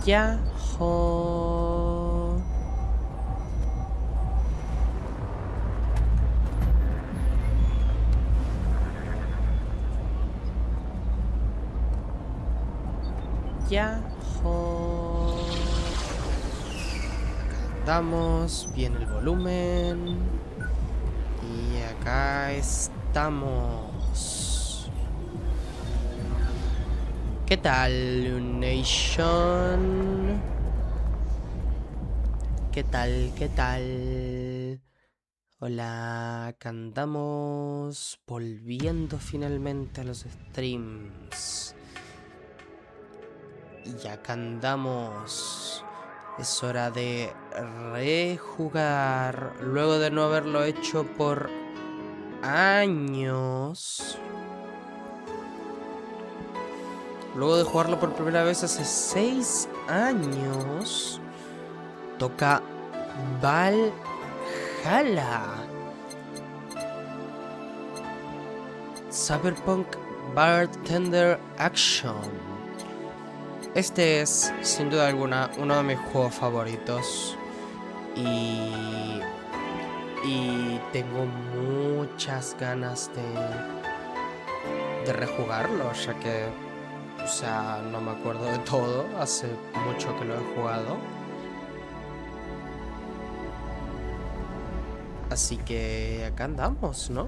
Yahoo. Yahoo. Damos bien el volumen. Y acá estamos. ¿Qué tal, Nation? ¿Qué tal? ¿Qué tal? Hola, acá andamos volviendo finalmente a los streams. Y acá andamos. Es hora de rejugar. Luego de no haberlo hecho por años. Luego de jugarlo por primera vez hace 6 años. Toca Valhalla. Cyberpunk Bartender Action. Este es, sin duda alguna, uno de mis juegos favoritos. Y tengo muchas ganas de rejugarlo, ya que, o sea, no me acuerdo de todo. Hace mucho que lo he jugado. Así que acá andamos, ¿no?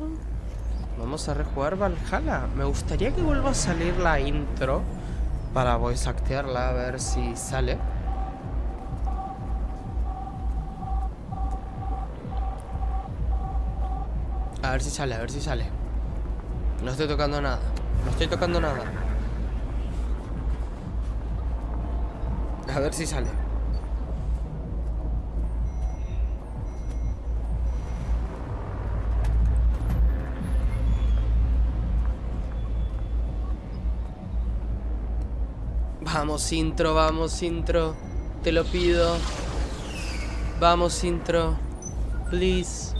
Vamos a rejugar Valhalla. Me gustaría que vuelva a salir la intro para voice actearla, a ver si sale. A ver si sale, a ver si sale. No estoy tocando nada. No estoy tocando nada. A ver si sale. Vamos, intro. Te lo pido. Vamos, intro. Please.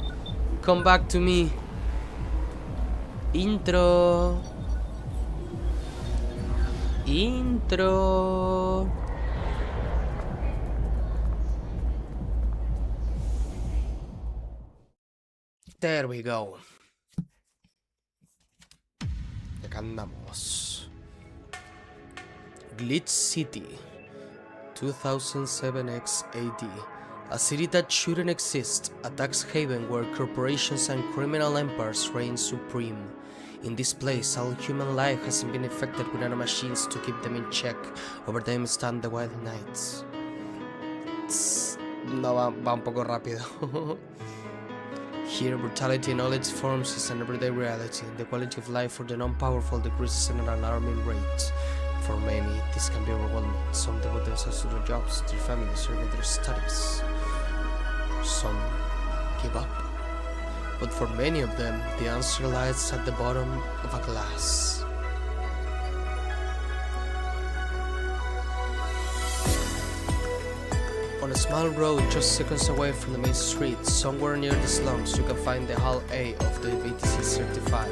Come back to me. Intro. There we go. Acá andamos. Glitch City, 2007x AD. A city that shouldn't exist, a tax haven where corporations and criminal empires reign supreme. In this place, all human life has been infected with nanomachines to keep them in check. Over them stand the wild knights. No, va un poco rápido. Here, brutality in all its forms is an everyday reality. The quality of life for the non-powerful decreases at an alarming rate. For many, this can be overwhelming. Some devote themselves to their jobs, their families, or even their studies. Some give up. But for many of them, the answer lies at the bottom of a glass. On a small road just seconds away from the main street, somewhere near the slums, you can find the Hall A of the VTC certified.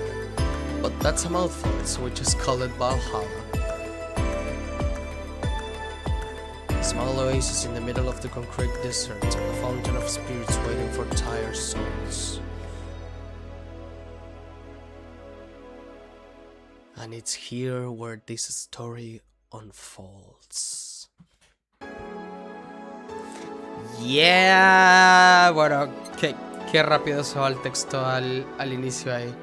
But that's a mouthful, so we just call it Valhalla. A small oasis in the middle of the concrete desert, a fountain of spirits waiting for tired souls. And it's here where this story unfolds. Yeah, bueno, qué rápido se va el texto al inicio ahí.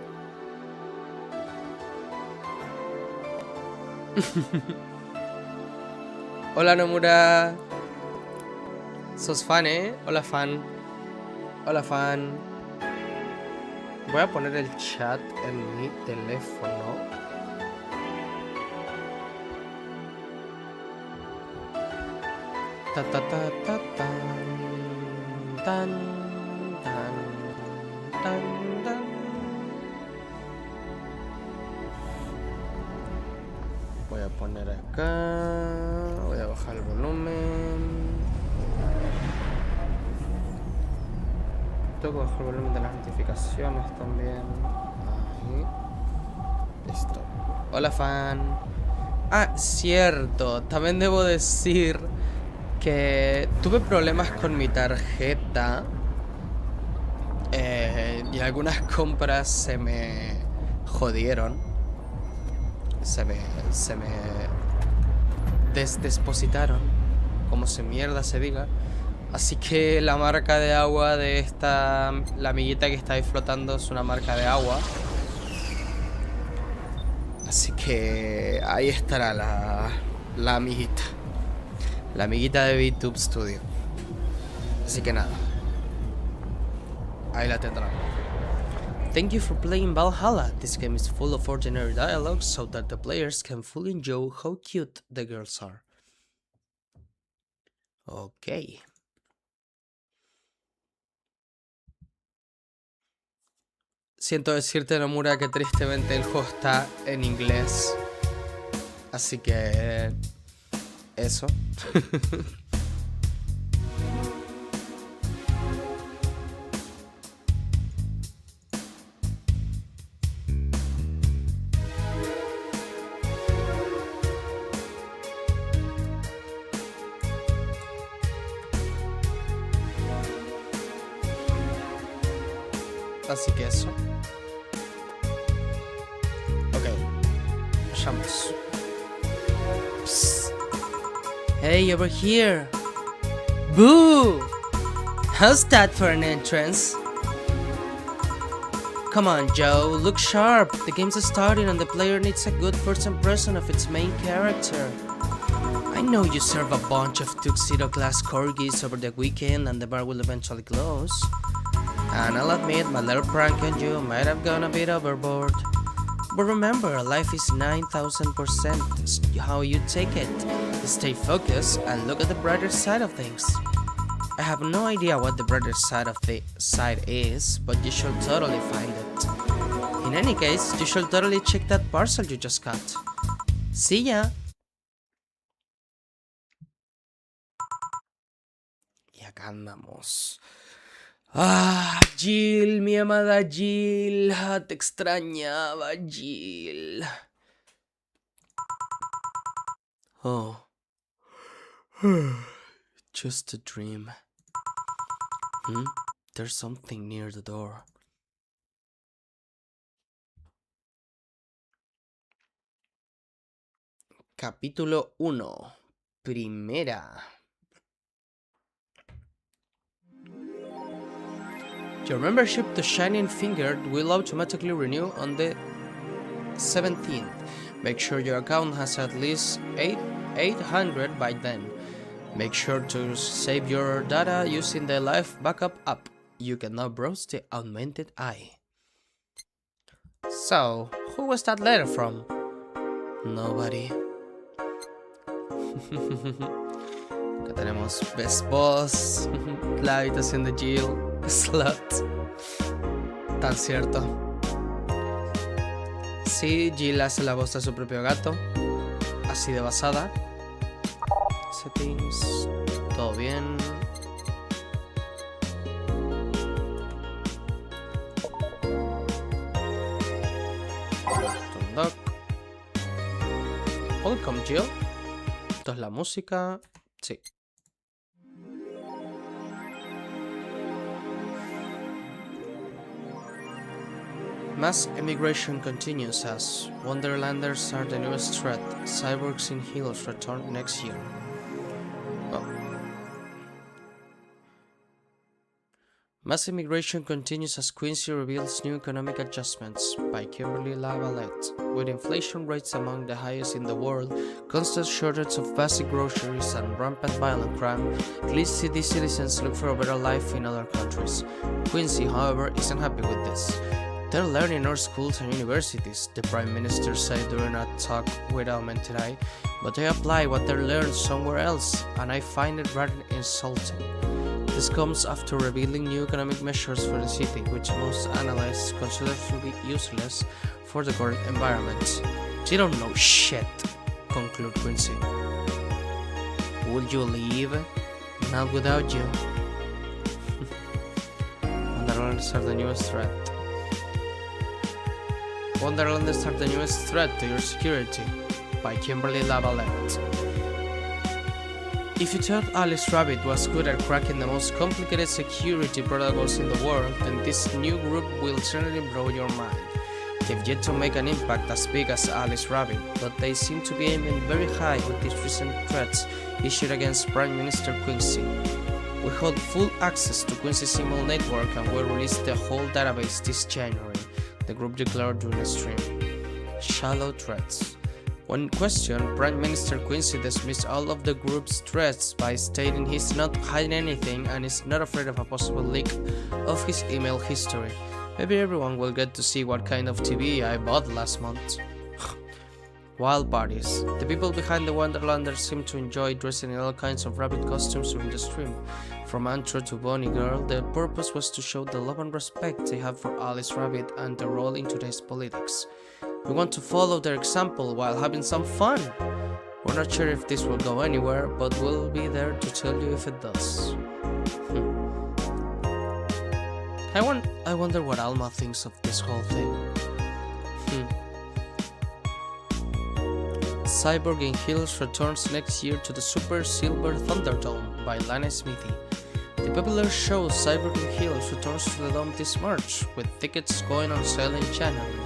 Hola Nomura. Sos fan, Hola fan. Hola fan. Voy a poner el chat en mi teléfono. Ta ta ta ta tan tan tan tan tan. Voy a poner acá. Voy a bajar el volumen. Tengo que bajar el volumen de las notificaciones también. Ahí. Listo. Hola fan. Ah, cierto. También debo decir que tuve problemas con mi tarjeta y algunas compras se me jodieron. Se me desdepositaron, como se mierda se diga. Así que la marca de agua de esta, la amiguita que está ahí flotando, es una marca de agua. Así que ahí estará la amiguita. La amiguita de VTube Studio. Así que nada, ahí la tendrán. Thank you for playing Valhalla. This game is full of ordinary dialogue so that the players can fully enjoy how cute the girls are. Ok. Siento decirte, Nomura, que tristemente el juego está en inglés. Así que... eso. Así que eso. Ok. Vayamos. Psst. Hey, over here. Boo! How's that for an entrance? Come on, Joe. Look sharp. The game's starting and the player needs a good first impression of its main character. I know you serve a bunch of tuxedo-class corgis over the weekend and the bar will eventually close. And I'll admit, my little prank on you might have gone a bit overboard. But remember, life is 9,000% how you take it. Stay focused and look at the brighter side of things. I have no idea what the brighter side of the side is, but you should totally find it. In any case, you should totally check that parcel you just got. See ya! Y acá andamos. Ah, Jill, mi amada Jill. Ah, te extrañaba, Jill. Oh. Just a dream. There's something near the door. Capítulo 1. Primera. Your membership to Shining Finger will automatically renew on the 17th. Make sure your account has at least 800 by then. Make sure to save your data using the Live Backup app. You can now browse the Augmented Eye. So, who was that letter from? Nobody. Acá tenemos Best Boss, la habitación de Jill, Slot. Tan cierto. Sí, Jill hace la voz de su propio gato. Así de basada. Settings. Todo bien. Dock. Welcome, Jill. Esto es la música. Sí. Mass immigration continues as Wonderlanders are the newest threat. Cyborgs in Hills return next year. Oh. Mass immigration continues as Quincy reveals new economic adjustments by Kimberly Lavalette. With inflation rates among the highest in the world, constant shortage of basic groceries, and rampant violent crime, at least city citizens look for a better life in other countries. Quincy, however, isn't happy with this. They're learning in our schools and universities, the Prime Minister said during a talk with Augmented Eye, but they apply what they learned somewhere else, and I find it rather insulting. This comes after revealing new economic measures for the city, which most analysts consider to be useless for the current environment. You don't know shit, conclude Quincy. Would you leave? Not without you. Wonderlanders are the newest threat. Wonderlanders are the newest threat to your security, by Kimberly Lavalette. If you thought Alice Rabbit was good at cracking the most complicated security protocols in the world, then this new group will certainly blow your mind. They've yet to make an impact as big as Alice Rabbit, but they seem to be aiming very high with these recent threats issued against Prime Minister Quincy. We hold full access to Quincy's email network and will release the whole database this January, the group declared during a stream. Shallow threats. When questioned, Prime Minister Quincy dismissed all of the group's threats by stating he's not hiding anything and is not afraid of a possible leak of his email history. Maybe everyone will get to see what kind of TV I bought last month. Wild parties. The people behind the Wonderlanders seem to enjoy dressing in all kinds of rabbit costumes during the stream. From Antro to Bonnie Girl, the purpose was to show the love and respect they have for Alice Rabbit and their role in today's politics. We want to follow their example while having some fun. We're not sure if this will go anywhere, but we'll be there to tell you if it does. I wonder what Alma thinks of this whole thing. Cyborg in Heels returns next year to the Super Silver Thunderdome by Lana Smithy. The popular show Cyborg in Heels returns to the Dome this March, with tickets going on sale in January.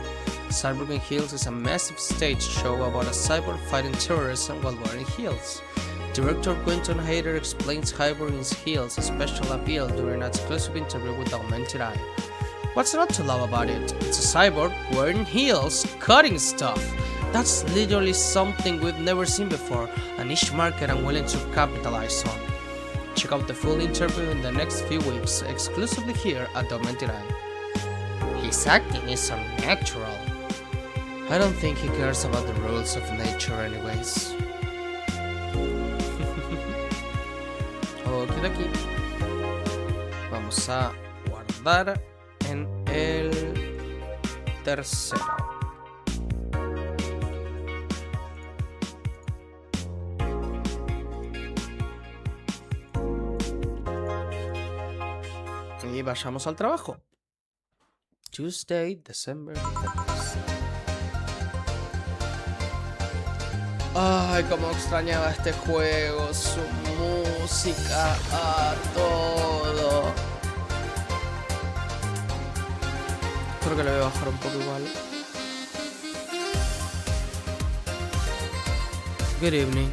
Cyborg in Heels is a massive stage show about a cyborg fighting terrorism while wearing heels. Director Quentin Hayter explains Cyborg in Heels' special appeal during an exclusive interview with Augmented Eye. What's not to love about it? It's a cyborg wearing heels, cutting stuff. That's literally something we've never seen before, a niche market I'm willing to capitalize on. Check out the full interview in the next few weeks, exclusively here at Augmented Eye. His acting is unnatural. I don't think he cares about the rules of nature anyways. Okidoki. Vamos a guardar en el tercero. Y vayamos al trabajo. Tuesday, December 30th. Ay, cómo extrañaba este juego, su música, todo. Creo que le voy a bajar un poco igual. Good evening.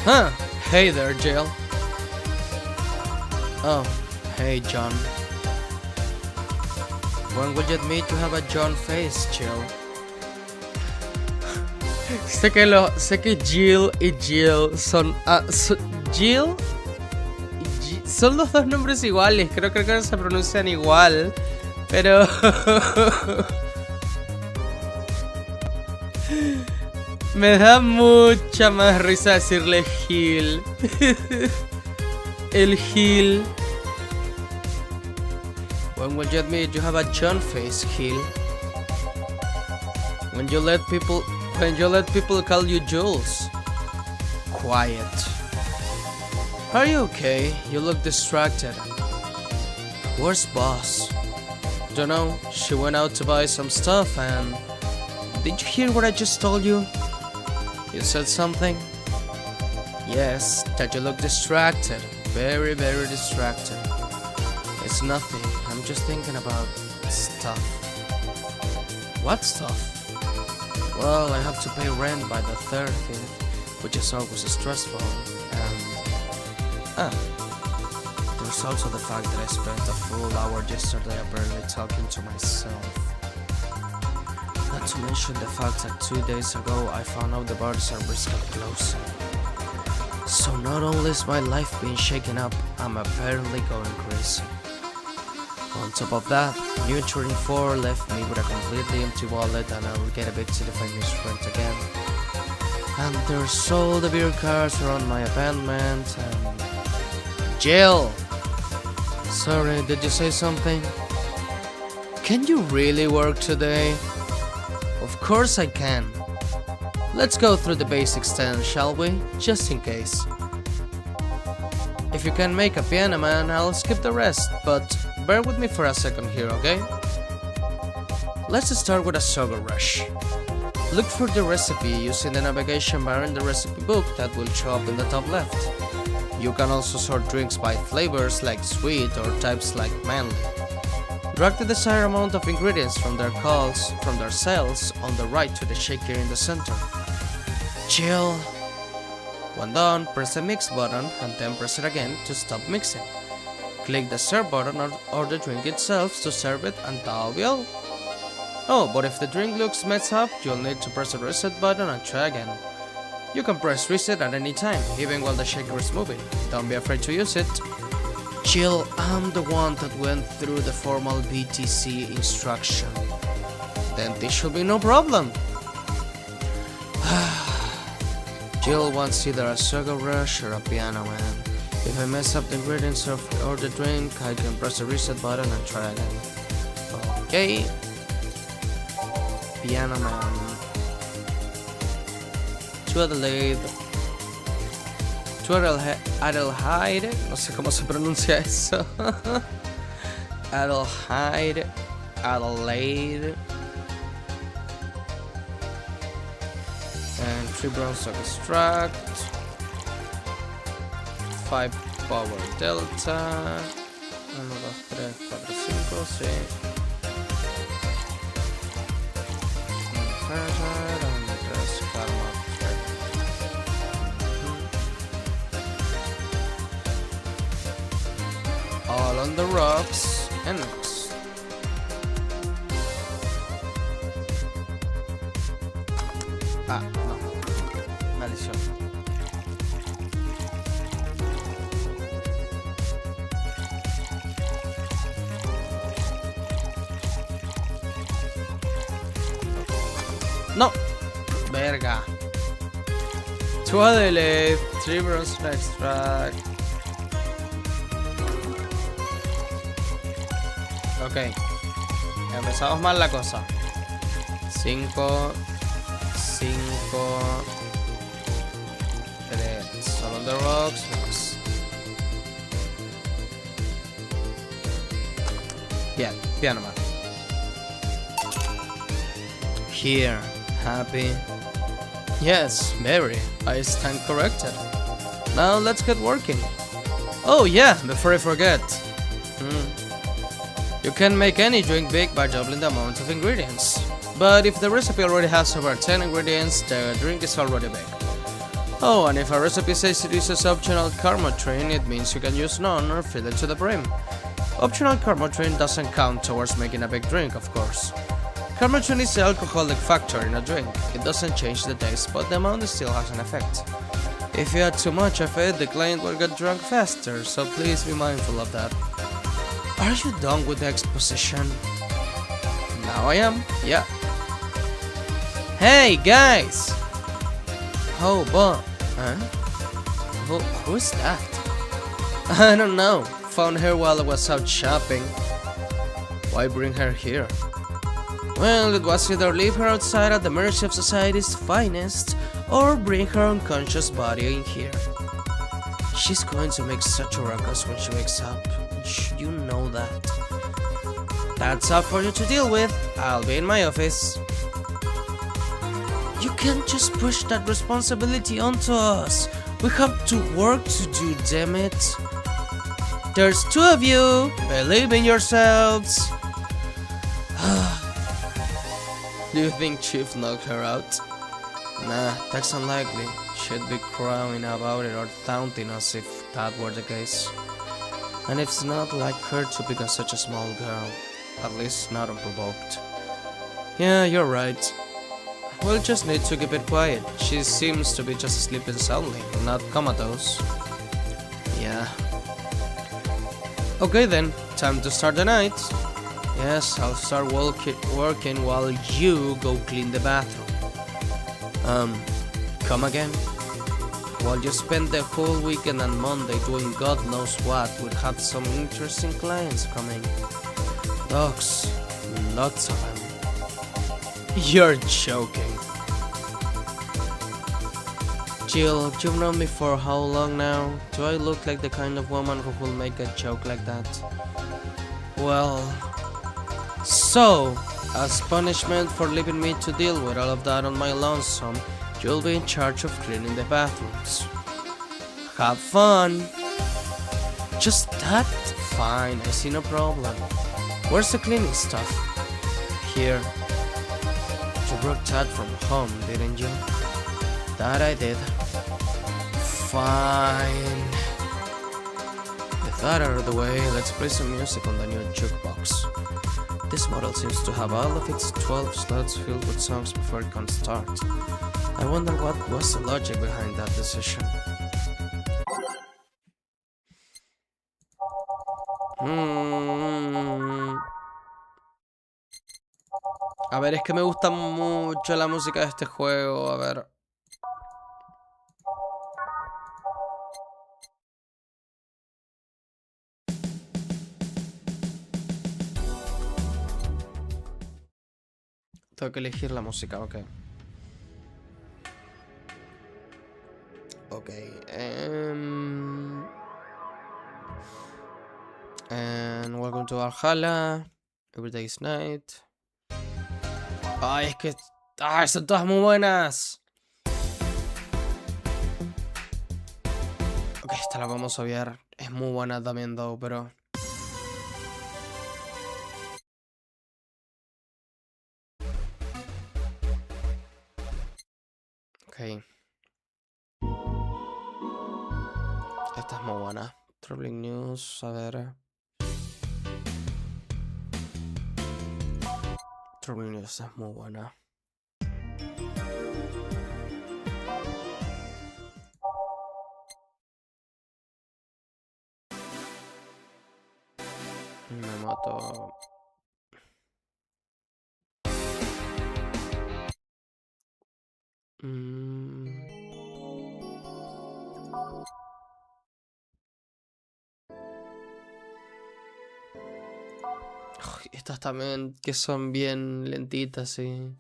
Huh, hey there, Jill. Oh, hey, John. When would you admit you have a John face, Jill? Sé que Jill y Jill son... Jill y son los dos nombres iguales. Creo que no se pronuncian igual. Pero... me da mucha más risa decirle Gil. El Gil. When will you admit you have a John face, Gil? When you let people call you Jules. Quiet. Are you okay? You look distracted. Where's Boss? Don't know. She went out to buy some stuff and... Did you hear what I just told you? You said something? Yes, that you look distracted. Very, very distracted. It's nothing. I'm just thinking about stuff. What stuff? Well, I have to pay rent by the 30th, which is always stressful, and... there's also the fact that I spent a full hour yesterday apparently talking to myself. Not to mention the fact that 2 days ago I found out the bars are risk of closing. So not only is my life being shaken up, I'm apparently going crazy. On top of that, New Turing 4 left me with a completely empty wallet and I will get evicted if I miss rent again. And there's all the beer cars around my apartment and... Jill! Sorry, did you say something? Can you really work today? Of course I can. Let's go through the basics then, shall we? Just in case. If you can make a piano man, I'll skip the rest, but bear with me for a second here, okay? Let's start with a sugar rush. Look for the recipe using the navigation bar in the recipe book that will show up in the top left. You can also sort drinks by flavors like sweet or types like manly. Drag the desired amount of ingredients from their cells on the right to the shaker in the center. Chill. When done, press the mix button and then press it again to stop mixing. Click the serve button or the drink itself to serve it, and that'll be all. Oh, but if the drink looks messed up, you'll need to press the reset button and try again. You can press reset at any time, even while the shaker is moving. Don't be afraid to use it. Chill, I'm the one that went through the formal BTC instruction. Then this should be no problem. Jill wants either a sugar rush or a piano man. If I mess up the ingredients or the drink, I can press the reset button and try again. Okay. Piano man. To Adelaide. To Adelheid. No sé cómo se pronuncia eso. Adelheid. Adelaide. And 3 brown stock extract. 5 power delta. 1, 2, 3, 4, 5, sí. All on the rocks and mix. Ah, no. Maldición. No. Verga. 2 Adelaide, 3 bronze extract. Ok. Empezamos mal la cosa. 5, 5, 3. Solo on the rocks. Mix. Bien, piano man. Here. Happy? Yes, very. I stand corrected. Now let's get working. Oh yeah, before I forget. You can make any drink big by doubling the amount of ingredients. But if the recipe already has over 10 ingredients, the drink is already big. Oh, and if a recipe says it uses optional carmotrin, it means you can use none or fill it to the brim. Optional carmotrin doesn't count towards making a big drink, of course. Carmotrin is the alcoholic factor in a drink. It doesn't change the taste, but the amount still has an effect. If you add too much of it, the client will get drunk faster, so please be mindful of that. Are you done with the exposition? Now I am, yeah. Hey guys! Oh, but... Huh? Who's that? I don't know. Found her while I was out shopping. Why bring her here? Well, it was either leave her outside at the mercy of society's finest, or bring her unconscious body in here. She's going to make such a ruckus when she wakes up. You know that. That's up for you to deal with. I'll be in my office. You can't just push that responsibility onto us. We have to work to do, damn it. There's 2 of you. Believe in yourselves. Do you think Chief knocked her out? Nah, that's unlikely. She'd be crowing about it or taunting us if that were the case. And it's not like her to pick on such a small girl. At least not unprovoked. Yeah, you're right. We'll just need to keep it quiet. She seems to be just sleeping soundly, not comatose. Yeah. Okay then, time to start the night. Yes, I'll start working while you go clean the bathroom. Come again? While you spend the whole weekend and Monday doing God knows what, we'll have some interesting clients coming. Dogs, lots of them. You're joking. Jill, you've known me for how long now? Do I look like the kind of woman who will make a joke like that? Well... So, As punishment for leaving me to deal with all of that on my lonesome, you'll be in charge of cleaning the bathrooms. Have fun! Just that? Fine, I see no problem. Where's the cleaning stuff? Here. You brought that from home, didn't you? That I did. Fine. With that out of the way, let's play some music on the new jukebox. This model seems to have all of its 12 slots filled with songs before it can start. I wonder what was the logic behind that decision. A ver, es que me gusta mucho la música de este juego, a ver. Tengo que elegir la música, ok. Ok. And welcome to Valhalla. Every day is night. Ay, es que... ¡Ay, son todas muy buenas! Ok, esta la vamos a obviar. Es muy buena también, though, pero... Ok. Esta es muy buena. Troubling News, a ver... Troubling News es muy buena. Me mato. Uy, estas también que son bien lentitas, sí.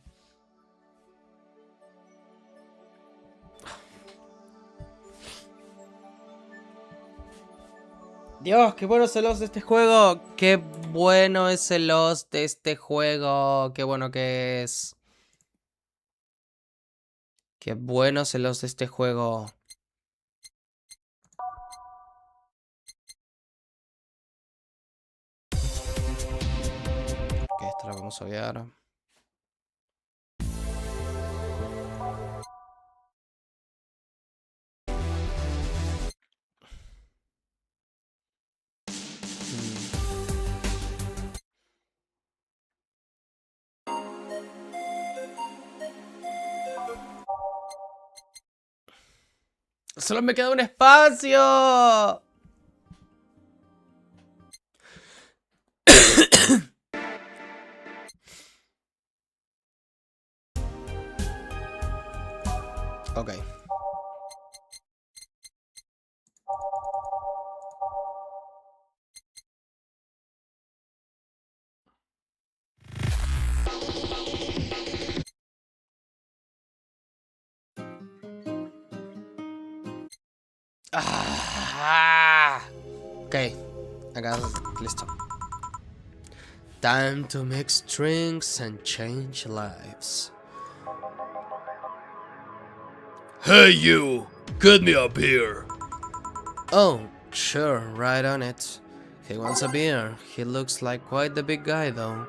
Dios, qué bueno es el host de este juego. Qué bueno es el host de este juego. Qué bueno que es. Qué bueno es el host de este juego. Ok, esta la vamos a obviar. ¡Solo me queda un espacio! Ok. Ok. Acá, listo. Time to mix drinks and change lives. Hey you! Get me up here! Oh, sure, right on it. He wants a beer. He looks like quite the big guy, though.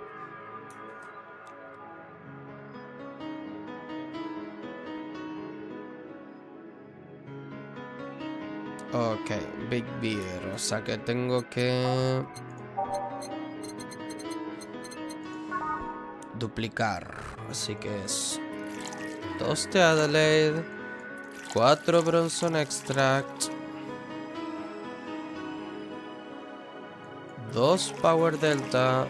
Ok, big beer. O sea que tengo que... duplicar. Así que es... 2 de Adelaide. 4 Bronson Extract. 2 Power Delta.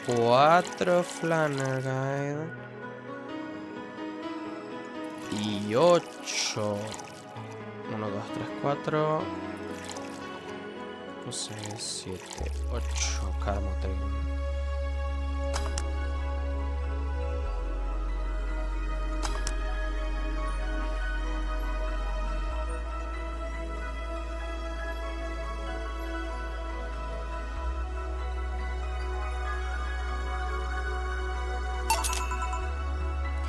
4 Flanner Guide. Y 8. 1, 2, 3, 4. 6, 7, 8. Carmotrin.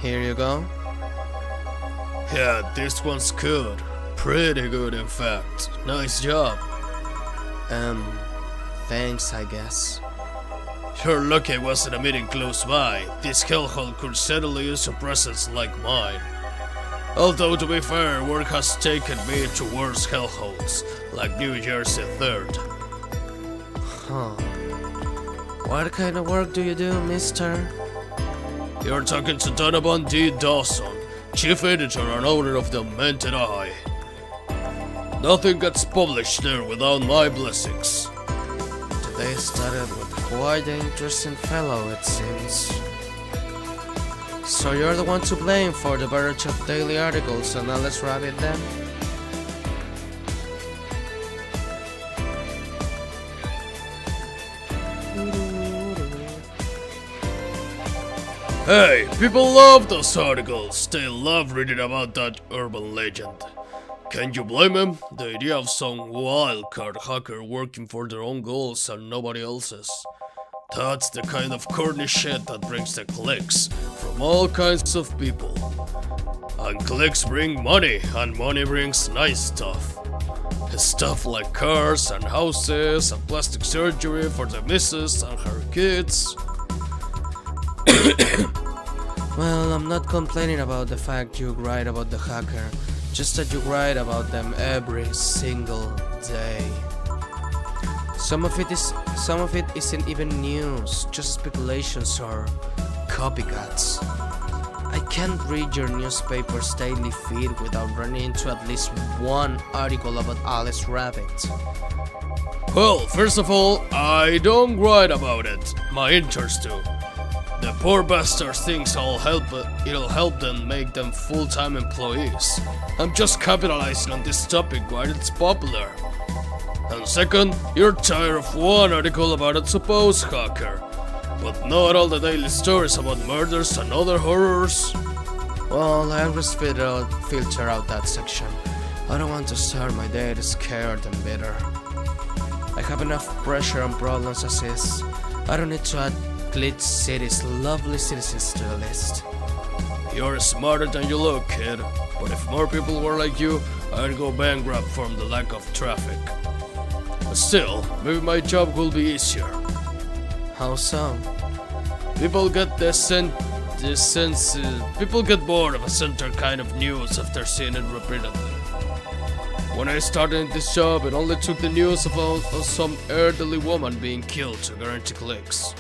Here you go. Yeah, this one's good. Pretty good, in fact. Nice job. Thanks, I guess. You're lucky it wasn't a meeting close by. This hellhole could certainly use a presence like mine. Although, to be fair, work has taken me to worse hellholes, like New Jersey 3rd. Huh. What kind of work do you do, mister? You're talking to Donovan D. Dawson, chief editor and owner of the Mented Eye. Nothing gets published there without my blessings. Today started with quite an interesting fellow, it seems. So you're the one to blame for the barrage of daily articles, so now let's wrap it then? Hey, people love those articles. They love reading about that urban legend. Can you blame him? The idea of some wildcard hacker working for their own goals and nobody else's. That's the kind of corny shit that brings the clicks from all kinds of people. And clicks bring money, and money brings nice stuff. Stuff like cars and houses and plastic surgery for the missus and her kids. Well, I'm not complaining about the fact you write about the hacker, just that you write about them every single day. Some of it isn't even news, just speculations or copycats. I can't read your newspaper's daily feed without running into at least one article about Alice Rabbit. Well, first of all, I don't write about it. My interns do. The poor bastards thinks it'll help them make them full-time employees. I'm just capitalizing on this topic while it's popular. And second, you're tired of one article about a supposed hacker, but not all the daily stories about murders and other horrors. Well, I always filter out that section. I don't want to start my day scared and bitter. I have enough pressure and problems as is. I don't need to add Glitch City's lovely citizens to the list. You're smarter than you look, kid. But if more people were like you, I'd go bankrupt from the lack of traffic. But still, maybe my job will be easier. How so? People get people get bored of a certain kind of news after seeing it repeatedly. When I started in this job, it only took the news about some elderly woman being killed to guarantee clicks.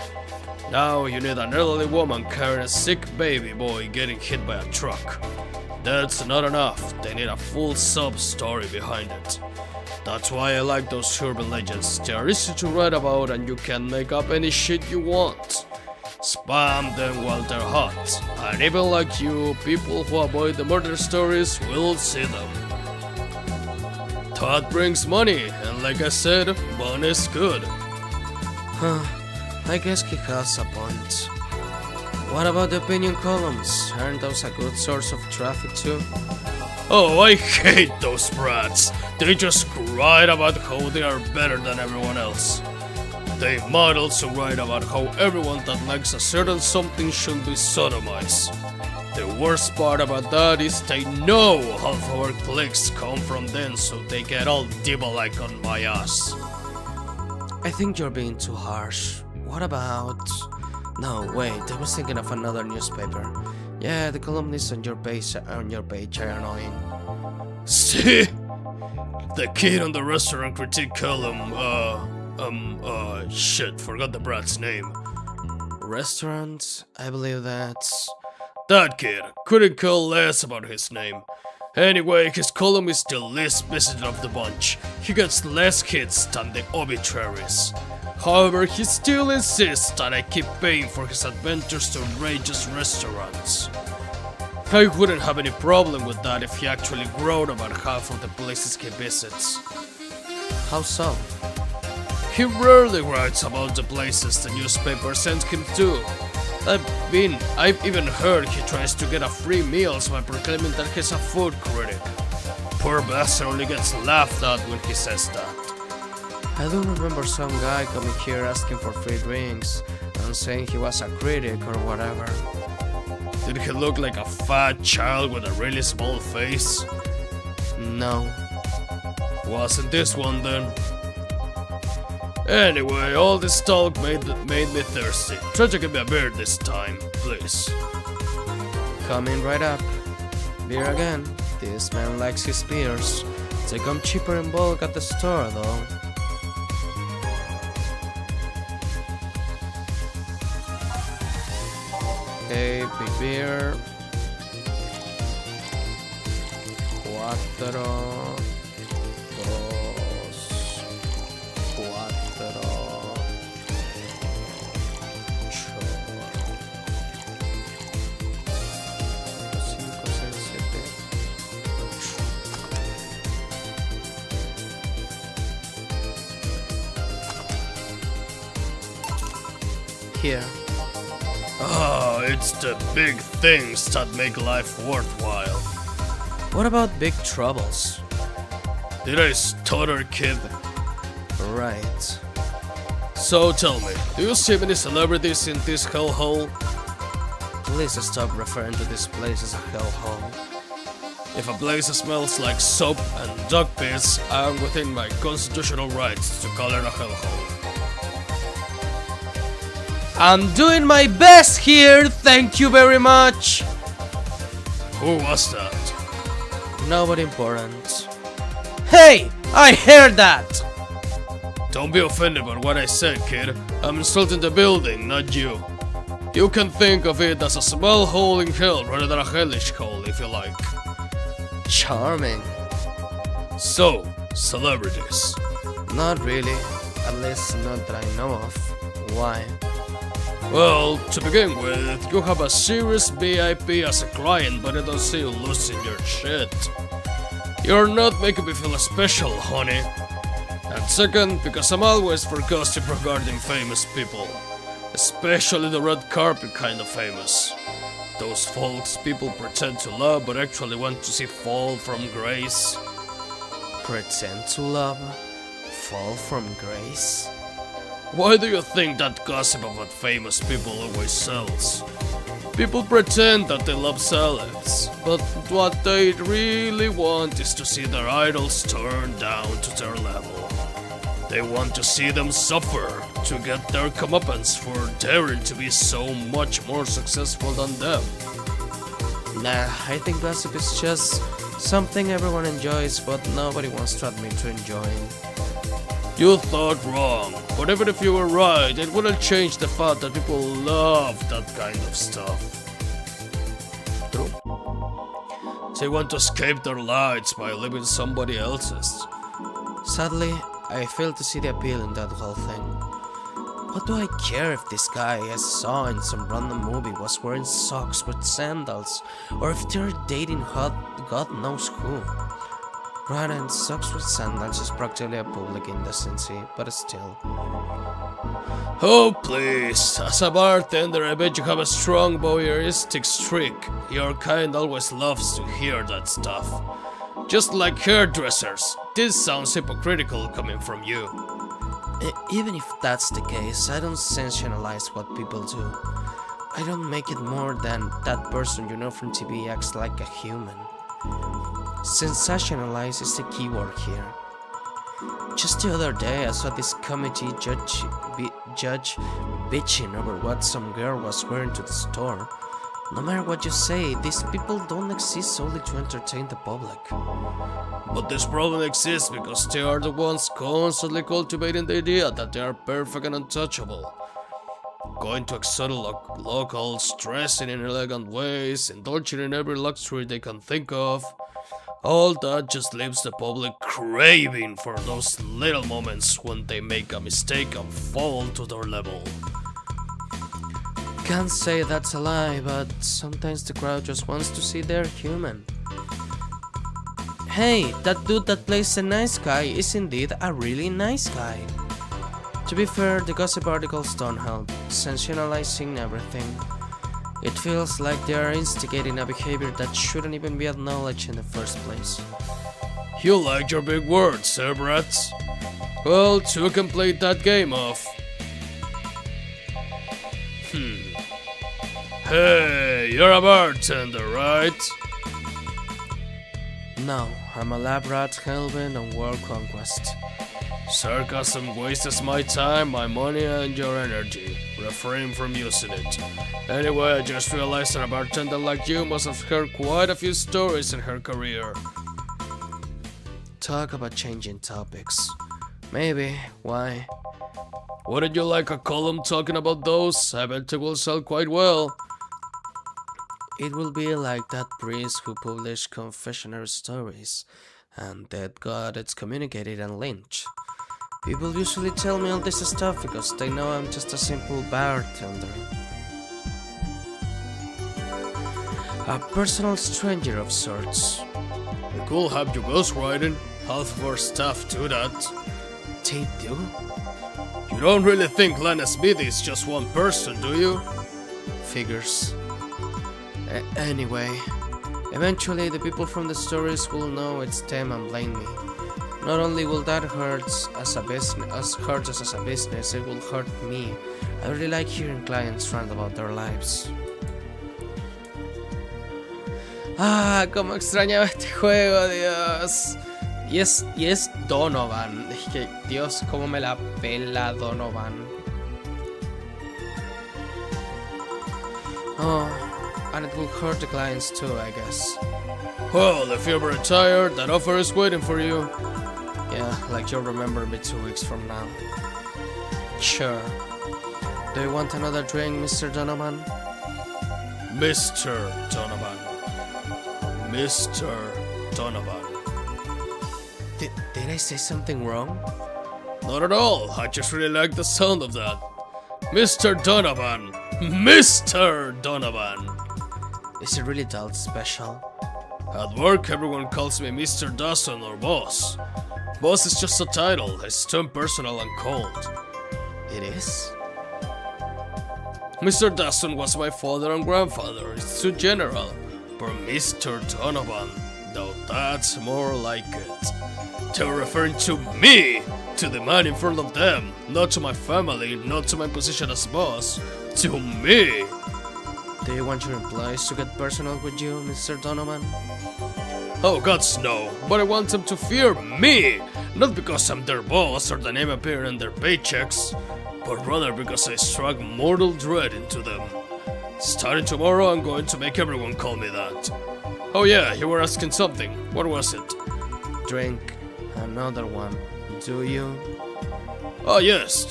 Now you need an elderly woman carrying a sick baby boy getting hit by a truck. That's not enough, they need a full sub-story behind it. That's why I like those urban legends. They are easy to write about and you can make up any shit you want. Spam them while they're hot. And even like you, people who avoid the murder stories will see them. That brings money, and like I said, money's good. Huh, I guess he has a point. What about the opinion columns? Aren't those a good source of traffic too? Oh, I hate those brats. They just write about how they are better than everyone else. They might also write about how everyone that likes a certain something should be sodomized. The worst part about that is they know half our clicks come from them, so they get all diva-like on my ass. I think you're being too harsh. What about... No, wait, I was thinking of another newspaper. Yeah, the columnists on your page are annoying. See? The kid on the restaurant critique column, shit, forgot the brat's name. Restaurant? I believe that's... That kid, couldn't care less about his name. Anyway, his column is the least visited of the bunch. He gets less hits than the obituaries. However, he still insists that I keep paying for his adventures to outrageous restaurants. I wouldn't have any problem with that if he actually wrote about half of the places he visits. How so? He rarely writes about the places the newspaper sends him to. I've even heard he tries to get a free meals by proclaiming that he's a food critic. Poor bastard only gets laughed at when he says that. I do remember some guy coming here asking for free drinks and saying he was a critic or whatever. Did he look like a fat child with a really small face? No. Wasn't this one then? Anyway, all this talk made me thirsty. Try to give me a beer this time, please. Coming right up. Beer again. This man likes his beers. They come cheaper in bulk at the store though. Okay, big beer. Cuatro. Dos. Cuatro. Ocho. 5, 6, 7, 8. Here. Ah, it's the big things that make life worthwhile. What about big troubles? Did I stutter, kid? Right. So tell me, do you see many celebrities in this hellhole? Please stop referring to this place as a hellhole. If a place smells like soap and dog piss, I am within my constitutional rights to call it a hellhole. I'm doing my best here, thank you very much! Who was that? Nobody important. Hey! I heard that! Don't be offended by what I said, kid. I'm insulting the building, not you. You can think of it as a small hole in hell rather than a hellish hole, if you like. Charming. So, celebrities. Not really. At least not that I know of. Why? Well, to begin with, you have a serious VIP as a client, but I don't see you losing your shit. You're not making me feel special, honey. And second, because I'm always for gossip regarding famous people. Especially the red carpet kind of famous. Those folks people pretend to love but actually want to see fall from grace. Pretend to love? Fall from grace? Why do you think that gossip about famous people always sells? People pretend that they love celebs, but what they really want is to see their idols turn down to their level. They want to see them suffer, to get their comeuppance for daring to be so much more successful than them. Nah, I think gossip is just something everyone enjoys, but nobody wants to admit to enjoying. You thought wrong, but even if you were right, it wouldn't change the fact that people love that kind of stuff. True. They want to escape their lives by living somebody else's. Sadly, I fail to see the appeal in that whole thing. What do I care if this guy I saw in some random movie was wearing socks with sandals, or if they're dating God knows who? Granted, socks with sandals is practically a public indecency, but still. Oh please, as a bartender I bet you have a strong voyeuristic streak. Your kind always loves to hear that stuff. Just like hairdressers. This sounds hypocritical coming from you. Even if that's the case, I don't sensationalize what people do. I don't make it more than that person you know from TV acts like a human. Sensationalize is the key word here. Just the other day I saw this committee judge bitching over what some girl was wearing to the store. No matter what you say, these people don't exist solely to entertain the public. But this problem exists because they are the ones constantly cultivating the idea that they are perfect and untouchable. Going to exotic locals, dressing in elegant ways, indulging in every luxury they can think of. All that just leaves the public craving for those little moments when they make a mistake and fall to their level. Can't say that's a lie, but sometimes the crowd just wants to see they're human. Hey, that dude that plays the nice guy is indeed a really nice guy. To be fair, the gossip articles don't help, sensationalizing everything. It feels like they are instigating a behavior that shouldn't even be acknowledged in the first place. You like your big words, eh, brats? Well, two can play that game of. Hey, you're a bartender, right? No, I'm a lab rat hellbent on world conquest. Sarcasm wastes my time, my money, and your energy. Refrain from using it. Anyway, I just realized that a bartender like you must have heard quite a few stories in her career. Talk about changing topics. Maybe. Why? Wouldn't you like a column talking about those? I bet it will sell quite well. It will be like that priest who published confessionary stories, and that got excommunicated and lynched. People usually tell me all this stuff because they know I'm just a simple bartender. A personal stranger of sorts. We could have you ghostwriting. Half of our staff do that. They do? You don't really think Lana Smith is just one person, do you? Figures. Anyway, eventually the people from the stories will know it's them and blame me. Not only will that hurt as a business, it will hurt me. I really like hearing clients rant about their lives. Ah, cómo extrañaba este juego, Dios. Y es Donovan. Es que, Dios, cómo me la pela Donovan. Oh, and it will hurt the clients too, I guess. Well, if you're retired, that offer is waiting for you. Yeah, like you'll remember me 2 weeks from now. Sure. Do you want another drink, Mr. Donovan? Mr. Donovan. Mr. Donovan. Did I say something wrong? Not at all. I just really like the sound of that. Mr. Donovan. Mr. Donovan. Is it really that special? At work, everyone calls me Mr. Dawson or Boss. Boss is just a title. It's too impersonal and cold. It is? Mr. Dawson was my father and grandfather. It's too general. But Mr. Donovan, though that's more like it. They were referring to me, to the man in front of them, not to my family, not to my position as boss, to me. Do you want your employees to get personal with you, Mr. Donovan? Oh gods no, but I want them to fear me, not because I'm their boss or the name appearing in their paychecks, but rather because I struck mortal dread into them. Starting tomorrow, I'm going to make everyone call me that. Oh yeah, you were asking something. What was it? Drink. Another one. Do you? Oh yes.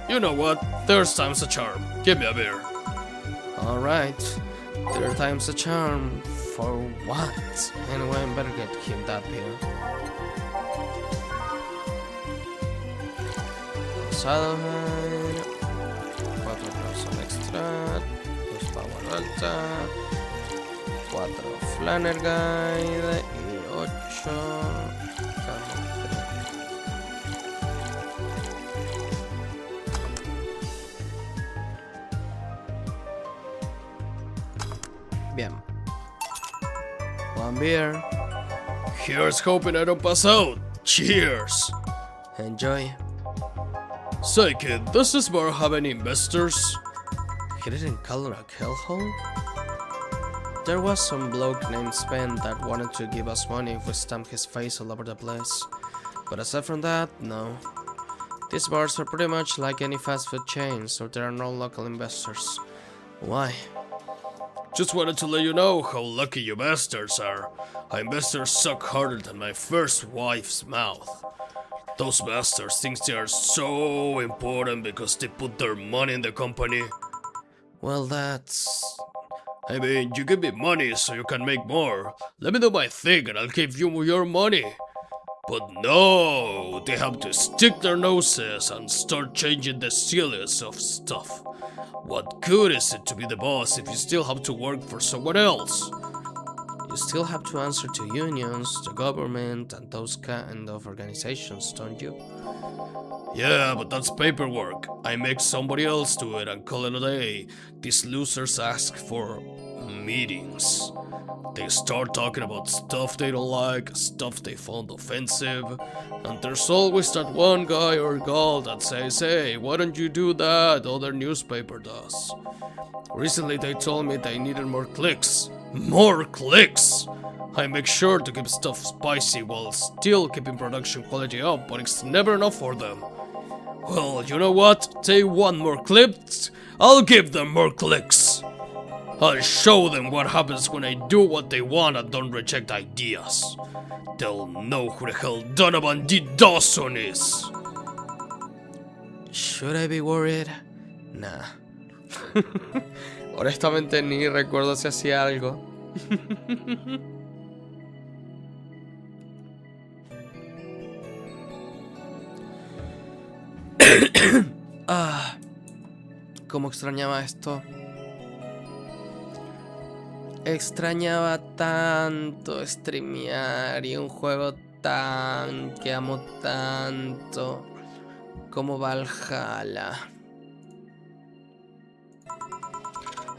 You know what? Third time's a charm. Give me a beer. Alright. Third time's a charm. For what? Anyway, I better get him that beer. Rosado High. 4 Crosson Extra. 2 Power Alta. 4 Flanner Guide. Y 8. Bien. One beer. Here's hoping I don't pass out. Cheers. Enjoy. Say kid, does this bar have any investors? He didn't call it a hellhole? There was some bloke named Sven that wanted to give us money if we stamped his face all over the place. But aside from that, no. These bars are pretty much like any fast food chain, so there are no local investors. Why? Just wanted to let you know how lucky you bastards are. Our investors suck harder than my first wife's mouth. Those bastards think they are so important because they put their money in the company. Well, that's... I mean, you give me money so you can make more. Let me do my thing and I'll give you your money. But no, they have to stick their noses and start changing the silliest of stuff. What good is it to be the boss if you still have to work for someone else? You still have to answer to unions, the government, and those kind of organizations, don't you? Yeah, but that's paperwork. I make somebody else do it and call it a day. These losers ask for meetings. They start talking about stuff they don't like, stuff they found offensive, and there's always that one guy or girl that says, "Hey, why don't you do that other newspaper does?" Recently they told me they needed more clicks. More clicks! I make sure to keep stuff spicy while still keeping production quality up, but it's never enough for them. Well, you know what? They want more clicks, I'll give them more clicks. I'll show them what happens when I do what they want and don't reject ideas. They'll know who the hell Donovan D. Dawson is. Should I be worried? Nah. Honestamente ni recuerdo si hacía algo. Cómo extrañaba esto. Extrañaba tanto streamear y un juego que amo tanto como Valhalla.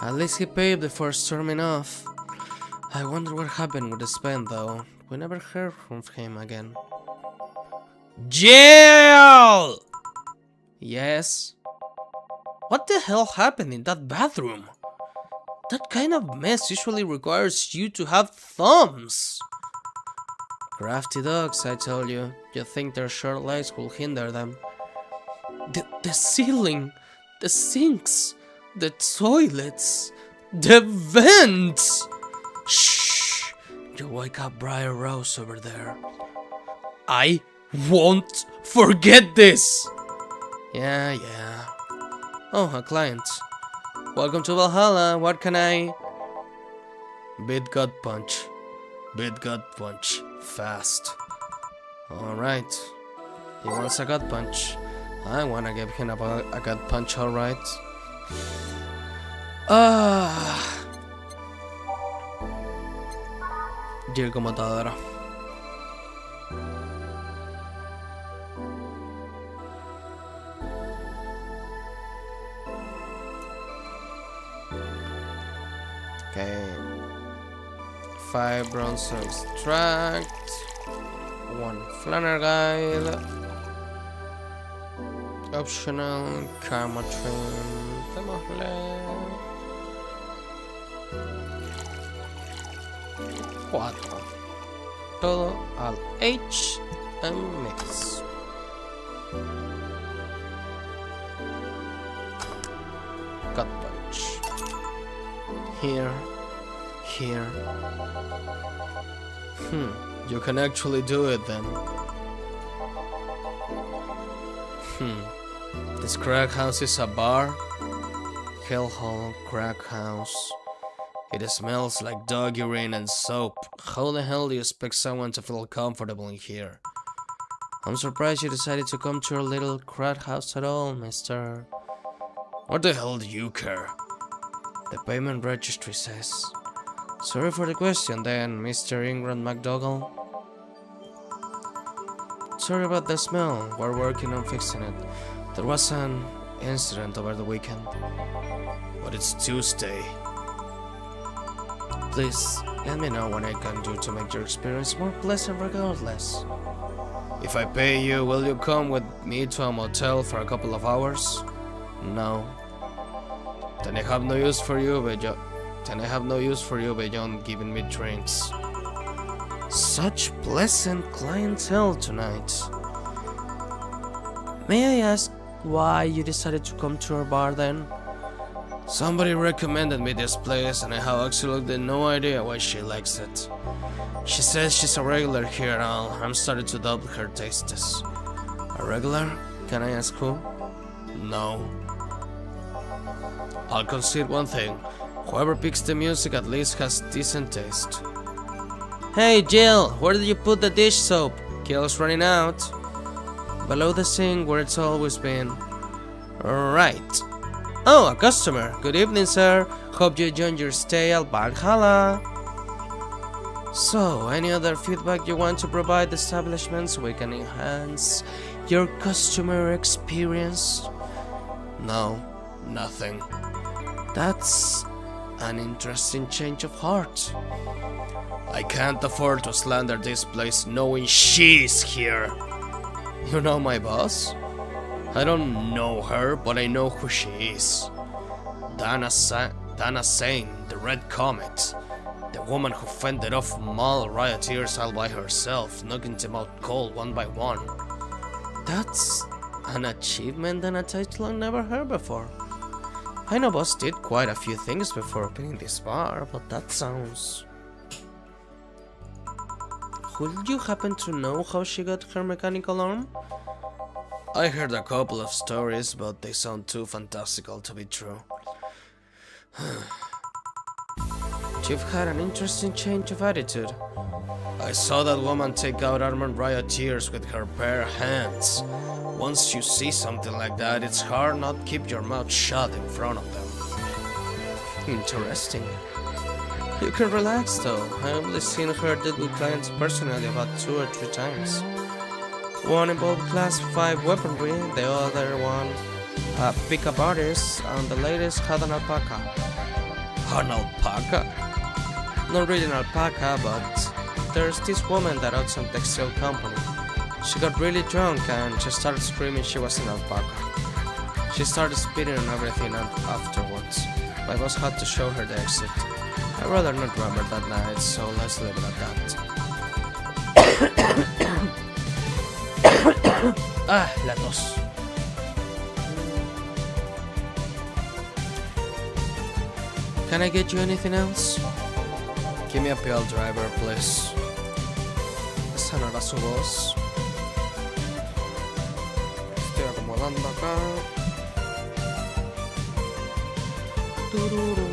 At least he paid before storming off. I wonder what happened with the spend though. We never heard from him again. Jill! Yes? What the hell happened in that bathroom? That kind of mess usually requires you to have thumbs. Crafty dogs, I tell you. You think their short legs will hinder them. The ceiling, the sinks, the toilets, the vents. Shh! You wake up Briar Rose over there. I won't forget this! Yeah. Oh, a client. Welcome to Valhalla, what can I... Beat gut punch. Beat gut punch. Fast. Alright. He wants a gut punch. I wanna give him a gut punch, alright. Dear computadora. Okay. 5 bronze extract, 1 flanner guide, optional karma trim, démosle 4, todo al H and mix. Gut punch. Here. You can actually do it then. This crack house is a bar? Hellhole crack house. It smells like dog urine and soap. How the hell do you expect someone to feel comfortable in here? I'm surprised you decided to come to our little crack house at all, mister. What the hell do you care? The payment registry says. Sorry for the question then, Mr. Ingram McDougall. Sorry about the smell, we're working on fixing it. There was an incident over the weekend. But it's Tuesday. Please, let me know what I can do to make your experience more pleasant regardless. If I pay you, will you come with me to a motel for a couple of hours? No. Then I have no use for you beyond giving me drinks. Such pleasant clientele tonight. May I ask why you decided to come to our bar then? Somebody recommended me this place and I have absolutely no idea why she likes it. She says she's a regular here and I'm starting to doubt her tastes. A regular? Can I ask who? No. I'll concede one thing. Whoever picks the music at least has decent taste. Hey Jill, where did you put the dish soap? Kill's running out. Below the sink where it's always been. Right. Oh, a customer. Good evening, sir. Hope you enjoyed your stay at Valhalla. So, any other feedback you want to provide the establishment so we can enhance your customer experience? No, nothing. That's An interesting change of heart. I can't afford to slander this place knowing she's here. You know my boss? I don't know her, but I know who she is. Dana Sane, the Red Comet. The woman who fended off mall rioters all by herself, knocking them out cold one by one. That's an achievement and a title I've never heard before. I know boss did quite a few things before opening this bar, but that sounds... Would you happen to know how she got her mechanical arm? I heard a couple of stories, but they sound too fantastical to be true. You've had an interesting change of attitude. I saw that woman take out armored rioters with her bare hands. Once you see something like that, it's hard not keep your mouth shut in front of them. Interesting. You can relax though. I only seen her deal with clients personally about 2 or 3 times. One involved class 5 weaponry, the other one a pickup artist, and the latest had an alpaca. An alpaca? Not really an alpaca, but there's this woman that owns some textile company. She got really drunk and she started screaming she was an alpaca. She started spitting on everything and afterwards. My boss had to show her the exit. I'd rather not remember that night, so let's leave it at that. La tos. Can I get you anything else? Give me a pill driver, please. Esa no era su voz. Estoy acomodando acá. Tururú.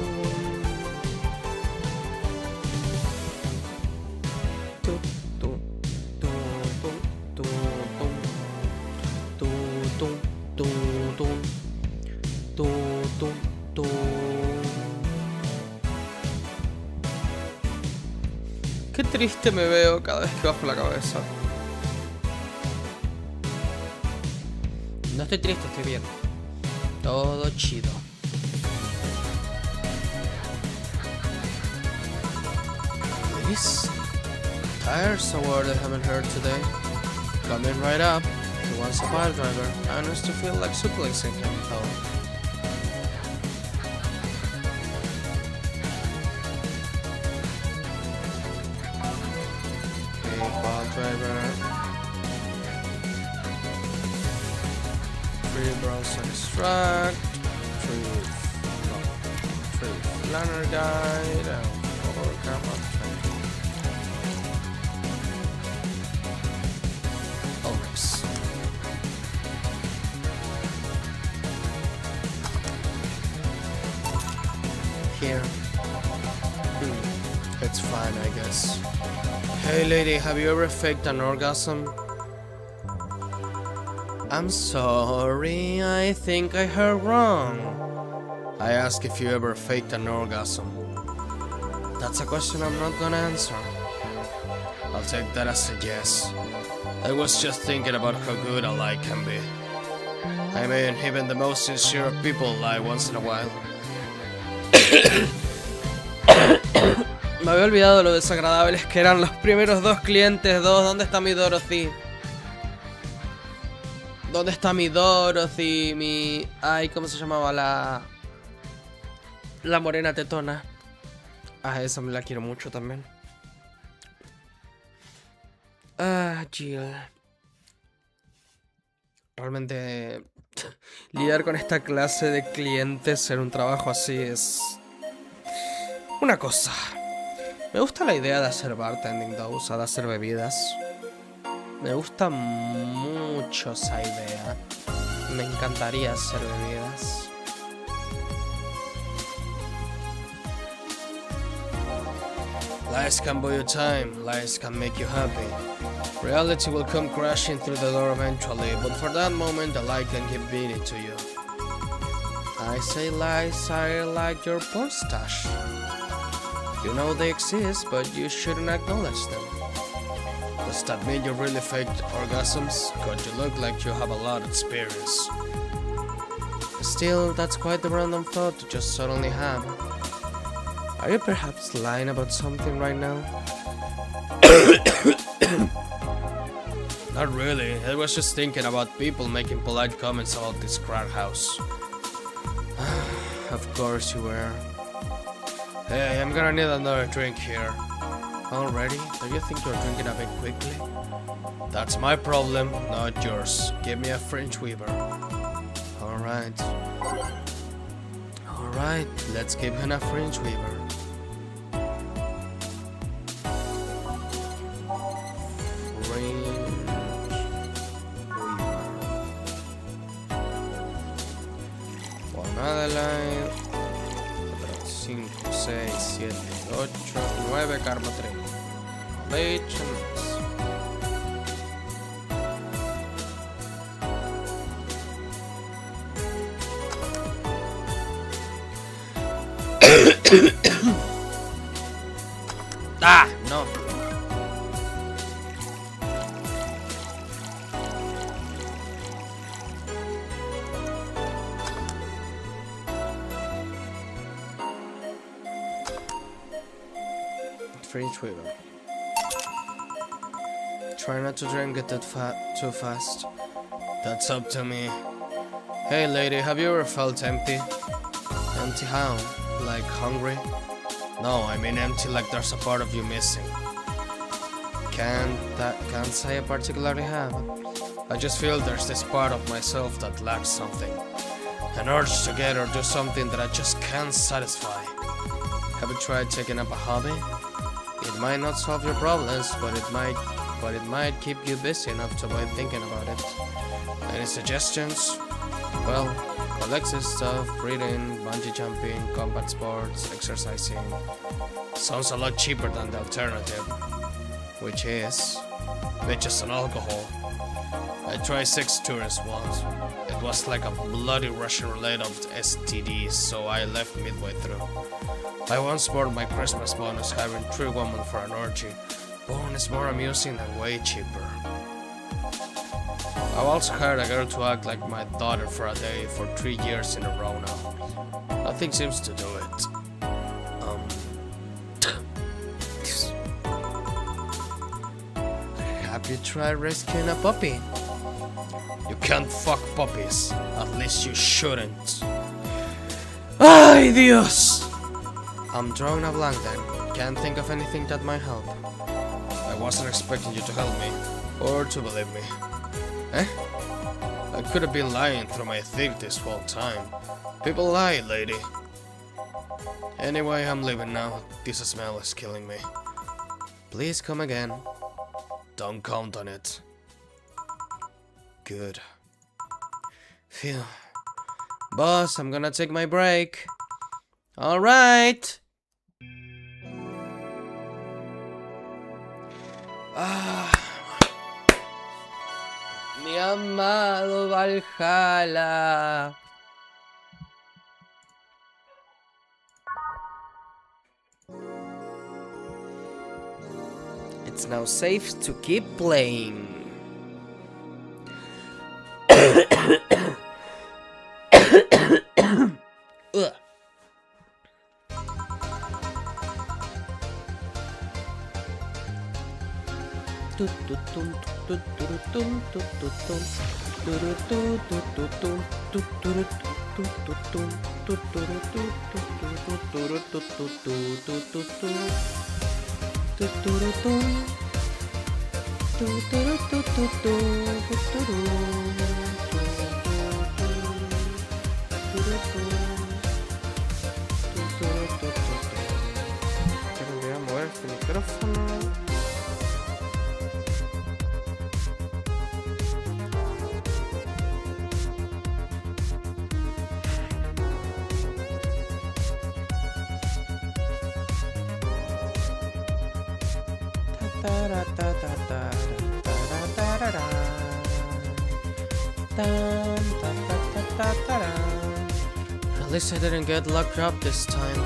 Qué triste me veo cada vez que bajo la cabeza. No estoy triste, estoy bien. Todo chido. Please? Tires so word I haven't heard today. Coming right up. He wants a pile driver and us to feel like suplexing him though. Driver. Free browse and extract. Free planner guide and forward camera. Always. Here. It's fine, I guess. Hey lady, have you ever faked an orgasm? I'm sorry, I think I heard wrong. I asked if you ever faked an orgasm. That's a question I'm not gonna answer. I'll take that as a yes. I was just thinking about how good a lie can be. I mean, even the most sincere of people lie once in a while. Me había olvidado lo desagradables que eran los primeros 2 clientes. ¿Dónde está mi Dorothy? ¿Dónde está mi Dorothy? Mi... Ay, ¿cómo se llamaba la morena tetona? Ah, esa me la quiero mucho también. Ah, Jill. Realmente lidiar con esta clase de clientes en un trabajo así es una cosa. Me gusta la idea de hacer bartending, though, o sea, de hacer bebidas. Me gusta mucho esa idea. Me encantaría hacer bebidas. Lies can buy you time, lies can make you happy. Reality will come crashing through the door eventually, but for that moment the lie can keep beating to you. I say lies are like your porn stash. You know they exist, but you shouldn't acknowledge them. Does that mean you really faked orgasms? Cause you look like you have a lot of experience. Still, that's quite a random thought to just suddenly have. Are you perhaps lying about something right now? Not really. I was just thinking about people making polite comments about this crowd house. Of course you were. Hey, I'm gonna need another drink here. Already? Do you think you're drinking a bit quickly? That's my problem, not yours. Give me a French weaver. Alright. Alright, let's give him a French weaver. French weaver. One Adeline. 5, 6, 7, 8, 9, Karma 3. Leche mix. Ah, no. French weaver. Try not to drink it too fast. That's up to me. Hey lady, have you ever felt empty? Empty how? Like hungry? No, I mean empty, like there's a part of you missing. Can't say I particularly have. I just feel there's this part of myself that lacks something. An urge to get or do something that I just can't satisfy. Have you tried taking up a hobby? It might not solve your problems, but it might keep you busy enough to avoid thinking about it. Any suggestions? Well, collective stuff, reading, bungee jumping, combat sports, exercising. Sounds a lot cheaper than the alternative. Which is Bitches and alcohol. I tried 6 tourists once. It was like a bloody Russian relate of STDs, so I left midway through. I once bought my Christmas bonus having 3 women for an orgy. Porn is more amusing and way cheaper. I've also hired a girl to act like my daughter for a day for 3 years in a row now. Nothing seems to do it. Have you tried rescuing a puppy? You can't fuck puppies. At least you shouldn't. Ay Dios! I'm drawing a blank then. Can't think of anything that might help. I wasn't expecting you to help me, or to believe me. Eh? I could have been lying through my teeth this whole time. People lie, lady. Anyway, I'm leaving now. This smell is killing me. Please come again. Don't count on it. Good. Phew. Boss, I'm gonna take my break. Alright. Mi amado Valhalla. It's now safe to keep playing. Ugh. Voy a mover este micrófono. At least I didn't get locked up this time.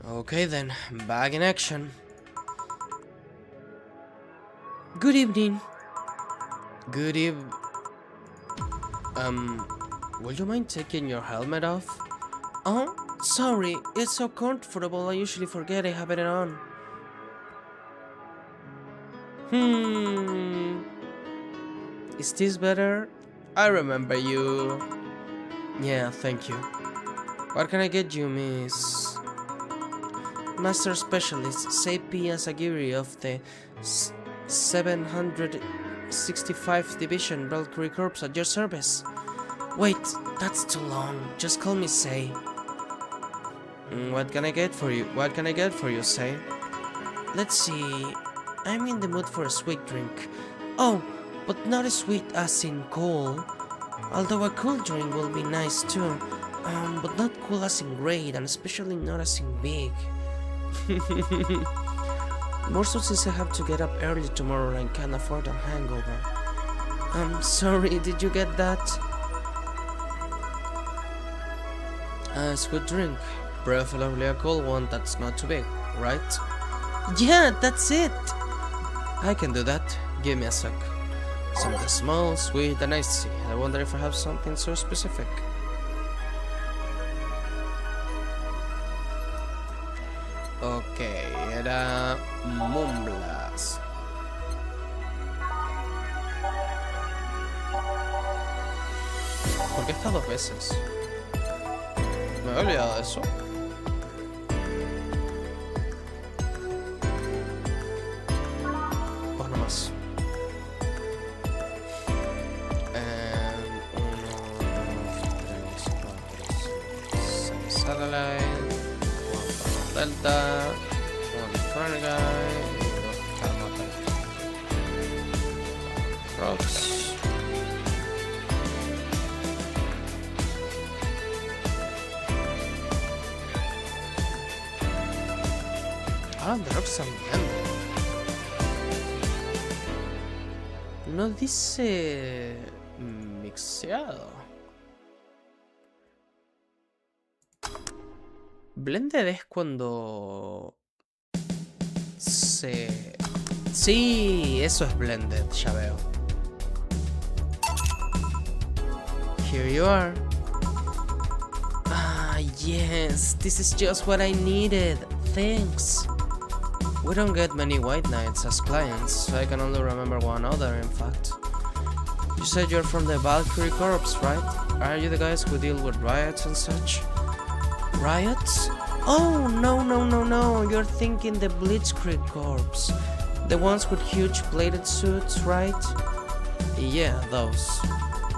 Okay then, back in action. Good evening. Would you mind taking your helmet off? Oh, sorry, it's so comfortable I usually forget I have it on. Is this better? I remember you. Yeah, thank you. What can I get you, miss? Master Specialist Seipi Asagiri of the 765th Division Valkyrie Corps at your service. Wait, that's too long. Just call me Sei. What can I get for you? What can I get for you, Sei? Let's see. I'm in the mood for a sweet drink. Oh, but not as sweet as in cool. Although a cool drink will be nice too. But not cool as in great, and especially not as in big. More so since I have to get up early tomorrow and can't afford a hangover. I'm sorry, did you get that? It's a good drink. Preferably a cold one that's not too big, right? Yeah, that's it! I can do that. Give me a sec. Something small, sweet, and icy. I wonder if I have something so specific. Ok, era Mumblas. ¿Por qué está dos veces? Me he olvidado de eso. Pues no más. Satellite, one for Delta, one front guy, rocks. Ah, the rocks cambiando. No dice mixeado. Blended es cuando se... Sí, eso es blended, ya veo. Here you are. Ah, yes, this is just what I needed. Thanks. We don't get many white knights as clients, so I can only remember one other, in fact. You said you're from the Valkyrie Corps, right? Are you the guys who deal with riots and such? Riots? Oh, no, you're thinking the Blitzkrieg Corps. The ones with huge plated suits, right? Yeah, those.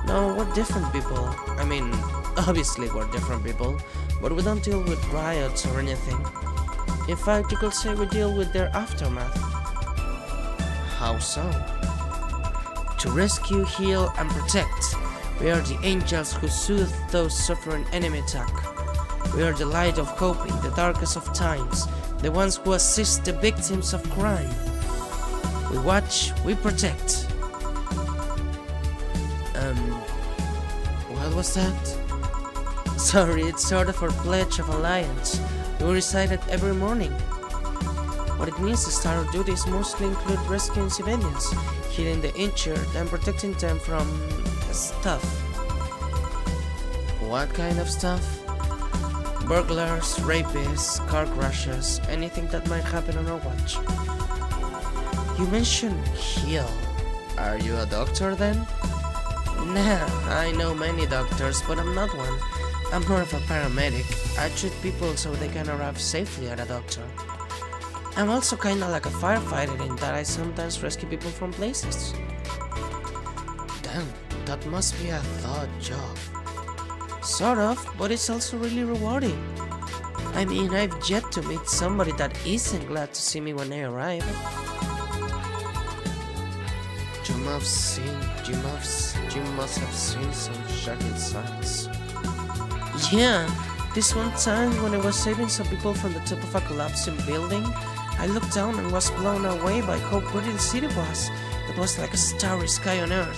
No, we're different people. I mean, obviously we're different people, but we don't deal with riots or anything. In fact, you could say we deal with their aftermath. How so? To rescue, heal, and protect. We are the angels who soothe those suffering enemy attack. We are the light of hope in the darkest of times, the ones who assist the victims of crime. We watch, we protect. What was that? Sorry, it's sort of our pledge of alliance. We recite it every morning. What it means is our duties mostly include rescuing civilians, healing the injured, and protecting them from stuff. What kind of stuff? Burglars, rapists, car crashes, anything that might happen on our watch. You mentioned heal. Are you a doctor then? Nah, I know many doctors, but I'm not one. I'm more of a paramedic. I treat people so they can arrive safely at a doctor. I'm also kinda like a firefighter in that I sometimes rescue people from places. Damn, that must be a thought job. Sort of, but it's also really rewarding. I mean, I've yet to meet somebody that isn't glad to see me when I arrive. You must have seen some shocking sights. Yeah, this one time when I was saving some people from the top of a collapsing building, I looked down and was blown away by how pretty the city was. It was like a starry sky on Earth.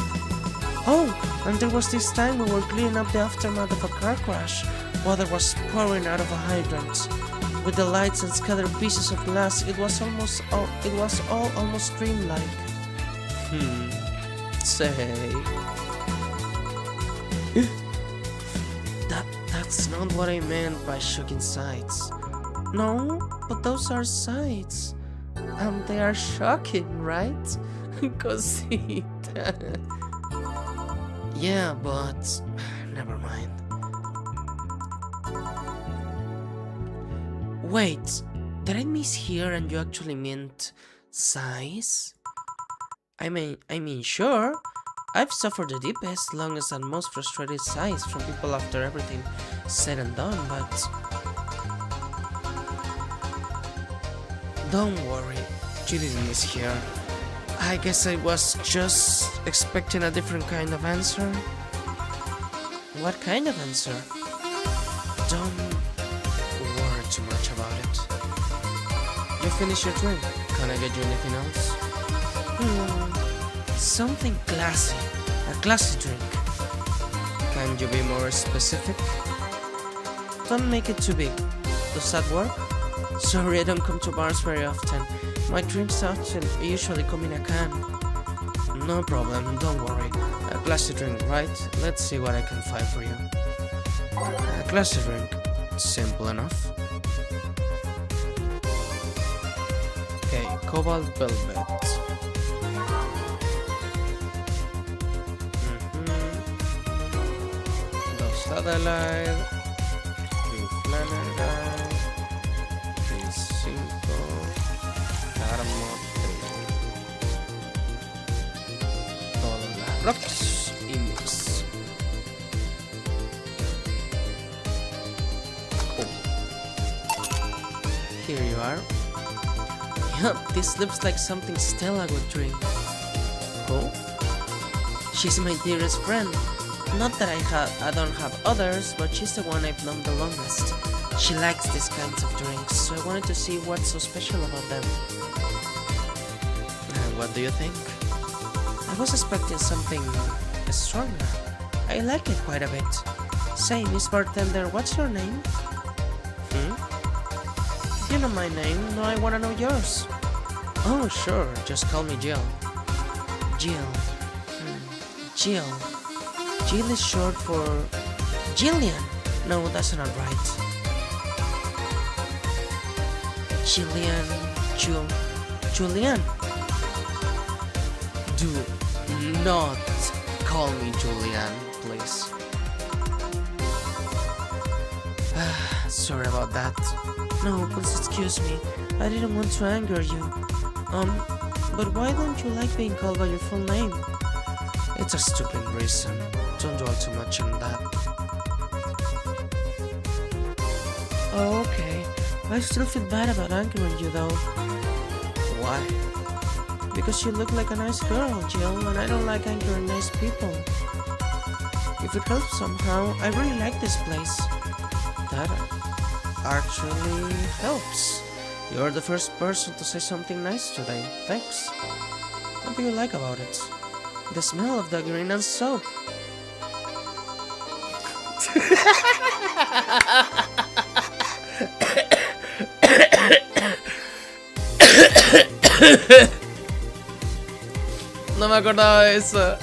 Oh, and there was this time we were cleaning up the aftermath of a car crash. Water was pouring out of a hydrant. With the lights and scattered pieces of glass, it was all almost dreamlike. Say. That's not what I meant by shocking sights. No, but those are sights. And they are shocking, right? Cosita. Yeah, but never mind. Wait, did I mishear and you actually meant sighs? I mean, sure. I've suffered the deepest, longest, and most frustrated sighs from people after everything said and done, but don't worry, you didn't mishear. I guess I was just expecting a different kind of answer. What kind of answer? Don't worry too much about it. You finished your drink. Can I get you anything else? Something classy. A classy drink. Can you be more specific? Don't make it too big. Does that work? Sorry, I don't come to bars very often. My drinks usually come in a can. No problem, don't worry. A classy drink, right? Let's see what I can find for you. A classy drink. Simple enough. Okay, cobalt velvet. Dos Adelaide. 3 Flanagan. 3 5. Carmo 3. Todas las rocks y mix. Here you are. Yup, this looks like something Stella would drink. Oh? She's my dearest friend. Not that I don't have others, but she's the one I've known the longest. She likes these kinds of drinks, so I wanted to see what's so special about them. And what do you think? I was expecting something stronger. I like it quite a bit. Say, Miss Bartender, what's your name? You know my name, no, I wanna know yours. Oh, sure, just call me Jill. Jill. Jill. Jill is short for Jillian. No, that's not right. Jillian. Julian. Do not call me Julian, please. Sorry about that. No, please excuse me. I didn't want to anger you. But why don't you like being called by your full name? It's a stupid reason. Don't dwell too much on that. Oh, okay. I still feel bad about angering you though. Why? Because you look like a nice girl, Jill, and I don't like angering nice people. If it helps somehow, I really like this place. That actually helps. You're the first person to say something nice today. Thanks. What do you like about it? The smell of the green and soap. No me acordaba de eso.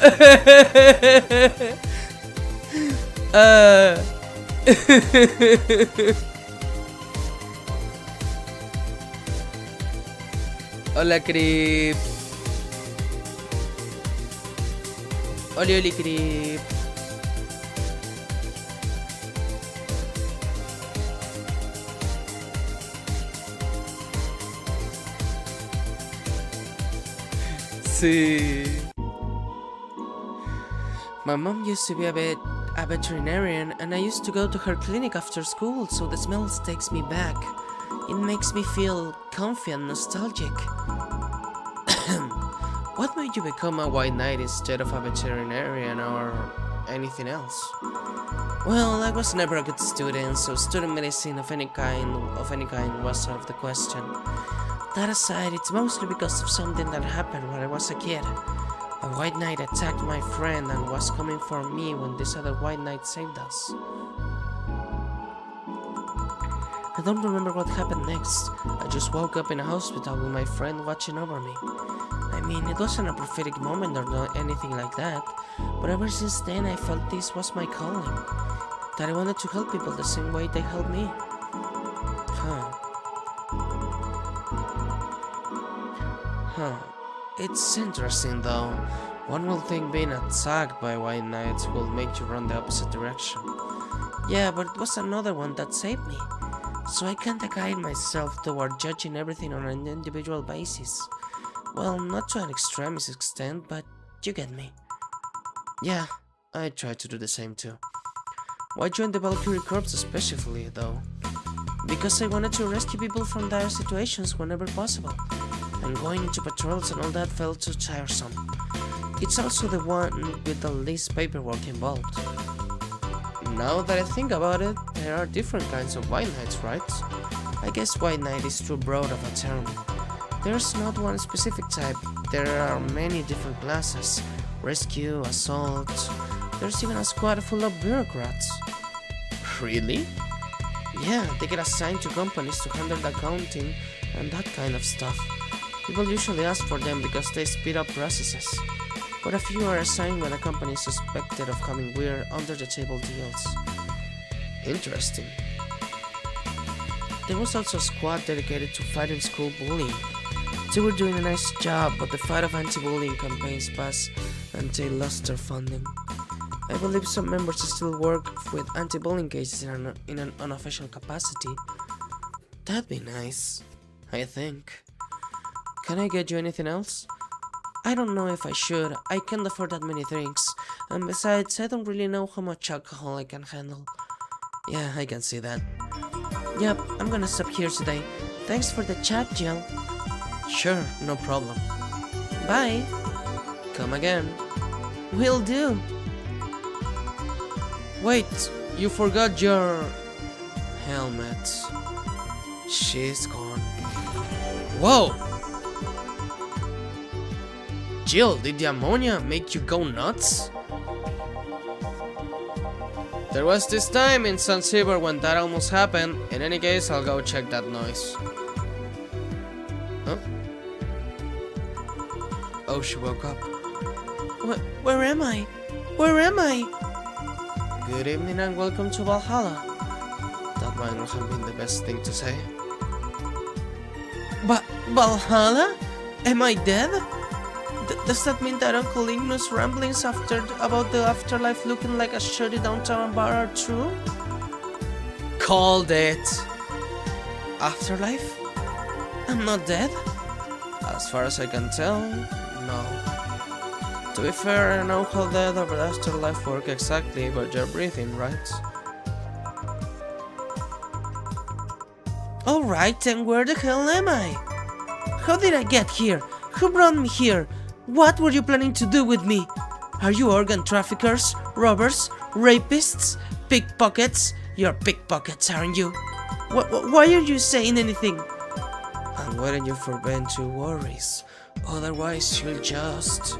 Hola, Creep. Oli, Creep. Sí. My mom used to be a veterinarian, and I used to go to her clinic after school, so the smell takes me back. It makes me feel comfy and nostalgic. What made you become a white knight instead of a veterinarian or anything else? Well, I was never a good student, so student medicine of any kind was out of the question. That aside, it's mostly because of something that happened when I was a kid. A white knight attacked my friend and was coming for me when this other white knight saved us. I don't remember what happened next. I just woke up in a hospital with my friend watching over me. I mean, it wasn't a prophetic moment or anything like that, but ever since then I felt this was my calling. That I wanted to help people the same way they helped me. It's interesting though. One will think being attacked by white knights will make you run the opposite direction. Yeah, but it was another one that saved me. So I can't guide myself toward judging everything on an individual basis. Well, not to an extremist extent, but you get me. Yeah, I try to do the same too. Why join the Valkyrie Corps especially, though? Because I wanted to rescue people from dire situations whenever possible. And going into patrols and all that felt too tiresome. It's also the one with the least paperwork involved. Now that I think about it, there are different kinds of white knights, right? I guess white knight is too broad of a term. There's not one specific type, there are many different classes. Rescue, assault, there's even a squad full of bureaucrats. Really? Yeah, they get assigned to companies to handle the accounting and that kind of stuff. People usually ask for them because they speed up processes. But a few are assigned when a company is suspected of having weird under-the-table deals. Interesting. There was also a squad dedicated to fighting school bullying. They were doing a nice job, but the fight of anti-bullying campaigns passed and they lost their funding. I believe some members still work with anti-bullying cases in an unofficial capacity. That'd be nice, I think. Can I get you anything else? I don't know if I should. I can't afford that many drinks. And besides, I don't really know how much alcohol I can handle. Yeah, I can see that. Yep, I'm gonna stop here today. Thanks for the chat, Jill. Sure, no problem. Bye. Come again. Will do. Wait, you forgot your helmet. She's gone. Whoa! Jill, did the ammonia make you go nuts? There was this time in San Silver when that almost happened. In any case, I'll go check that noise. Huh? Oh, she woke up. Where am I? Where am I? Good evening and welcome to Valhalla. That might not have been the best thing to say. Valhalla? Am I dead? Does that mean that Uncle Igno's ramblings about the afterlife looking like a shirty downtown bar are true? Called it. Afterlife? I'm not dead? As far as I can tell, no. To be fair, I know how death or afterlife work exactly, but you're breathing, right? Alright, then where the hell am I? How did I get here? Who brought me here? What were you planning to do with me? Are you organ traffickers, robbers, rapists, pickpockets? You're pickpockets, aren't you? Why are you saying anything? I'm waiting you for Ben to worries. Otherwise, you'll just...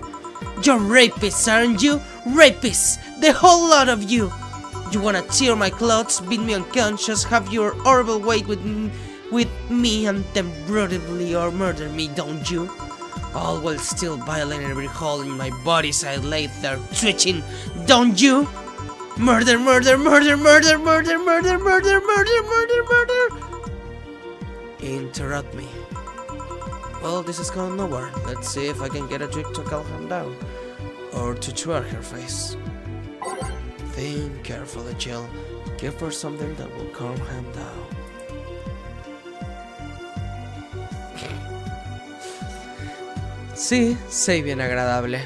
You're rapists, aren't you? Rapists! The whole lot of you! You wanna tear my clothes, beat me unconscious, have your horrible way with me and then brutally or murder me, don't you? All while still violating every hole in my body as I lay there twitching, don't you? Murder, murder, murder, murder, murder, murder, murder, murder, murder, murder! Interrupt me. Well, this is going nowhere. Let's see if I can get a drink to calm him down. Or to twerk her face. Think carefully, Jill. Give her something that will calm him down. Sí, soy bien agradable.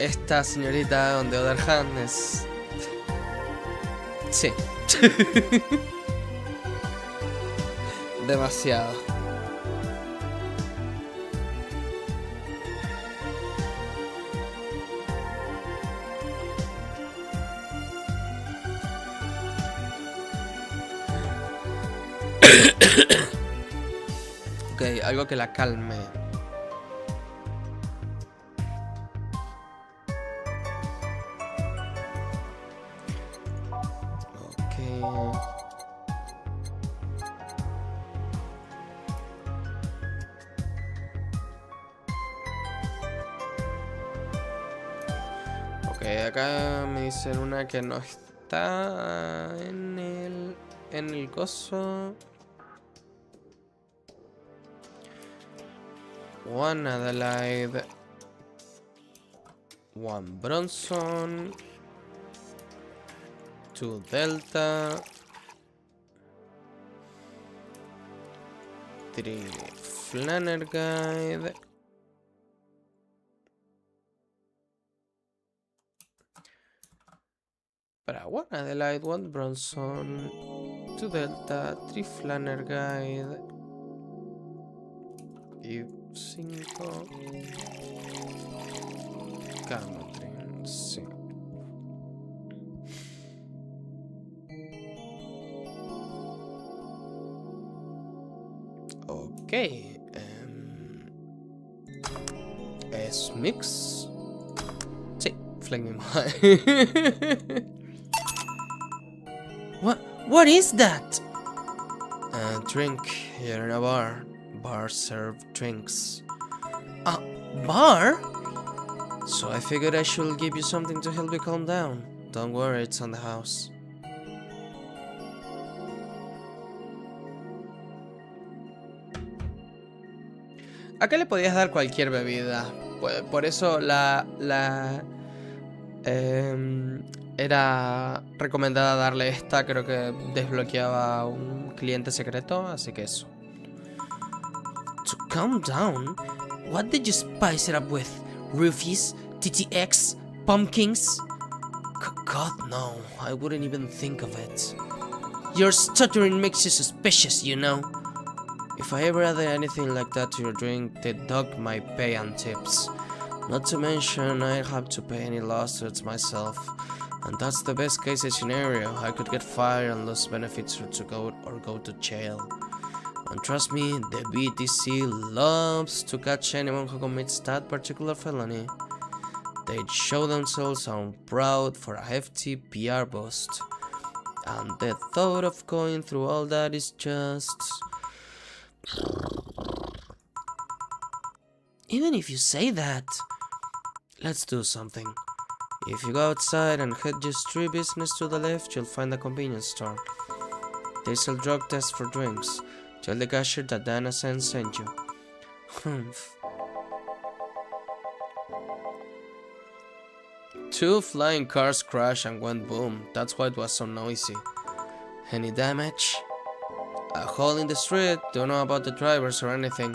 Esta señorita on the other hand es... Sí. Demasiado. Ok, algo que la calme. Ok, acá me dicen una que no es está en el coso. One Adelaide, one Bronson, two Delta, three Flanagan. Para one Adelaide, one Bronson, two Delta, three Flanagan y 5 Camatrin, sí. Ok. Es mix. Sí, flaming high. What is that? A drink here in a bar. Bar serve drinks. A bar? So I figured I should give you something to help you calm down. Don't worry, it's on the house. Acá le podías dar cualquier bebida. Por eso era recomendada darle esta. Creo que desbloqueaba un cliente secreto, así que eso. To calm down? What did you spice it up with? Roofies? TTX? Pumpkins? God, no. I wouldn't even think of it. Your stuttering makes you suspicious, you know. If I ever added anything like that to your drink, they'd dock my pay and tips. Not to mention, I'd have to pay any lawsuits myself. And that's the best case scenario. I could get fired and lose benefits or go to jail. And trust me, the BTC loves to catch anyone who commits that particular felony. They'd show themselves proud for a hefty PR boost. And the thought of going through all that is just... Even if you say that, let's do something. If you go outside and head just 3 business to the left, you'll find a convenience store. They sell drug tests for drinks. Tell the cashier that Dana sent you. Humph. 2 flying cars crashed and went boom. That's why it was so noisy. Any damage? A hole in the street. Don't know about the drivers or anything.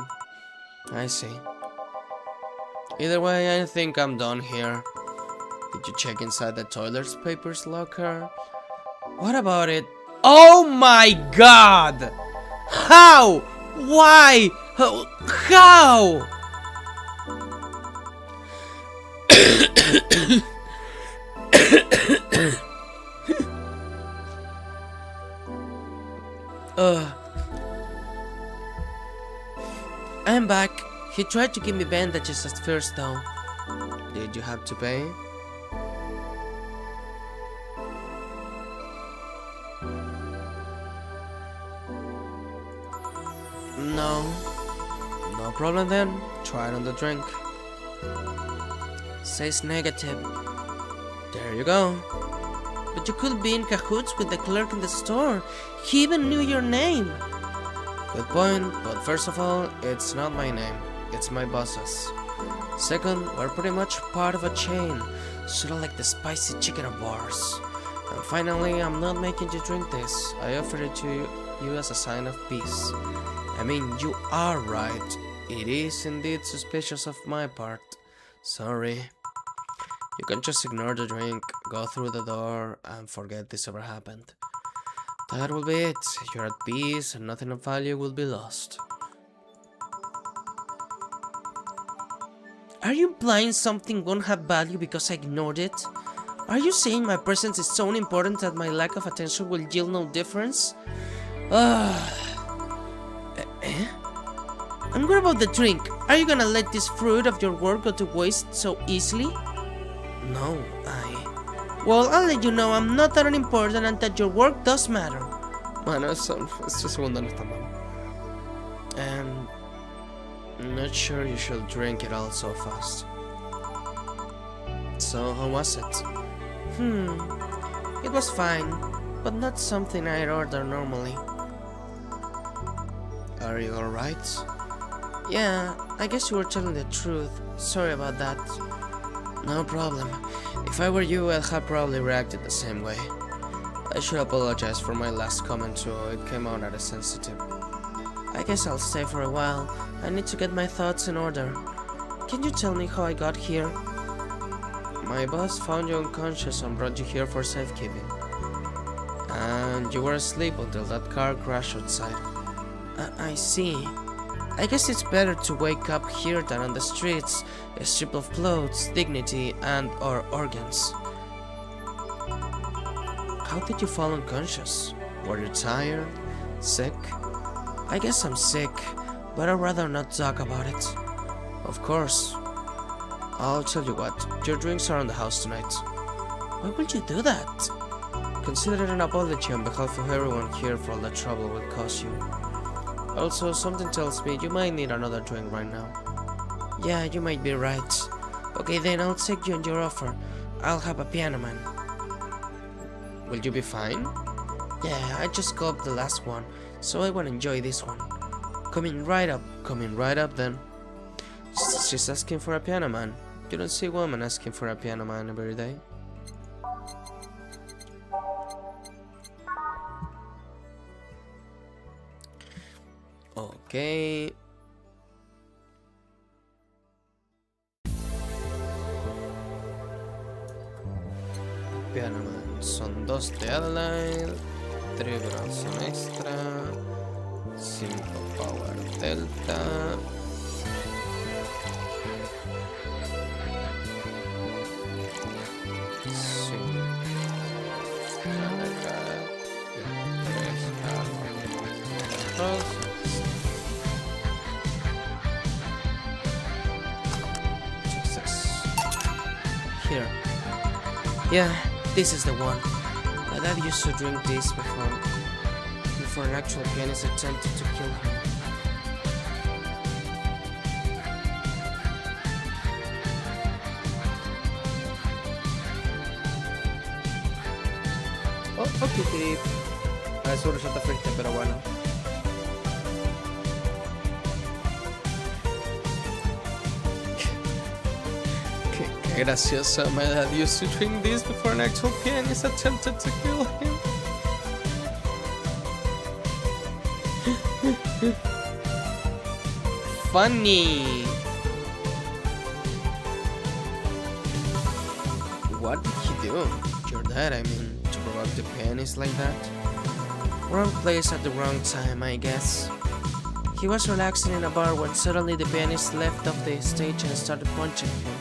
I see. Either way, I think I'm done here. Did you check inside the toilet papers locker? What about it? Oh my god! How? Why? How? I'm back. He tried to give me bandages at first though. Did you have to pay? No. No problem then. Try it on the drink. Says negative. There you go. But you could be in cahoots with the clerk in the store. He even knew your name. Good point, but first of all, it's not my name. It's my boss's. Second, we're pretty much part of a chain, sort of like the spicy chicken of bars. And finally, I'm not making you drink this. I offered it to you as a sign of peace. I mean, you are right. It is indeed suspicious of my part. Sorry. You can just ignore the drink, go through the door, and forget this ever happened. That will be it. You're at peace, and nothing of value will be lost. Are you implying something won't have value because I ignored it? Are you saying my presence is so important that my lack of attention will yield no difference? And what about the drink? Are you gonna let this fruit of your work go to waste so easily? No, Well, I'll let you know I'm not that unimportant and that your work does matter. Bueno, este segundo no está mal. I'm not sure you should drink it all so fast. So, how was it? It was fine, but not something I'd order normally. Are you alright? Yeah, I guess you were telling the truth. Sorry about that. No problem. If I were you, I'd have probably reacted the same way. I should apologize for my last comment too, it came out as sensitive. I guess I'll stay for a while. I need to get my thoughts in order. Can you tell me how I got here? My boss found you unconscious and brought you here for safekeeping. And you were asleep until that car crashed outside. I see. I guess it's better to wake up here than on the streets, a strip of clothes, dignity, and or organs. How did you fall unconscious? Were you tired? Sick? I guess I'm sick, but I'd rather not talk about it. Of course. I'll tell you what, your drinks are on the house tonight. Why would you do that? Consider it an apology on behalf of everyone here for all the trouble it will cause you. Also, something tells me you might need another drink right now. Yeah, you might be right. Okay then, I'll take you on your offer. I'll have a piano man. Will you be fine? Yeah, I just got the last one, so I want to enjoy this one. Coming right up then. She's asking for a piano man. You don't see a woman asking for a piano man every day. Okay. Piano man. Son 2 de Adelaide, 3 bronze extra, 5 power delta. Success. Here. Yeah, this is the one. My dad used to drink this before an actual pianist attempted to kill him. Oh, ok. Eso resulta fuerte, pero bueno. Qué gracioso. My dad used to drink this before an actual pianist attempted to kill him. Funny. What did he do? Your dad, I mean, to provoke the pianist like that? Wrong place at the wrong time, I guess. He was relaxing in a bar when suddenly the pianist left off the stage and started punching him.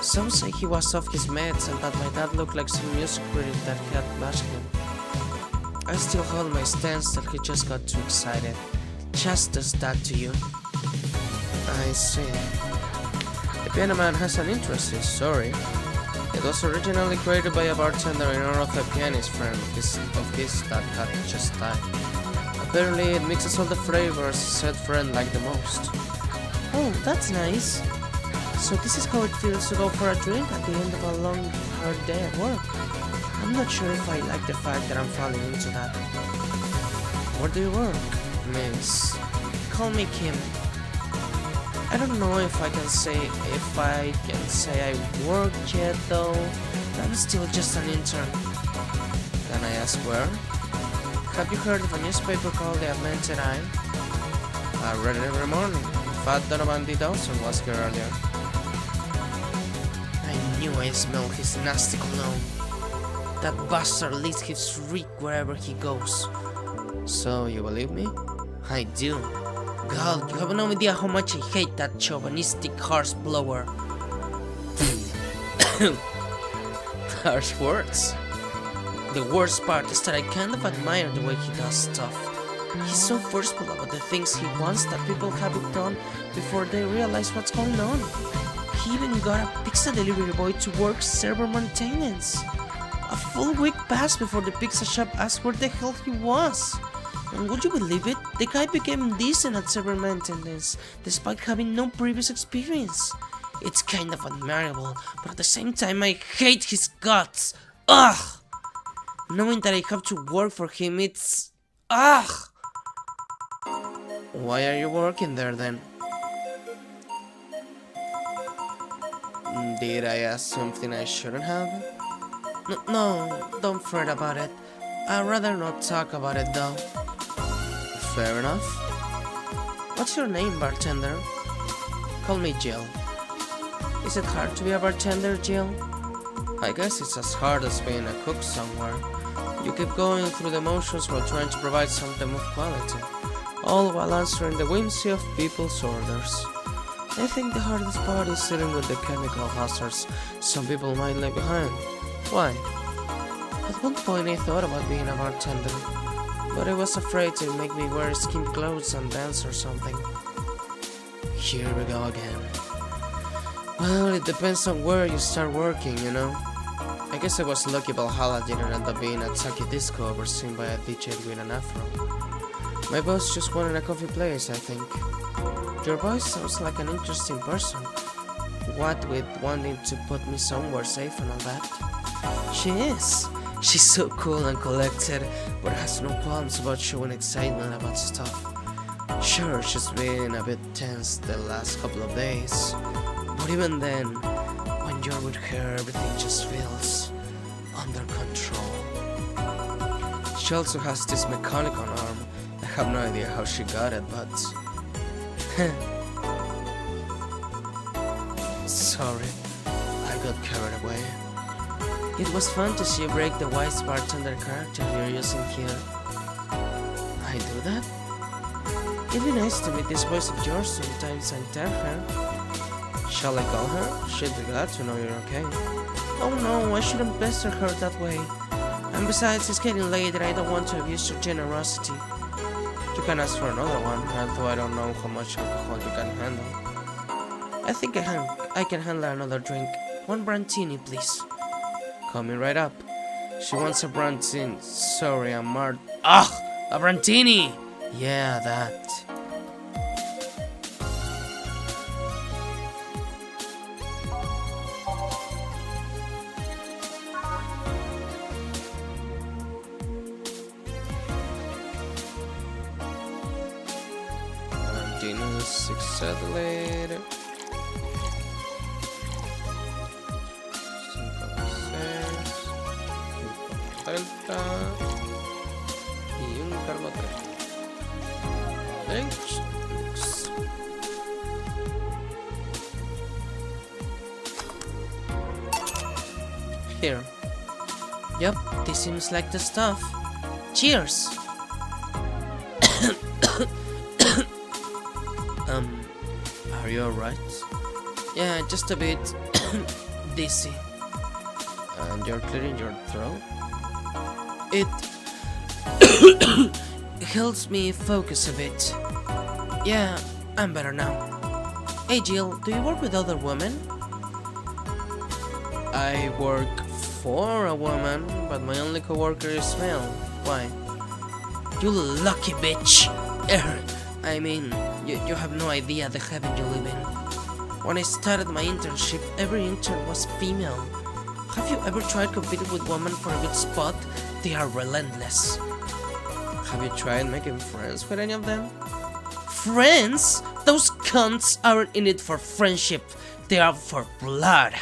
Some say he was off his meds and that my dad looked like some music critic that had bashed him. I still hold my stance that he just got too excited. Just does that to you. I see. The piano man has an interesting story. It was originally created by a bartender in honor of a pianist friend of his that had just died. Apparently it mixes all the flavors said friend liked the most. Oh, that's nice. So this is how it feels to go for a drink at the end of a long, hard day at work. I'm not sure if I like the fact that I'm falling into that. Where do you work, miss? Call me Kim. I don't know if I can say I work yet though. I'm still just an intern. Can I ask where? Have you heard of a newspaper called The Atlantic Eye? I read it every morning. Fat Donovan D. Dawson was here earlier. I knew I smelled his nasty cologne. That bastard leaves his reek wherever he goes. So, you believe me? I do. God, you have no idea how much I hate that chauvinistic horse blower. Harsh words. The worst part is that I kind of admire the way he does stuff. He's so forceful about the things he wants that people have it done before they realize what's going on. He even got a pizza delivery boy to work server maintenance. A full week passed before the pizza shop asked where the hell he was. And would you believe it? The guy became decent at server maintenance, despite having no previous experience. It's kind of admirable, but at the same time I hate his guts. Ugh! Knowing that I have to work for him, it's... Ugh! Why are you working there then? Did I ask something I shouldn't have? No, don't fret about it. I'd rather not talk about it though. Fair enough. What's your name, bartender? Call me Jill. Is it hard to be a bartender, Jill? I guess it's as hard as being a cook somewhere. You keep going through the motions while trying to provide something of quality, all while answering the whimsy of people's orders. I think the hardest part is dealing with the chemical hazards some people might leave behind. Why? At one point I thought about being a bartender, but I was afraid it would make me wear skin clothes and dance or something. Here we go again. Well, it depends on where you start working, you know. I guess I was lucky Valhalla didn't end up being a tacky disco overseen by a DJ with an afro. My boss just wanted a coffee place, I think. Your voice sounds like an interesting person. What with wanting to put me somewhere safe and all that. She is. She's so cool and collected, but has no qualms about showing excitement about stuff. Sure, she's been a bit tense the last couple of days, but even then, when you're with her, everything just feels under control. She also has this mechanic on arm. I have no idea how she got it, but... Sorry, I got carried away. It was fun to see you break the wise bartender character you're using here. I do that? It'd be nice to meet this voice of yours sometimes and tell her. Shall I call her? She'd be glad to know you're okay. Oh no, I shouldn't pester her that way. And besides, it's getting late and I don't want to abuse your generosity. You can ask for another one, although I don't know how much alcohol you can handle. I think I can handle another drink. One Brantini, please. Coming right up. She wants a Brantini. Sorry, I'm Mart. Ugh! A Brantini! Yeah, that. Brantini 6 later. 5 delta y un carbo 3. Here. Yep, this seems like the stuff. Cheers! Are you alright? Yeah, just a bit dizzy. And you're clearing your throat? It helps me focus a bit. Yeah, I'm better now. Hey Jill, do you work with other women? I work for a woman, but my only coworker is male. Why? You lucky bitch! I mean, you have no idea the heaven you live in. When I started my internship, every intern was female. Have you ever tried competing with women for a good spot? They are relentless. Have you tried making friends with any of them? Friends? Those cunts aren't in it for friendship. They are for blood.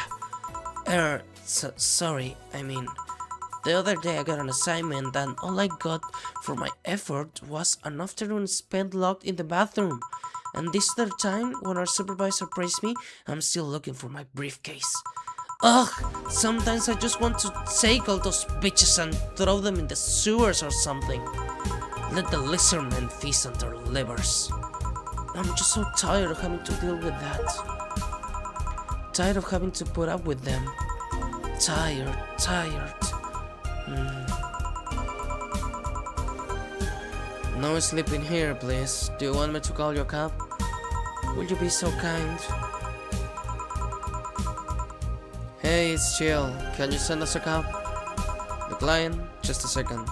Sorry, I mean, the other day I got an assignment and all I got for my effort was an afternoon spent locked in the bathroom. And this third time, when our supervisor praised me, I'm still looking for my briefcase. Ugh, sometimes I just want to take all those bitches and throw them in the sewers or something. Let the lizardmen feast on their livers. I'm just so tired of having to deal with that. Tired of having to put up with them. Tired. No sleeping here, please. Do you want me to call your cab? Would you be so kind? Hey, it's Jill. Can you send us a cab? Decline? Just a second.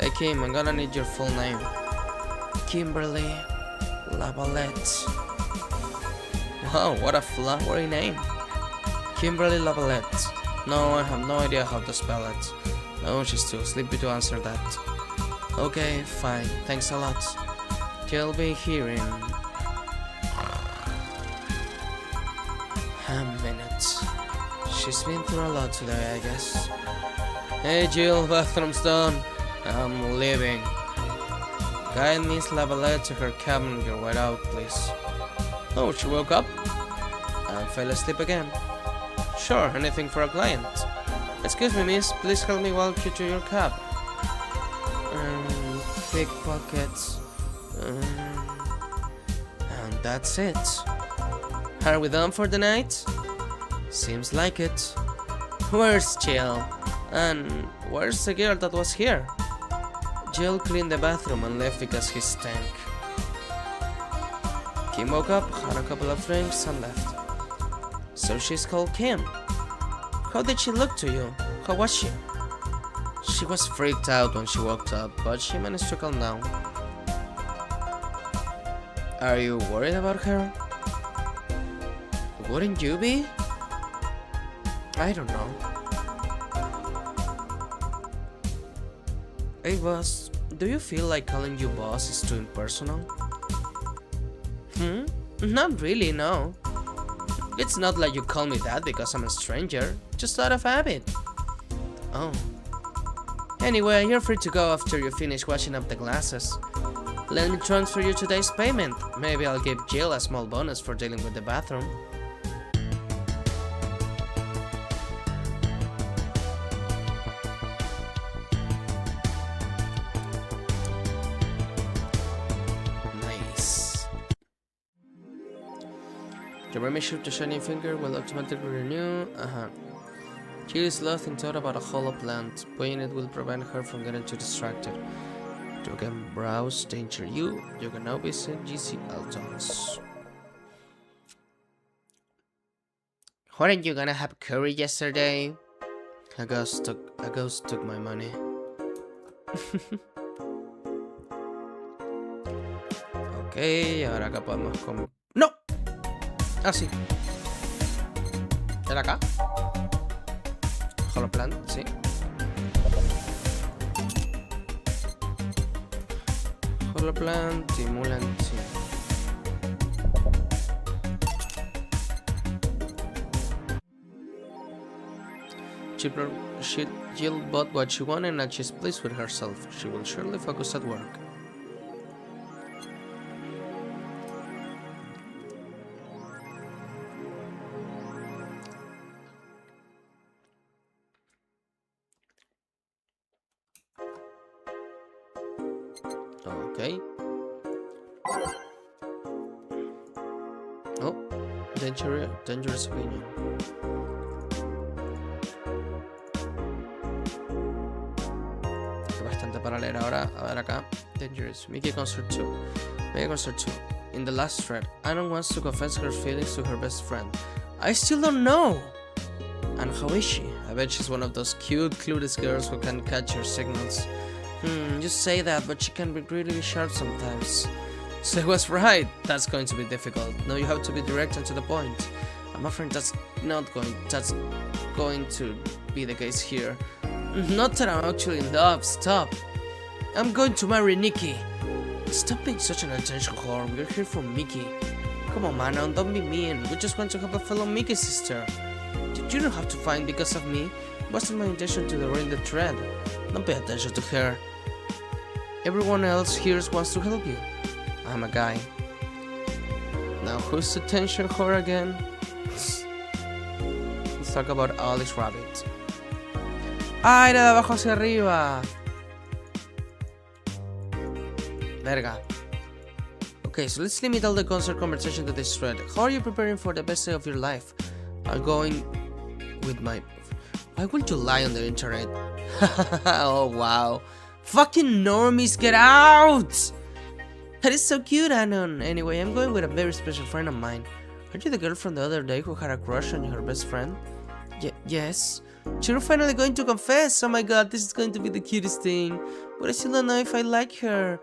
Hey Kim, I'm gonna need your full name. Kimberly Lavalette. Wow, what a flowery name. Kimberly Lavalette. No, I have no idea how to spell it. No, she's too sleepy to answer that. Okay, fine. Thanks a lot. She'll be here in a minute. She's been through a lot today, I guess. Hey Jill, bathroom's done. I'm leaving. Guide Miss Lavalette to her cabin and get right out, please. Oh, she woke up? And fell asleep again. Sure, anything for a client. Excuse me, miss, please help me walk you to your cab. Pickpockets. And that's it. Are we done for the night? Seems like it. Where's Jill? And where's the girl that was here? Jill cleaned the bathroom and left because he stank. Kim woke up, had a couple of drinks and left. So she's called Kim. How did she look to you? How was she? She was freaked out when she woke up, but she managed to calm down. Are you worried about her? Wouldn't you be? I don't know. Hey boss, do you feel like calling you boss is too impersonal? Not really, no. It's not like you call me that because I'm a stranger, just out of habit. Oh. Anyway, you're free to go after you finish washing up the glasses. Let me transfer you today's payment. Maybe I'll give Jill a small bonus for dealing with the bathroom. Nice. Your membership to Shining Finger will automatically renew. Jill is lost in thought about a hollow plant. Playing it will prevent her from getting too distracted. You can browse Danger You. You can now visit GC Altons. Weren't you gonna have curry yesterday? A ghost took my money. Ok, ahora acá podemos comer. ¡No! Ah, sí. ¿Era acá? Hollow plant, sí. Hollow plant, stimulant, sí. Jill bought what she wanted and now she's pleased with herself. She will surely focus at work. Okay. Oh, dangerous opinion. Hay bastante para leer ahora. A ver acá. Dangerous. Mickey Concert 2. Mickey Concert 2. In the last thread, Anna wants to confess her feelings to her best friend. I still don't know! And how is she? I bet she's one of those cute, clueless girls who can catch your signals. You say that, but she can be really sharp sometimes. So I was right. That's going to be difficult. No, you have to be direct and to the point. I'm afraid that's going to be the case here. Not that I'm actually in love. Stop. I'm going to marry Nikki. Stop being such an attention whore. We're here for Mickey. Come on, man, don't be mean. We just want to help a fellow Mickey sister. You don't have to fight because of me. It wasn't my intention to derail the thread. Don't pay attention to her. Everyone else here wants to help you. I'm a guy. Now who's the attention whore again? Let's talk about Alice Rabbit. ¡Ah, era de abajo hacia arriba! Verga. Okay, so let's limit all the concert conversation to this thread. How are you preparing for the best day of your life? I'm going with my... Why would you lie on the internet? Oh wow. Fucking normies, get out! That is so cute, Anon. Anyway, I'm going with a very special friend of mine. Are you the girl from the other day who had a crush on her best friend? Yes. You're finally going to confess. Oh my god, this is going to be the cutest thing. But I still don't know if I like her.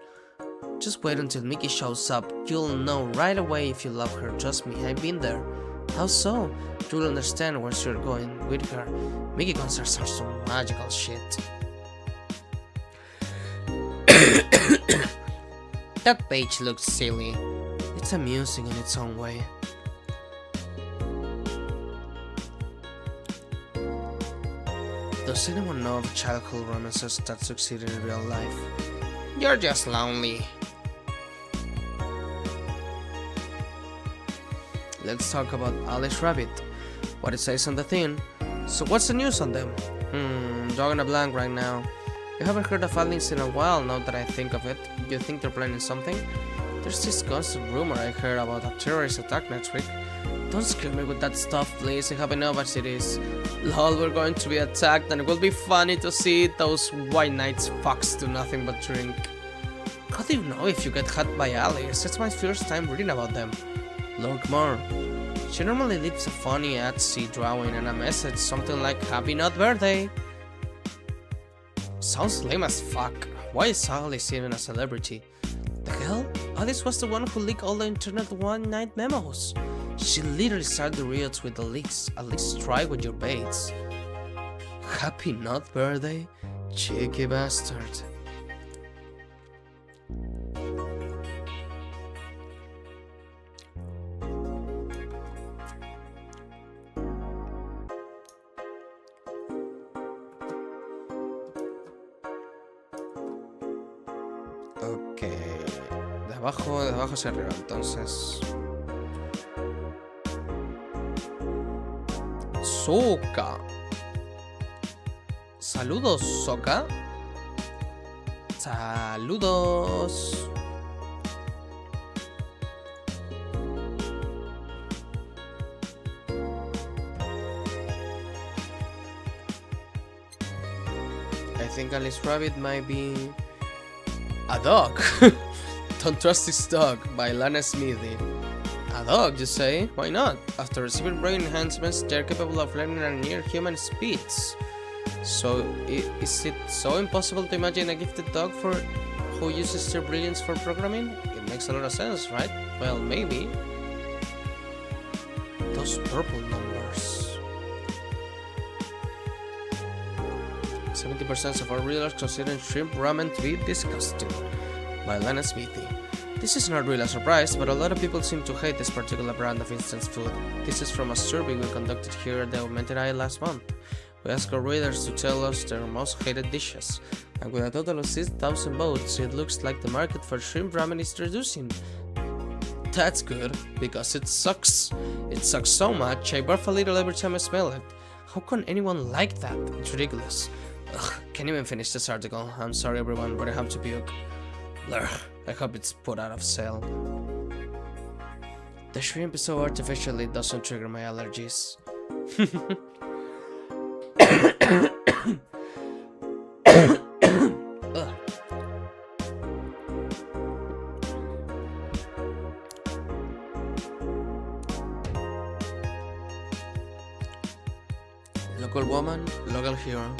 Just wait until Mickey shows up. You'll know right away if you love her. Trust me, I've been there. How so? You'll understand once you're going with her. Mickey concerts are some magical shit. That page looks silly. It's amusing in its own way. Does anyone know of childhood romances that succeed in real life? You're just lonely. Let's talk about Alice Rabbit. What it says on the thing. So what's the news on them? Drawing a blank right now. You haven't heard of Alice in a while now that I think of it. You think they're planning something? There's this constant rumor I heard about a terrorist attack next week. Don't scare me with that stuff, please. I have enough as it is. Lol, we're going to be attacked and it will be funny to see those white knights fucks do nothing but drink. How do you know if you get hurt by Alice? It's my first time reading about them. Look more. She normally leaves a funny artsy drawing and a message, something like Happy Not Birthday. Sounds lame as fuck. Why is Alice even a celebrity? The hell? Alice was the one who leaked all the internet one night memos. She literally started the riots with the leaks. At least try with your baits. Happy Not Birthday? Cheeky bastard. Ok, de abajo hacia arriba, entonces. Soka. Saludos, Soka. Saludos. I think Alice Rabbit might be a dog. Don't trust this dog by Lana Smithy. A dog, you say? Why not? After receiving brain enhancements, they are capable of learning at near human speeds. So, is it so impossible to imagine a gifted dog who uses their brilliance for programming? It makes a lot of sense, right? Well, maybe. Those purple numbers. 70% of our readers consider shrimp ramen to be disgusting. By Lana Smithy. This is not really a surprise, but a lot of people seem to hate this particular brand of instant food. This is from a survey we conducted here at the Augmented Eye last month. We asked our readers to tell us their most hated dishes, and with a total of 6,000 votes, it looks like the market for shrimp ramen is reducing. That's good, because it sucks. It sucks so much, I barf a little every time I smell it. How can anyone like that? It's ridiculous. Ugh, can't even finish this article. I'm sorry everyone, but I have to puke. Blech, I hope it's put out of sale. The shrimp is so artificial it doesn't trigger my allergies. Local woman, local hero.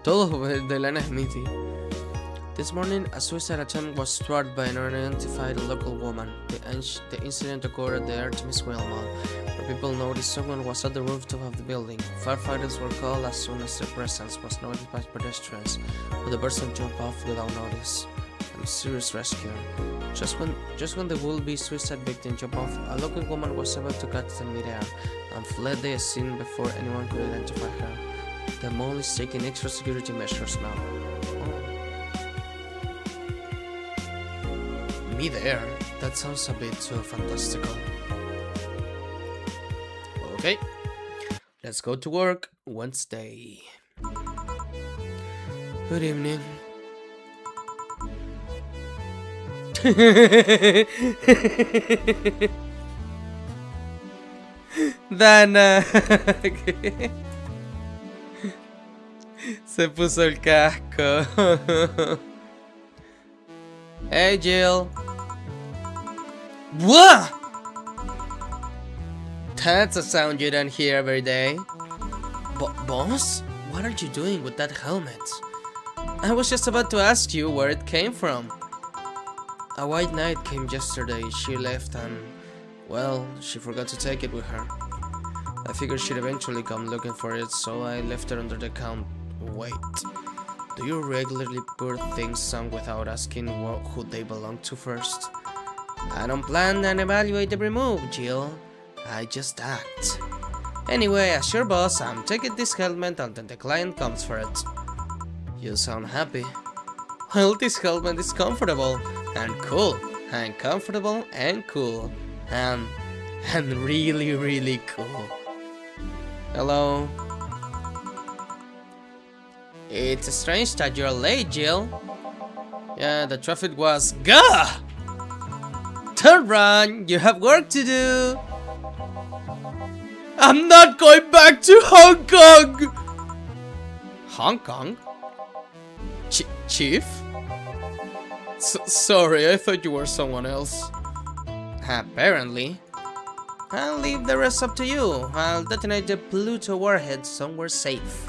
Todo de Lana Smithy. This morning, a suicide attempt was thwarted by an unidentified local woman. The incident occurred at the Artemis Whale Mall, where people noticed someone was at the rooftop of the building. Firefighters were called as soon as their presence was noticed by pedestrians, but the person jumped off without notice. A mysterious rescue. Just when the would-be suicide victim jumped off, a local woman was able to catch them midair and fled the scene before anyone could identify her. The mall is taking extra security measures now. Mid-air? That sounds a bit too fantastical. Okay, let's go to work. Wednesday. Good evening. Dana. Se puso el casco. Hey Jill. What? That's a sound you don't hear every day. Boss? What are you doing with that helmet? I was just about to ask you where it came from. A white knight came yesterday. She left and, well, she forgot to take it with her. I figured she'd eventually come looking for it, so I left it under the count. Wait. Do you regularly put things on without asking who they belong to first? I don't plan and evaluate every move, Jill. I just act. Anyway, as your boss, I'm taking this helmet until the client comes for it. You sound happy. Well, this helmet is comfortable and cool, and comfortable and cool, and really, really cool. Hello. It's strange that you're late, Jill. Yeah, the traffic was gah! Turn around, you have work to do. I'm not going back to Hong Kong! Hong Kong? Chief? Sorry, I thought you were someone else. Apparently. I'll leave the rest up to you. I'll detonate the Pluto warhead somewhere safe.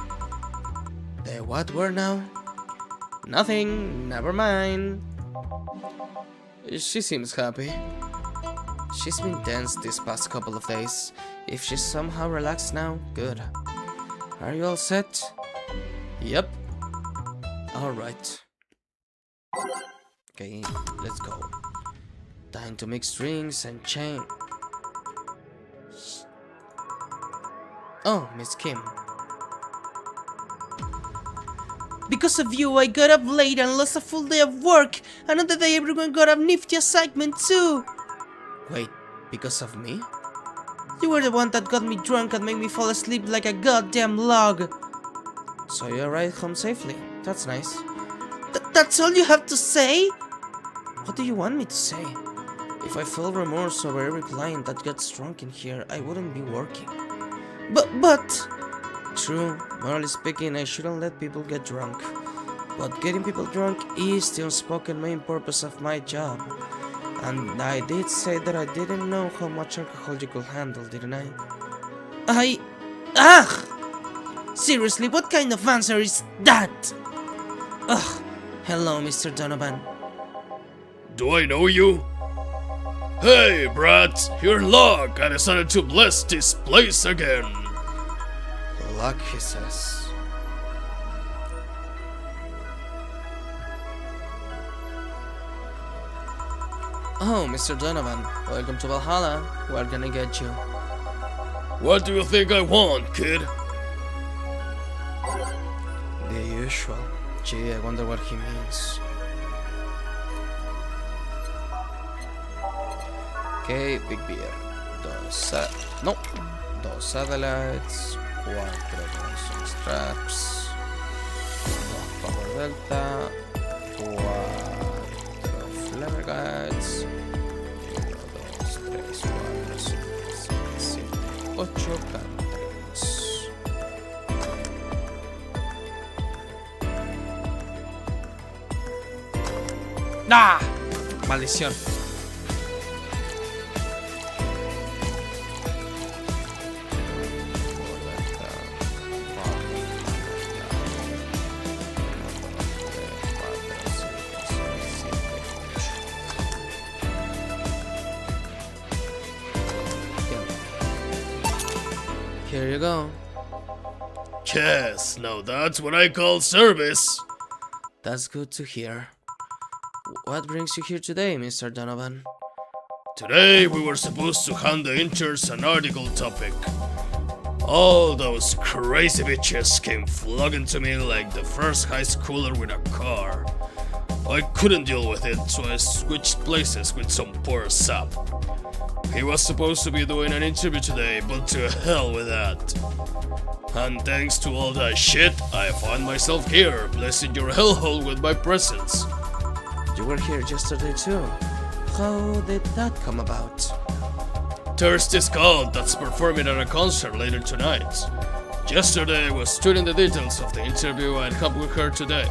The what word now? Nothing, never mind. She seems happy. She's been tense these past couple of days. If she's somehow relaxed now, good. Are you all set? Yep. Alright. Okay, let's go. Time to mix drinks and change. Oh, Miss Kim. Because of you, I got up late and lost a full day of work. Another day everyone got a nifty assignment too. Wait, because of me? You were the one that got me drunk and made me fall asleep like a goddamn log. So you arrived home safely. That's nice. That's all you have to say? What do you want me to say? If I felt remorse over every client that gets drunk in here, I wouldn't be working. But... True, morally speaking, I shouldn't let people get drunk. But getting people drunk is the unspoken main purpose of my job. And I did say that I didn't know how much alcohol you could handle, didn't I? Seriously, what kind of answer is that? Ugh. Hello, Mr. Donovan. Do I know you? Hey, brat, your luck! I decided to bless this place again. Luck, he says. Oh, Mr. Donovan, welcome to Valhalla. We're gonna get you. What do you think I want, kid? The usual. Gee, I wonder what he means. Okay, big beer. Dos satellites. 4 Johnson straps. 2 power delta. 4 flavor guides. 1, 2, 3, 4, 5, 6, 7, 8 countries. ¡Ah! Maldición. Here you go. Yes, now that's what I call service. That's good to hear. What brings you here today, Mr. Donovan? Today we were supposed to hand the interns an article topic. All those crazy bitches came flogging to me like the first high schooler with a car. I couldn't deal with it, so I switched places with some poor sap. He was supposed to be doing an interview today, but to hell with that. And thanks to all that shit, I find myself here, blessing your hellhole with my presence. You were here yesterday too. How did that come about? There's this scout that's performing at a concert later tonight. Yesterday I was studying the details of the interview and helped with her today.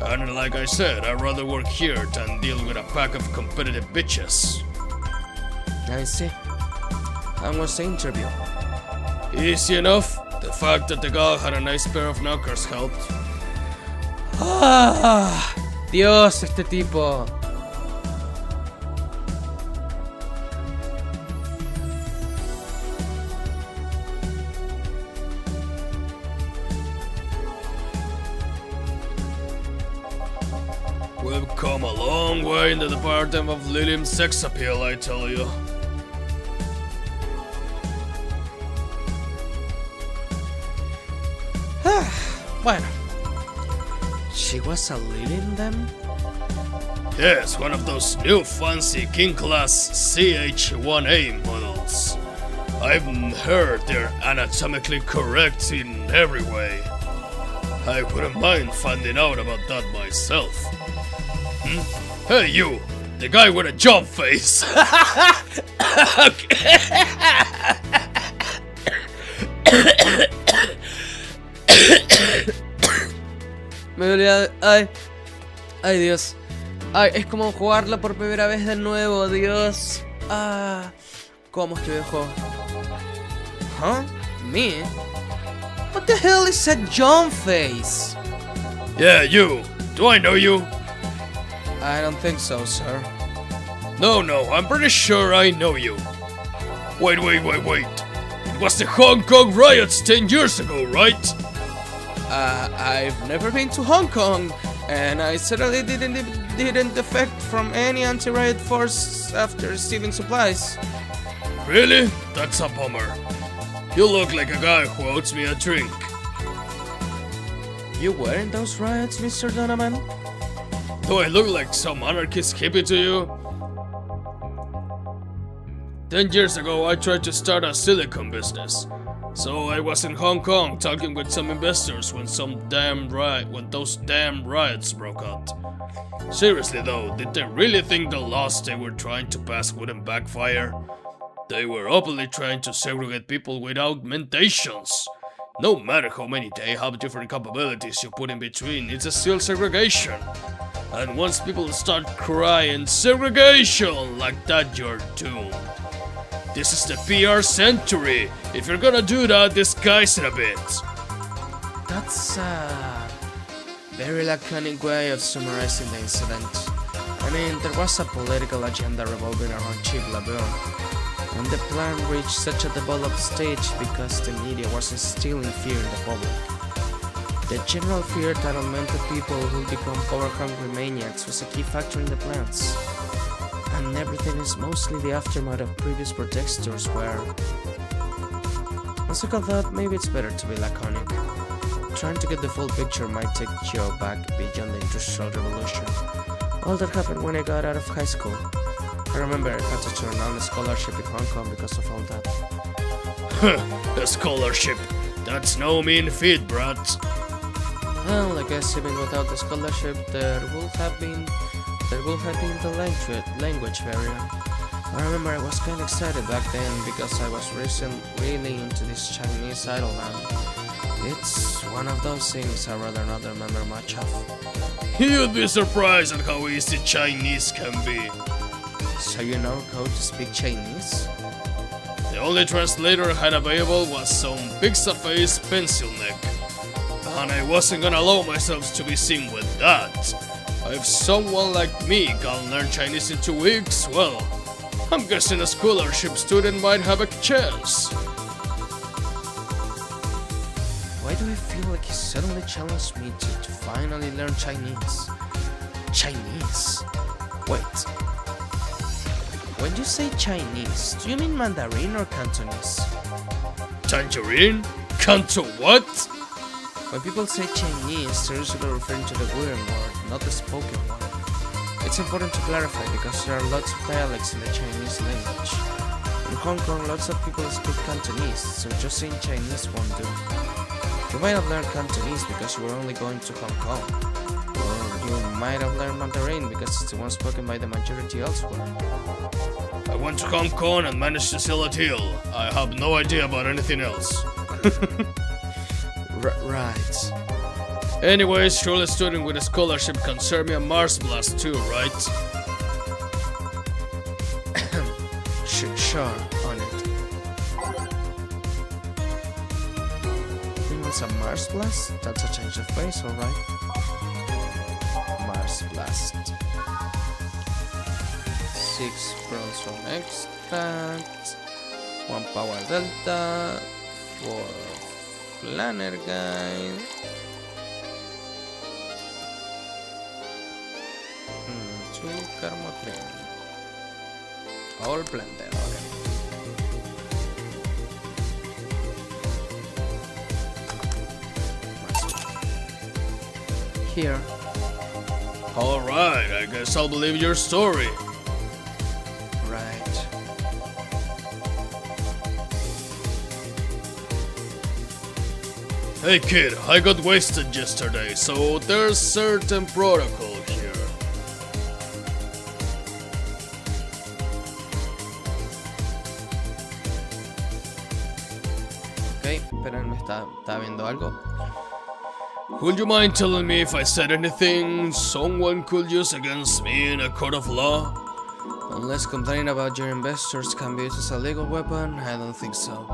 And like I said, I'd rather work here than deal with a pack of competitive bitches. I see. How was the interview? Easy enough. The fact that the guy had a nice pair of knockers helped. ¡Ah! Dios, este tipo. come a long way in the department of Lilium sex appeal, I tell you. Bueno. She was a Lilin then? Yes, one of those new fancy King Class CH-1A models. I've heard they're anatomically correct in every way. I wouldn't mind finding out about that myself. Hey you, the guy with a job face. Me dolía. Ay. Ay, Dios. Ay, es como jugarla por primera vez de nuevo, Dios. Ah. ¿Cómo estoy viejo? Huh? Me? What the hell is a John face? Yeah, you. Do I know you? I don't think so, sir. No, I'm pretty sure I know you. Wait. It was the Hong Kong riots 10 years ago, right? I've never been to Hong Kong, and I certainly didn't defect from any anti-riot force after stealing supplies. Really? That's a bummer. You look like a guy who owes me a drink. You were in those riots, Mr. Donovan? Do I look like some anarchist hippie to you? 10 years ago, I tried to start a silicone business. So I was in Hong Kong talking with some investors when those damn riots broke out. Seriously though, did they really think the laws they were trying to pass wouldn't backfire? They were openly trying to segregate people without mentations. No matter how many they have different capabilities you put in between, it's still segregation. And once people start crying segregation like that, you're doomed. This is the PR century. If you're gonna do that, disguise it a bit. That's a very laconic way of summarizing the incident. I mean, there was a political agenda revolving around cheap labor, and the plan reached such a developed stage because the media was instilling fear in the public. The general fear that unmental people will become power-hungry maniacs was a key factor in the plans. And everything is mostly the aftermath of previous protesters where... On second thought, maybe it's better to be laconic. Trying to get the full picture might take Joe back beyond the Industrial Revolution. All that happened when I got out of high school. I remember I had to turn down a scholarship in Hong Kong because of all that. A scholarship. That's no mean feat, brat. Well, I guess even without the scholarship, there would have been the language barrier. I remember I was kinda excited back then because I was really into this Chinese idol and it's one of those things I'd rather not remember much of. You'd be surprised at how easy Chinese can be. So you know how to speak Chinese? The only translator I had available was some pizza-faced pencil neck. And I wasn't gonna allow myself to be seen with that. If someone like me can learn Chinese in 2 weeks, well, I'm guessing a scholarship student might have a chance. Why do I feel like he suddenly challenged me to finally learn Chinese? Chinese? Wait. When you say Chinese, do you mean Mandarin or Cantonese? Tangerine? Canto what? When people say Chinese, they're usually referring to the written word, not the spoken word. It's important to clarify because there are lots of dialects in the Chinese language. In Hong Kong, lots of people speak Cantonese, so just saying Chinese won't do. You might have learned Cantonese because you were only going to Hong Kong. Or you might have learned Mandarin because it's the one spoken by the majority elsewhere. I went to Hong Kong and managed to seal a deal. I have no idea about anything else. Right. Anyways, surely a student with a scholarship can serve me a Mars blast too, right? Sure, on it. He wants a Mars blast? That's a change of pace, alright. Mars blast. 6 bronze from extract. 1 power delta. 4 planner guide. un carmotrin. All blended, okay. Here. Alright, I guess I'll believe your story. Right. Hey kid, I got wasted yesterday, so there's certain protocol here. Ok, esperen, está viendo algo. Would you mind telling me if I said anything someone could use against me in a court of law? Unless complaining about your investors can be used as a legal weapon, I don't think so.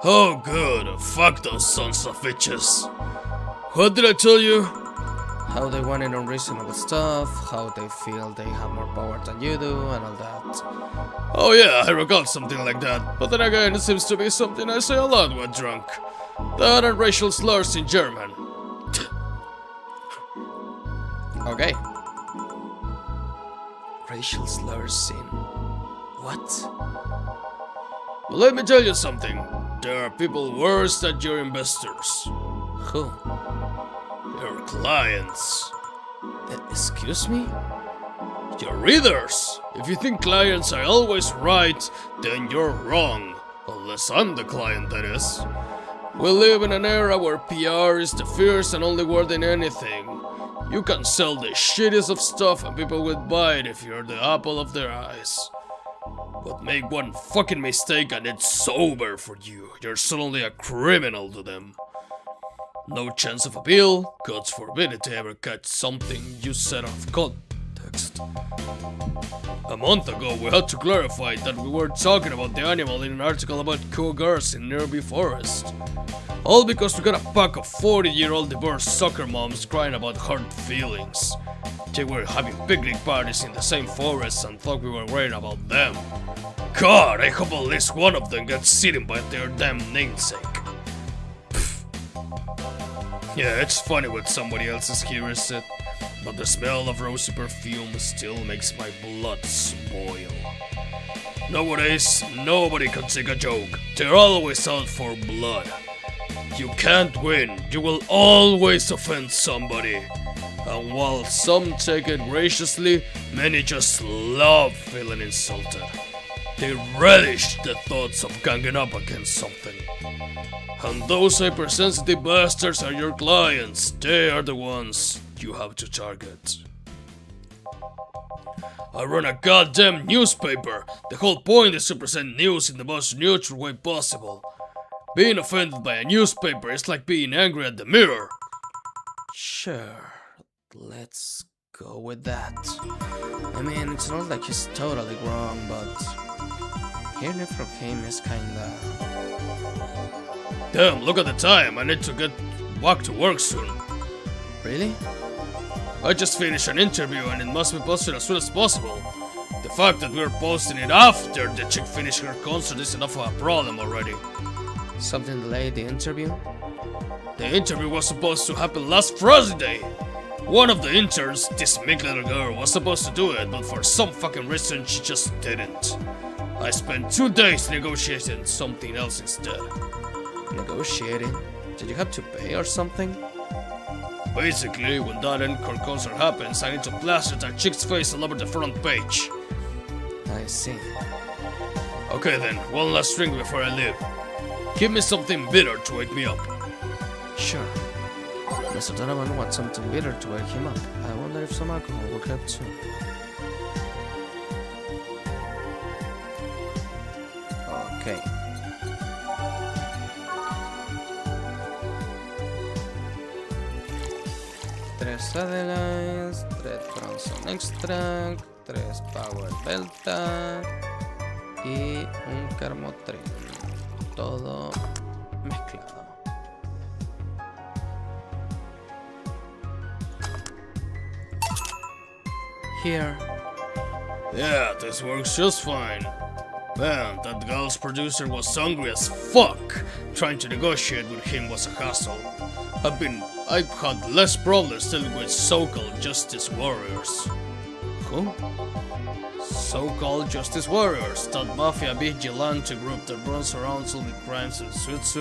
Oh good, fuck those sons of bitches. What did I tell you? How they wanted unreasonable stuff, how they feel they have more power than you do, and all that. Oh yeah, I recall something like that, but then again it seems to be something I say a lot when drunk. That and racial slurs in German. Okay. Racial slurs in... what? Well, let me tell you something. There are people worse than your investors. Who? Your clients. Excuse me? Your readers. If you think clients are always right, then you're wrong. Unless I'm the client, that is. We live in an era where PR is the fierce and only word in anything. You can sell the shittiest of stuff and people will buy it if you're the apple of their eyes. But make one fucking mistake and it's over for you. You're suddenly a criminal to them. No chance of appeal. God forbid it to ever catch something you said out of context. A month ago we had to clarify that we were talking about the animal in an article about cougars in nearby forest. All because we got a pack of 40-year-old divorced soccer moms crying about hurt feelings. They were having picnic parties in the same forest and thought we were worried about them. God, I hope at least one of them gets eaten by their damn namesake. Pfft. Yeah, it's funny when somebody else hears it, but the smell of rosy perfume still makes my blood boil. Nowadays, nobody can take a joke. They're always out for blood. You can't win. You will always offend somebody. And while some take it graciously, many just love feeling insulted. They relish the thoughts of ganging up against something. And those hypersensitive bastards are your clients. They are the ones you have to target. I run a goddamn newspaper. The whole point is to present news in the most neutral way possible. Being offended by a newspaper is like being angry at the mirror. Sure, let's go with that. I mean, it's not like he's totally wrong, but hearing it from him is kinda... Damn, look at the time. I need to get back to work soon. Really? I just finished an interview and it must be posted as soon as possible. The fact that we're posting it after the chick finished her concert is enough of a problem already. Something delayed the interview? The interview was supposed to happen last Friday. One of the interns, this meek little girl, was supposed to do it, but for some fucking reason she just didn't. I spent 2 days negotiating something else instead. Negotiating? Did you have to pay or something? Basically, when that encore concert happens, I need to plaster that chick's face all over the front page. I see. Okay then, one last drink before I leave. Give me something bitter to wake me up. Sure. Mr. Donovan wants something bitter to wake him up. I wonder if some alcohol would help too. Okay. Tres Adelines, 3 Bronson Extract, 3 Power Delta y un Carmotrin. Todo mezclado. Here. Yeah, this works just fine. Man, that girl's producer was hungry as fuck. Trying to negotiate with him was a hassle. I've had less problems dealing with so-called justice warriors. Who? So-called justice warriors, that mafia vigilante group that runs around solving crimes in suits.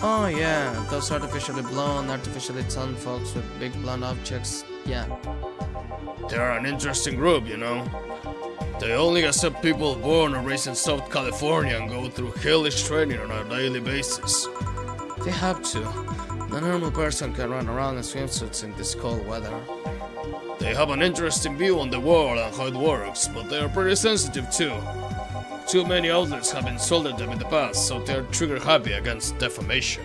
Oh yeah, those artificially blonde, artificially tanned folks with big blonde objects, yeah. They're an interesting group, you know. They only accept people born or raised in South California and go through hellish training on a daily basis. They have to. No normal person can run around in swimsuits in this cold weather. They have an interesting view on the world and how it works, but they are pretty sensitive too. Too many outlets have insulted them in the past, so they are trigger happy against defamation.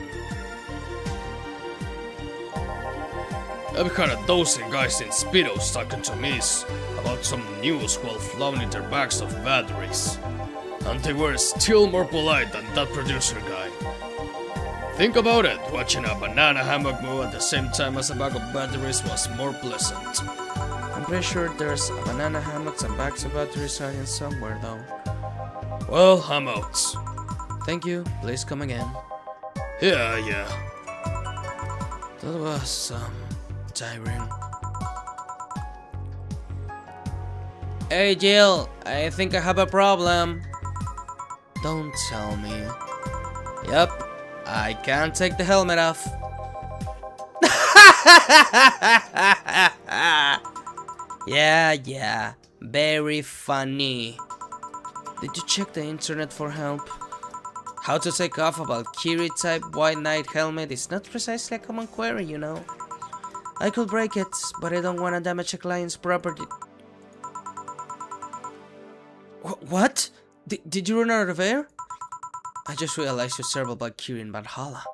I've had a dozen guys in Speedos talking to me about some news while flaunting their bags of batteries. And they were still more polite than that producer guy. Think about it, watching a banana hammock move at the same time as a bag of batteries was more pleasant. I'm pretty sure there's banana hammocks and bags of batteries hiding somewhere though. Well, I'm out. Thank you, please come again. Yeah. That was, tiring. Hey Jill, I think I have a problem. Don't tell me. Yep, I can't take the helmet off. Yeah, very funny. Did you check the internet for help? How to take off a Valkyrie type white knight helmet is not precisely a common query, you know. I could break it, but I don't want to damage a client's property. What? Did you run out of air? I just realized you serve a Valkyrie in Valhalla.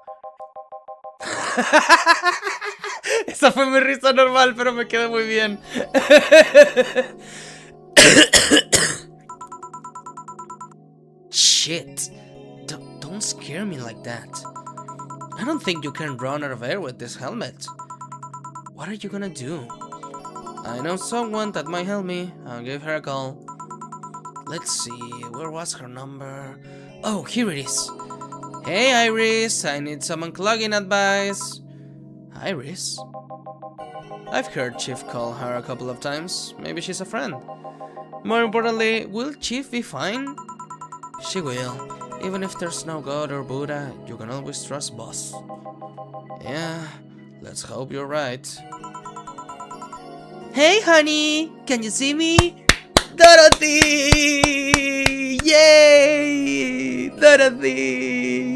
Esa fue mi risa normal, pero me quedó muy bien. Shit. Don't scare me like that. I don't think you can run out of air with this helmet. What are you gonna do? I know someone that might help me. I'll give her a call. Let's see, where was her number? Oh, here it is. Hey Iris, I need some unclogging advice. Iris? I've heard Chief call her a couple of times. Maybe she's a friend. More importantly, will Chief be fine? She will. Even if there's no God or Buddha, you can always trust Boss. Yeah, let's hope you're right. Hey honey, can you see me? Dorothy! Yay! Dorothy!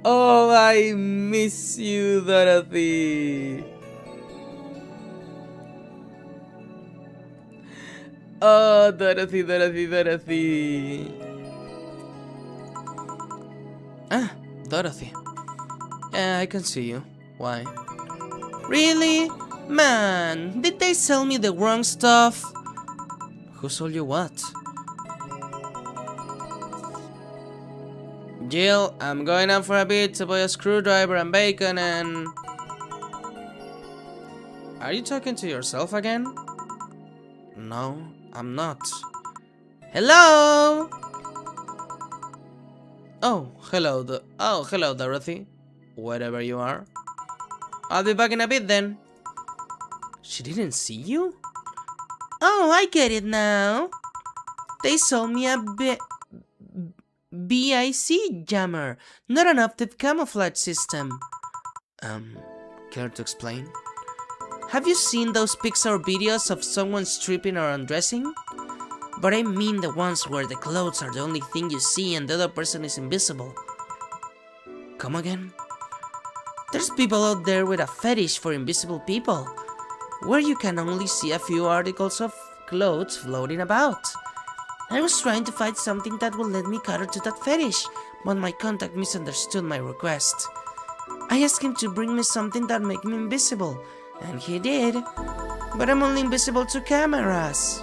Oh, I miss you, Dorothy. Oh, Dorothy. Ah, Dorothy. Yeah, I can see you. Why? Really? Man, did they sell me the wrong stuff? Who sold you what? Jill, I'm going out for a bit to buy a screwdriver and bacon and... Are you talking to yourself again? No, I'm not. Hello? Oh, hello, Dorothy. Wherever you are. I'll be back in a bit then. She didn't see you? Oh, I get it now. They sold me a BIC jammer, not an optic camouflage system. Care to explain? Have you seen those Pixar videos of someone stripping or undressing? But I mean the ones where the clothes are the only thing you see and the other person is invisible. Come again? There's people out there with a fetish for invisible people, where you can only see a few articles of clothes floating about. I was trying to find something that would let me cater to that fetish, but my contact misunderstood my request. I asked him to bring me something that made me invisible, and he did. But I'm only invisible to cameras.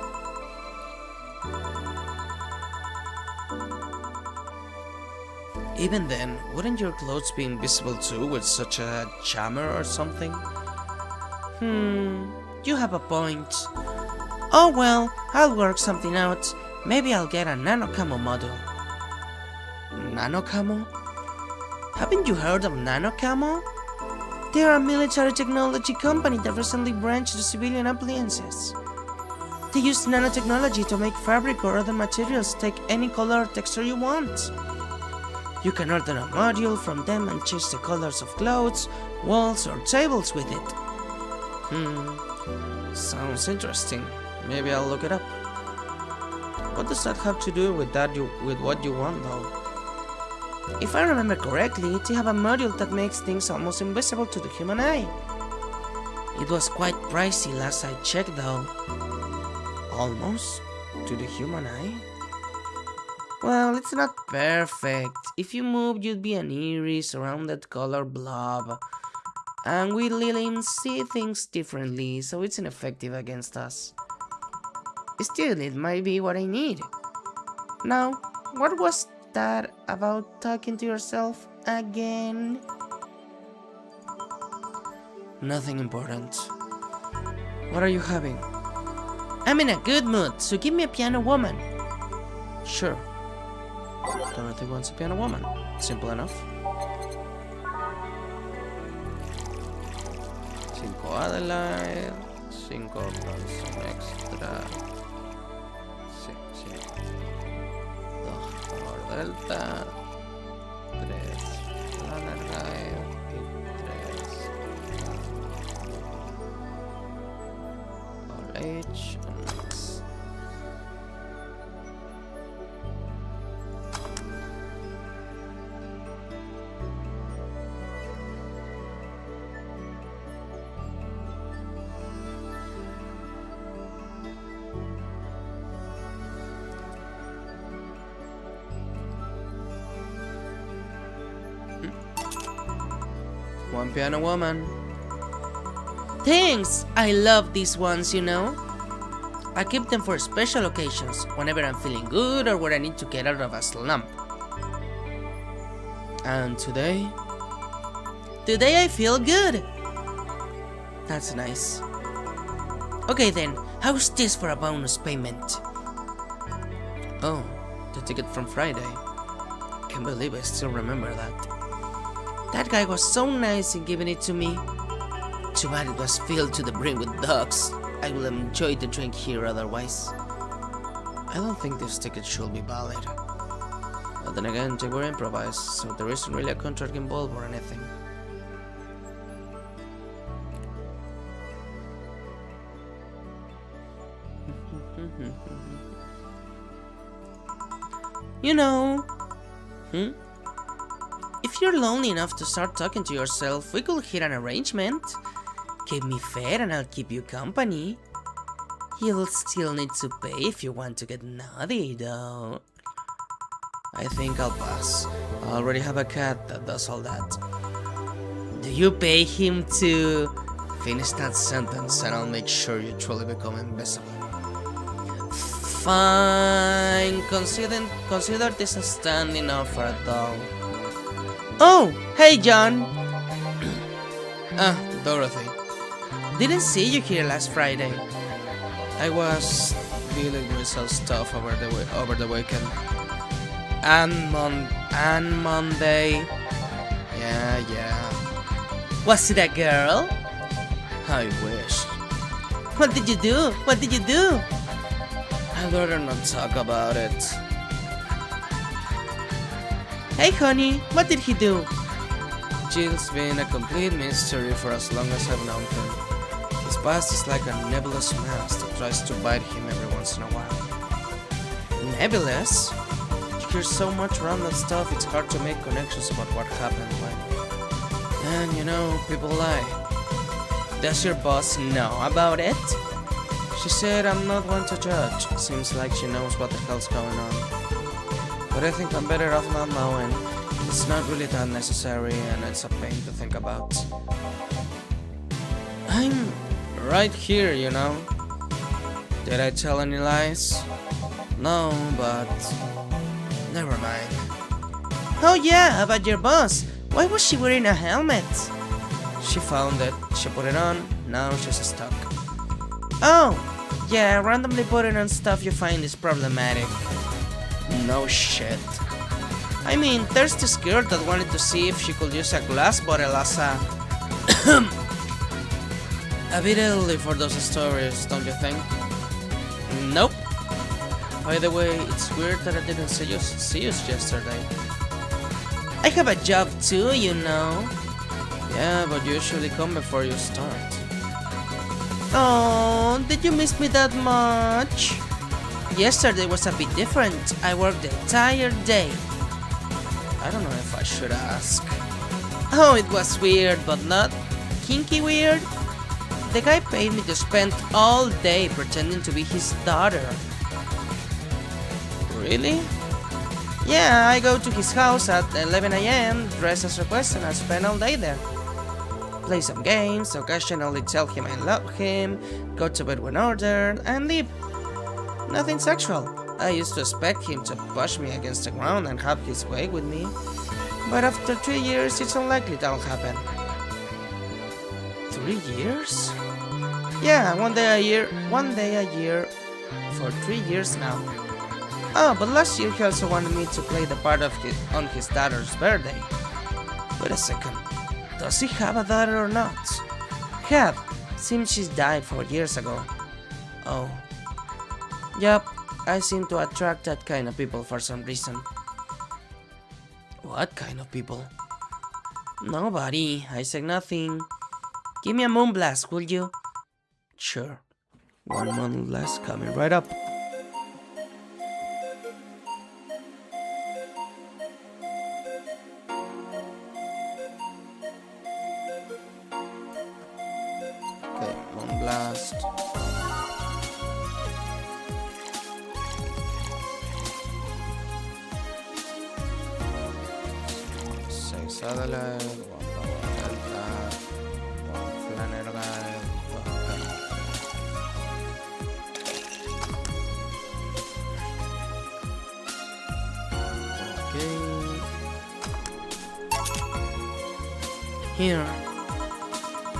Even then, wouldn't your clothes be invisible too with such a jammer or something? You have a point. Oh well, I'll work something out. Maybe I'll get a nano camo model. Nano camo? Haven't you heard of nano camo? They are a military technology company that recently branched to civilian appliances. They use nanotechnology to make fabric or other materials take any color or texture you want. You can order a module from them and change the colors of clothes, walls, or tables with it. Sounds interesting. Maybe I'll look it up. What does that have to do with what you want, though? If I remember correctly, they have a module that makes things almost invisible to the human eye. It was quite pricey last I checked, though. Almost to the human eye? Well, it's not perfect. If you moved, you'd be an eerie, surrounded color blob. And we Lilians see things differently, so it's ineffective against us. Still, it might be what I need. Now, what was that about talking to yourself again? Nothing important. What are you having? I'm in a good mood, so give me a piano woman. Sure. Dorothy wants a piano woman. Simple enough. 5 Adelaide, 5 Bronson extra. Sí. 2 por Delta, 3 Lanerguide y 3 All H and Mix. One piano woman. Thanks! I love these ones, you know. I keep them for special occasions, whenever I'm feeling good or when I need to get out of a slump. And today? Today I feel good! That's nice. Okay then, how's this for a bonus payment? Oh, the ticket from Friday. Can't believe I still remember that. That guy was so nice in giving it to me. Too bad it was filled to the brim with dogs. I will enjoy the drink here otherwise. I don't think this ticket should be valid. But then again, they were improvised, so there isn't really a contract involved or anything. You know... If you're lonely enough to start talking to yourself, we could hit an arrangement. Keep me fed and I'll keep you company. You'll still need to pay if you want to get naughty, though. I think I'll pass. I already have a cat that does all that. Do you pay him to... Finish that sentence and I'll make sure you truly become invisible. Fine. Consider this a standing offer, though. Oh, hey John! Dorothy. Didn't see you here last Friday. I was dealing with some stuff over the weekend. And Monday. Yeah. Was it a girl? I wish. What did you do? I'd rather not talk about it. Hey honey, what did he do? Jill's been a complete mystery for as long as I've known him. His past is like a nebulous mass that tries to bite him every once in a while. Nebulous? You hear so much random stuff, it's hard to make connections about what happened when. And you know, people lie. Does your boss know about it? She said I'm not one to judge. Seems like she knows what the hell's going on. But I think I'm better off not knowing. It's not really that necessary and it's a pain to think about. I'm right here, you know. Did I tell any lies? No, but... never mind. Oh yeah, about your boss. Why was she wearing a helmet? She found it, she put it on, now she's stuck. Oh, yeah, randomly putting on stuff you find is problematic. No shit. I mean, there's this girl that wanted to see if she could use a glass bottle as a... A bit early for those stories, don't you think? Nope. By the way, it's weird that I didn't see you yesterday. I have a job too, you know. Yeah, but you usually come before you start. Oh, did you miss me that much? Yesterday was a bit different. I worked the entire day. I don't know if I should ask. Oh, it was weird, but not kinky weird. The guy paid me to spend all day pretending to be his daughter. Really? Yeah, I go to his house at 11 AM, dress as requested, and I spend all day there. Play some games, occasionally tell him I love him, go to bed when ordered, and leave. Nothing sexual. I used to expect him to push me against the ground and have his way with me. But after 3 years, it's unlikely that'll happen. 3 years? Yeah, one day a year for 3 years now. Oh, but last year he also wanted me to play the part on his daughter's birthday. Wait a second. Does he have a daughter or not? Have. Seems she's died 4 years ago. Oh. Yup, I seem to attract that kind of people for some reason. What kind of people? Nobody. I said nothing. Give me a moonblast, will you? Sure. One moonblast coming right up. Okay, moonblast. Satellite, one power delta, one flanner guide, okay. Here.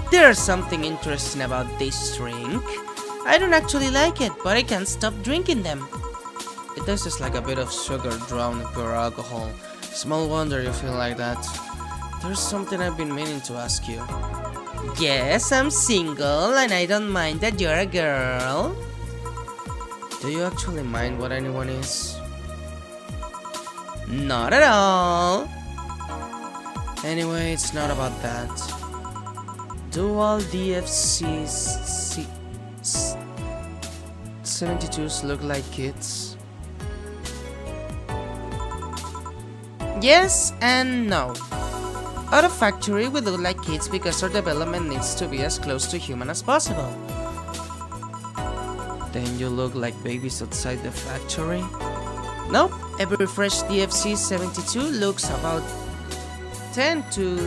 There's something interesting about this drink. I don't actually like it, but I can't stop drinking them. It tastes like a bit of sugar drowned in pure alcohol. Small wonder you feel like that. There's something I've been meaning to ask you. Yes, I'm single and I don't mind that you're a girl. Do you actually mind what anyone is? Not at all. Anyway, it's not about that. Do all DFC 72s look like kids? Yes and no. Out of factory, we look like kids because our development needs to be as close to human as possible. Then you look like babies outside the factory? Nope, every fresh DFC 72 looks about 10 to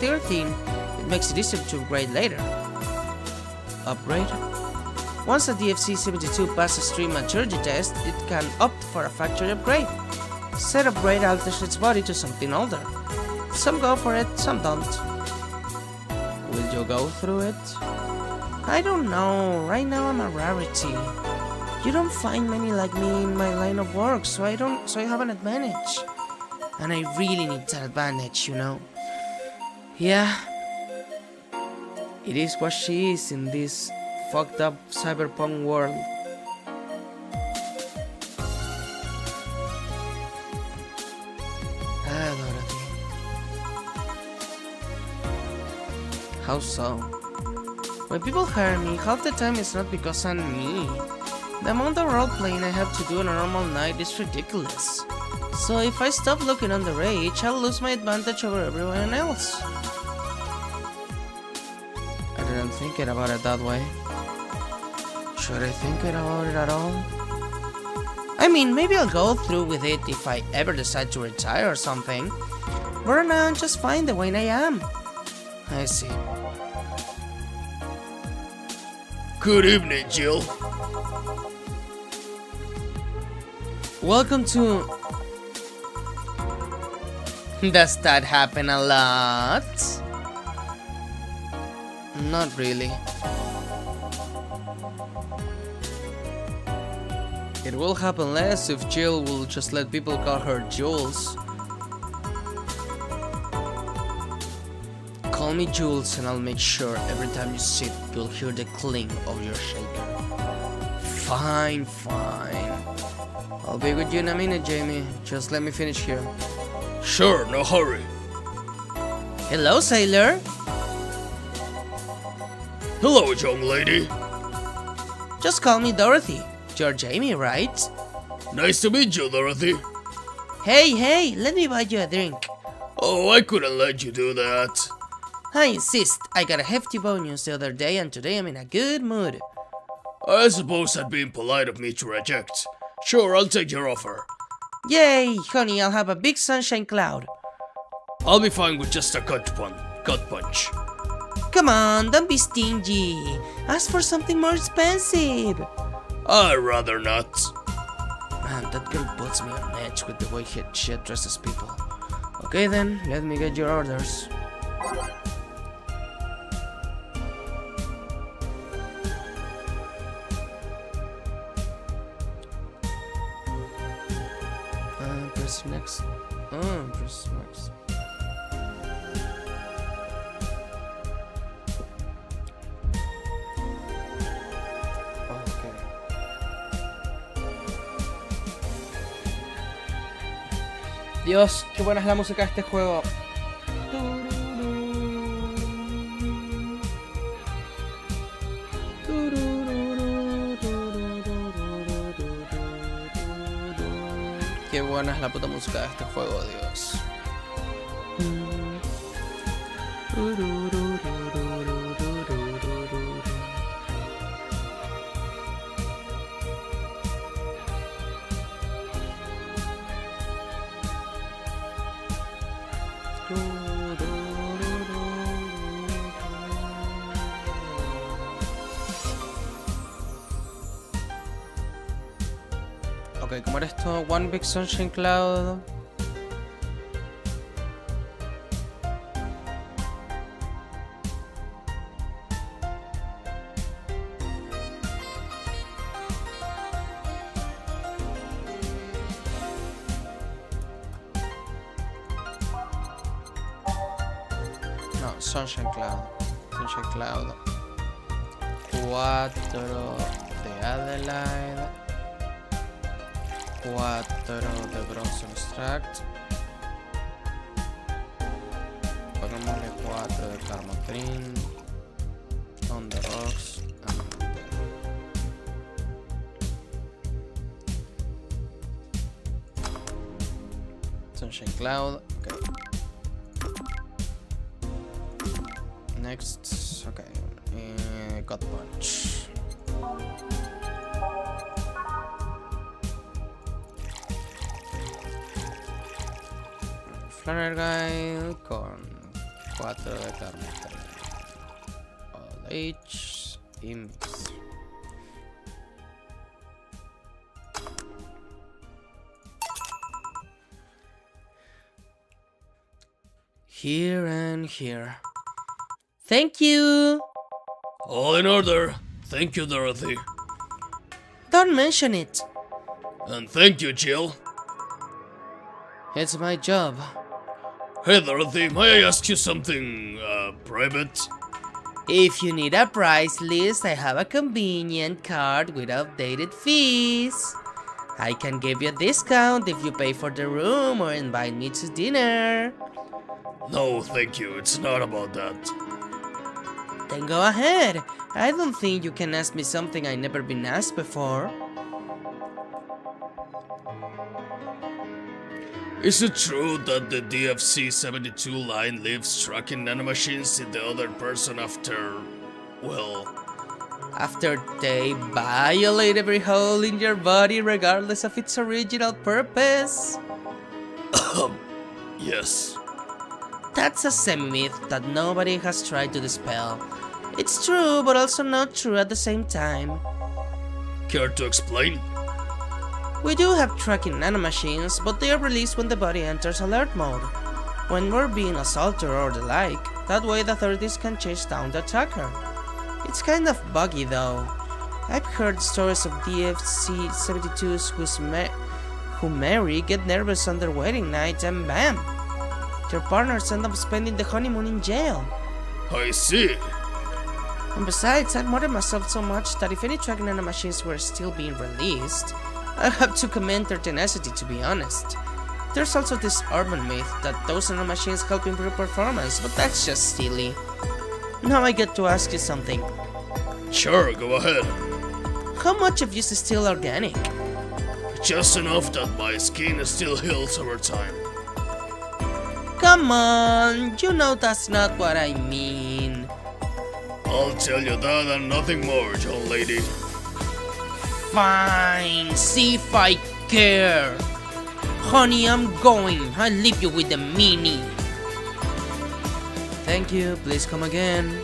13. It makes it easier to upgrade later. Upgrade? Once a DFC 72 passes 3 maturity tests, it can opt for a factory upgrade. Said upgrade alters its body to something older. Some go for it, some don't. Will you go through it? I don't know. Right now I'm a rarity. You don't find many like me in my line of work, so I have an advantage. And I really need that advantage, you know. Yeah. It is what she is in this fucked up cyberpunk world. How so? When people hire me, half the time it's not because I'm me. The amount of role-playing I have to do on a normal night is ridiculous. So if I stop looking underage, I'll lose my advantage over everyone else. I didn't think about it that way. Should I think about it at all? I mean, maybe I'll go through with it if I ever decide to retire or something. But right now I'm just fine the way I am. I see. Good evening, Jill. Welcome to... Does that happen a lot? Not really. It will happen less if Jill will just let people call her Jules. Call Call me Jules and I'll make sure every time you sit, you'll hear the clink of your shaker. Fine, fine. I'll be with you in a minute, Jamie. Just let me finish here. Sure, no hurry. Hello, sailor. Hello, young lady. Just call me Dorothy. You're Jamie, right? Nice to meet you, Dorothy. Hey, let me buy you a drink. Oh, I couldn't let you do that. I insist. I got a hefty bonus the other day and today I'm in a good mood. I suppose that'd be impolite of me to reject. Sure, I'll take your offer. Yay, honey, I'll have a big sunshine cloud. I'll be fine with just a gut punch. Come on, don't be stingy. Ask for something more expensive. I'd rather not. Man, that girl puts me on edge with the way she addresses people. Okay then, let me get your orders. Press next. Press next. Okay. Dios, qué buena es la música de este juego. Qué buena es la puta música de este juego, Dios. Ok, ¿cómo era esto? One Big Sunshine Cloud. No, Sunshine Cloud. Sunshine Cloud. 4 de Adelaide. 4 de Bronze Extract. Pongámosle 4 de Carmotrin. On the Rocks. Sunshine Cloud. Okay. Next. Okay. Gut Punch. Flare Guy con 4 de Carmotrin. All H y Mix. Here and here. Thank you! All in order. Thank you, Dorothy. Don't mention it. And thank you, Jill. It's my job. Hey, Dorothy, may I ask you something, private? If you need a price list, I have a convenient card with updated fees. I can give you a discount if you pay for the room or invite me to dinner. No, thank you, it's not about that. Then go ahead. I don't think you can ask me something I've never been asked before. Is it true that the DFC-72 line leaves tracking nanomachines in the other person after, well... After they violate every hole in your body regardless of its original purpose? Yes. That's a semi-myth that nobody has tried to dispel. It's true, but also not true at the same time. Care to explain? We do have tracking nanomachines, but they are released when the body enters alert mode. When we're being assaulted or the like, that way the authorities can chase down the attacker. It's kind of buggy though. I've heard stories of DFC-72s who marry, get nervous on their wedding night, and bam! Their partners end up spending the honeymoon in jail. I see. And besides, I'd modern myself so much that if any tracking nanomachines were still being released, I'd have to commend their tenacity, to be honest. There's also this urban myth that those nanomachines help improve performance, but that's just silly. Now I get to ask you something. Sure, go ahead. How much of this is still organic? Just enough that my skin still heals over time. Come on, you know that's not what I mean. I'll tell you that and nothing more, young lady. Fine, see if I care. Honey, I'm going. I'll leave you with the mini. Thank you, please come again.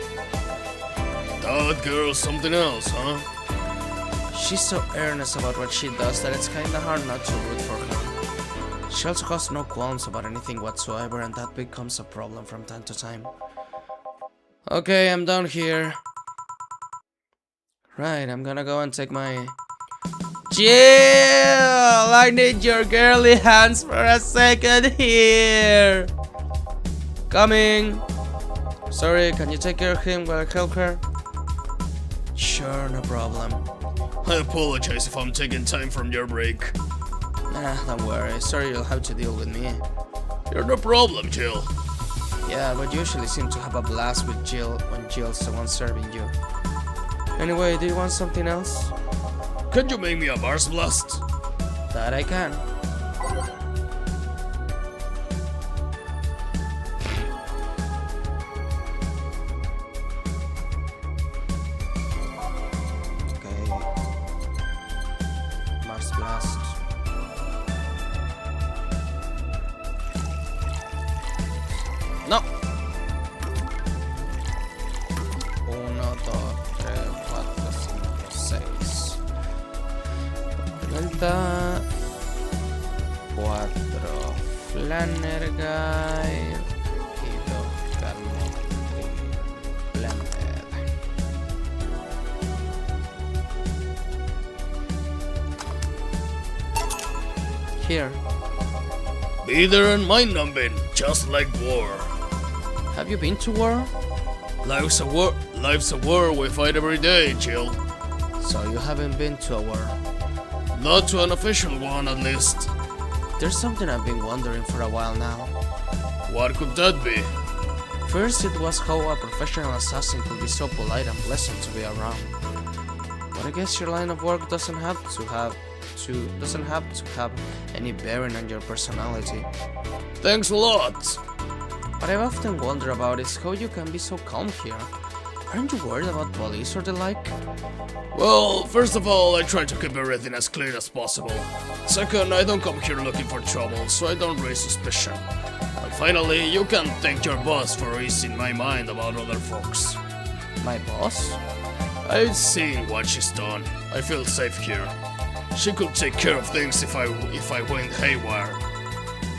That girl's something else, huh? She's so earnest about what she does that it's kinda hard not to root for her. She also has no qualms about anything whatsoever, and that becomes a problem from time to time. Okay, I'm down here. Right, I'm gonna go and take my... Jill! I need your girly hands for a second here! Coming! Sorry, can you take care of him while I help her? Sure, no problem. I apologize if I'm taking time from your break. Nah, don't worry. Sorry you'll have to deal with me. You're no problem, Jill. Yeah, but you usually seem to have a blast with Jill when Jill's the one serving you. Anyway, do you want something else? Could you make me a Mars Blast? That I can. Okay. Mars Blast. No. 1, 2, 3, 4, 5, 6. Delta 4 Flanner Guide y 2 Carmo Blended. Here. Be there and mind numbing, just like war. Have you been to war? Life's a war we fight every day, Jill. So you haven't been to a war. Not to an official one, at least. There's something I've been wondering for a while now. What could that be? First it was how a professional assassin could be so polite and pleasant to be around. But I guess your line of work doesn't have to have any bearing on your personality. Thanks a lot. What I've often wondered about is how you can be so calm here. Aren't you worried about police or the like? Well, first of all, I try to keep everything as clean as possible. Second, I don't come here looking for trouble, so I don't raise suspicion. And finally, you can thank your boss for easing my mind about other folks. My boss? I've seen what she's done. I feel safe here. She could take care of things if I went haywire.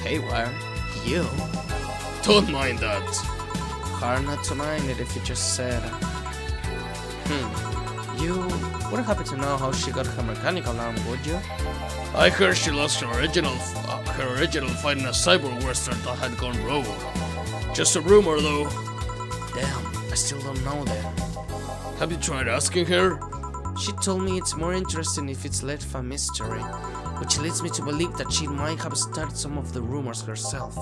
Haywire? You? Don't mind that. Hard not to mind it if you just said. You wouldn't happen to know how she got her mechanical arm, would you? I heard she lost her original fighting a cyborg western that had gone rogue. Just a rumor, though. Damn, I still don't know that. Have you tried asking her? She told me it's more interesting if it's left a mystery, which leads me to believe that she might have started some of the rumors herself.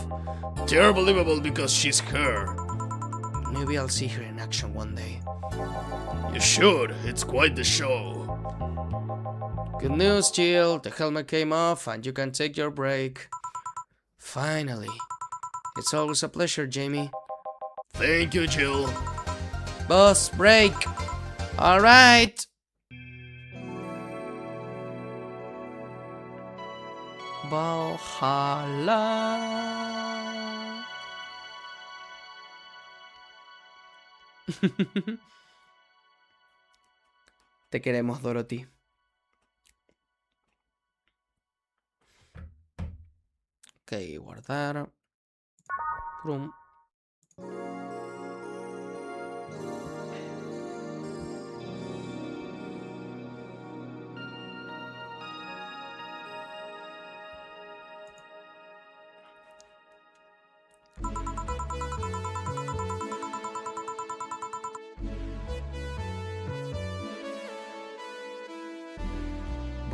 They're believable because she's her. Maybe I'll see her in action one day. You should, it's quite the show. Good news, Jill, the helmet came off and you can take your break. Finally. It's always a pleasure, Jamie. Thank you, Jill. Boss, break! Alright! Valhalla. Te queremos, Dorothy. Ok, guardar. Prum.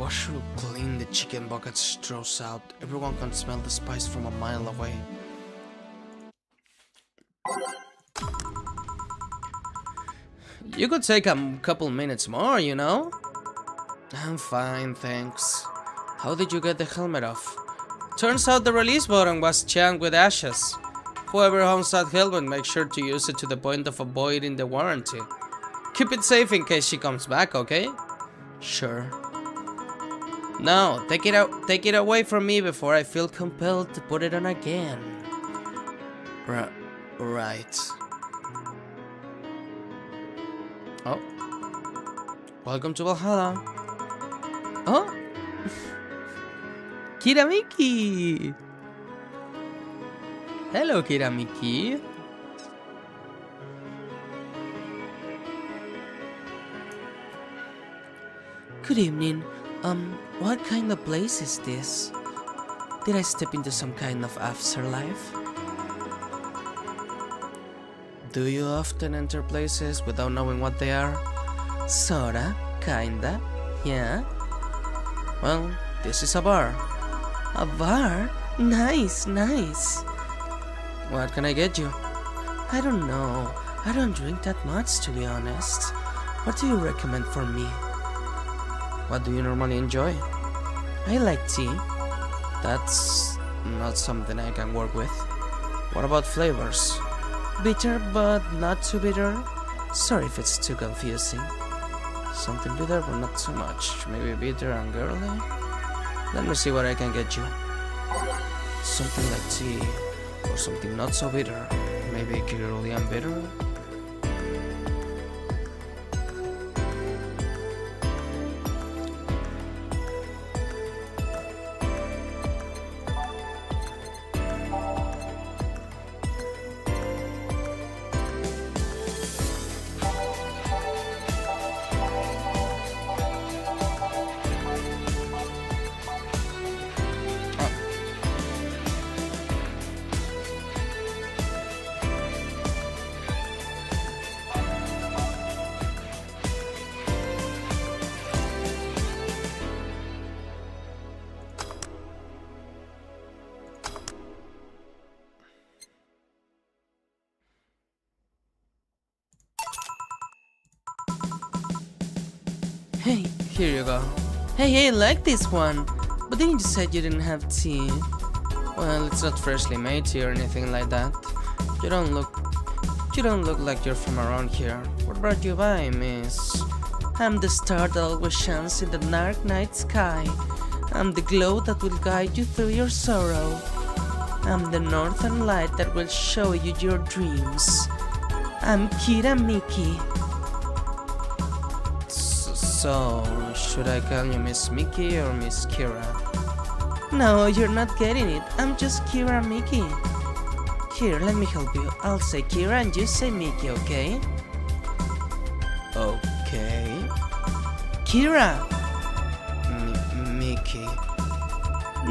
Wash will clean the chicken bucket straws out. Everyone can smell the spice from a mile away. You could take a couple minutes more, you know? I'm fine, thanks. How did you get the helmet off? Turns out the release button was jammed with ashes. Whoever owns that helmet, make sure to use it to the point of avoiding the warranty. Keep it safe in case she comes back, okay? Sure. Now, take it away from me before I feel compelled to put it on again. Right. Oh. Welcome to Valhalla. Oh. Kiramiki! Hello, Kiramiki. Good evening. What kind of place is this? Did I step into some kind of afterlife? Do you often enter places without knowing what they are? Sorta, kinda, yeah. Well, this is a bar. A bar? Nice, nice. What can I get you? I don't know. I don't drink that much, to be honest. What do you recommend for me? What do you normally enjoy? I like tea. That's not something I can work with. What about flavors? Bitter, but not too bitter. Sorry if it's too confusing. Something bitter, but not too much. Maybe bitter and girly? Let me see what I can get you. Something like tea, or something not so bitter. Maybe girly and bitter? Hey, here you go. Hey, I like this one. But didn't you say you didn't have tea? Well, it's not freshly made tea or anything like that. You don't look like you're from around here. What brought you by, miss? I'm the star that always shines in the dark night sky. I'm the glow that will guide you through your sorrow. I'm the northern light that will show you your dreams. I'm Kira Miki. So, should I call you Miss Mickey or Miss Kira? No, you're not getting it. I'm just Kira Miki. Here, let me help you. I'll say Kira and you say Mickey, okay? Okay. Kira! Mickey.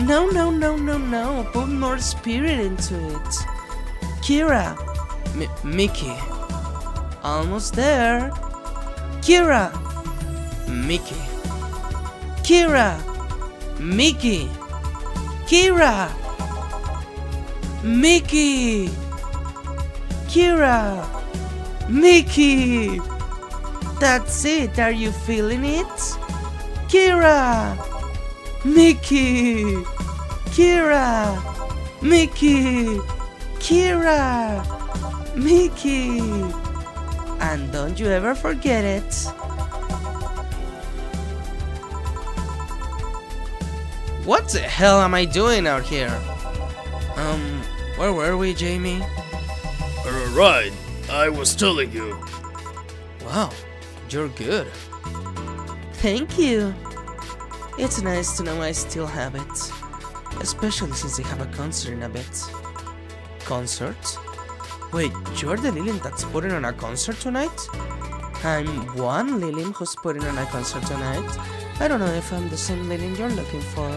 No. Put more spirit into it. Kira! Mickey. Almost there. Kira! Mickey. Kira! Mickey! Kira! Mickey! Kira! Mickey! That's it, are you feeling it? Kira! Mickey! Kira! Mickey! Kira! Mickey! And don't you ever forget it. What the hell am I doing out here? Where were we, Jamie? Right, I was telling you. Wow, you're good. Thank you. It's nice to know I still have it. Especially since they have a concert in a bit. Concert? Wait, you're the Lillian that's putting on a concert tonight? I'm one Lillian who's putting on a concert tonight. I don't know if I'm the same Lillian you're looking for.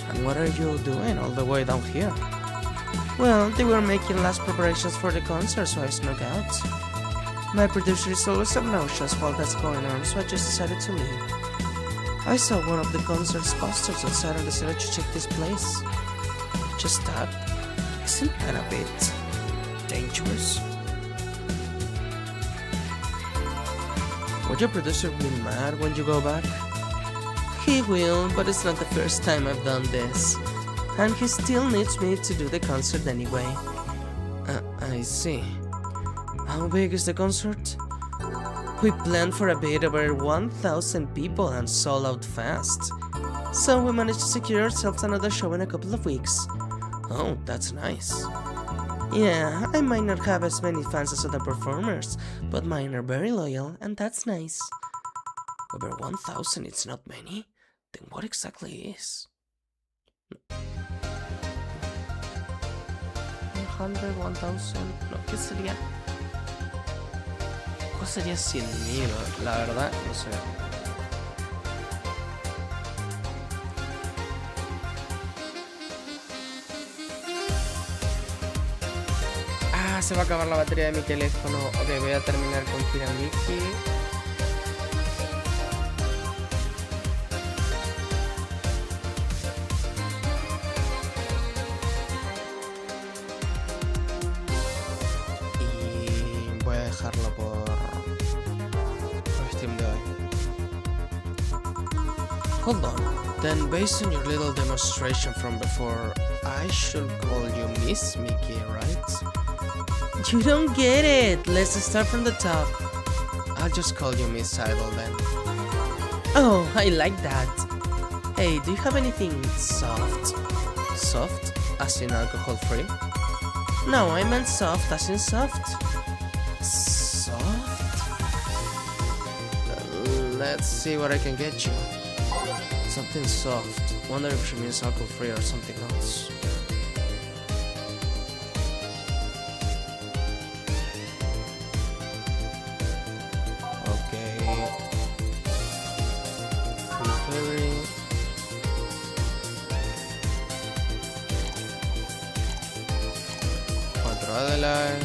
And what are you doing all the way down here? Well, they were making last preparations for the concert, so I snuck out. My producer is always obnoxious while that's going on, so I just decided to leave. I saw one of the concert's posters outside and decided to check this place. Just that? Isn't that a bit dangerous? Would your producer be mad when you go back? He will, but it's not the first time I've done this. And he still needs me to do the concert anyway. I see. How big is the concert? We planned for a bit over 1,000 people and sold out fast. So we managed to secure ourselves another show in a couple of weeks. Oh, that's nice. Yeah, I might not have as many fans as other performers, but mine are very loyal, and that's nice. Over 1,000 it's not many? Then what exactly is? 100, 1,000... No, ¿qué sería? ¿Cuál sería 100,000? La verdad, no sé. Se va a acabar la batería de mi teléfono. Ok, voy a terminar con Kiramiki. Y voy a dejarlo por Steam de hoy. Hold on. Then, based on your little demonstration from before, I should call you Miss Mickey, right? You don't get it! Let's start from the top. I'll just call you Miss Idol then. Oh, I like that. Hey, do you have anything soft? Soft? As in alcohol free? No, I meant soft as in soft. Soft? Let's see what I can get you. Something soft. Wonder if she means alcohol free or something else. Adelaide,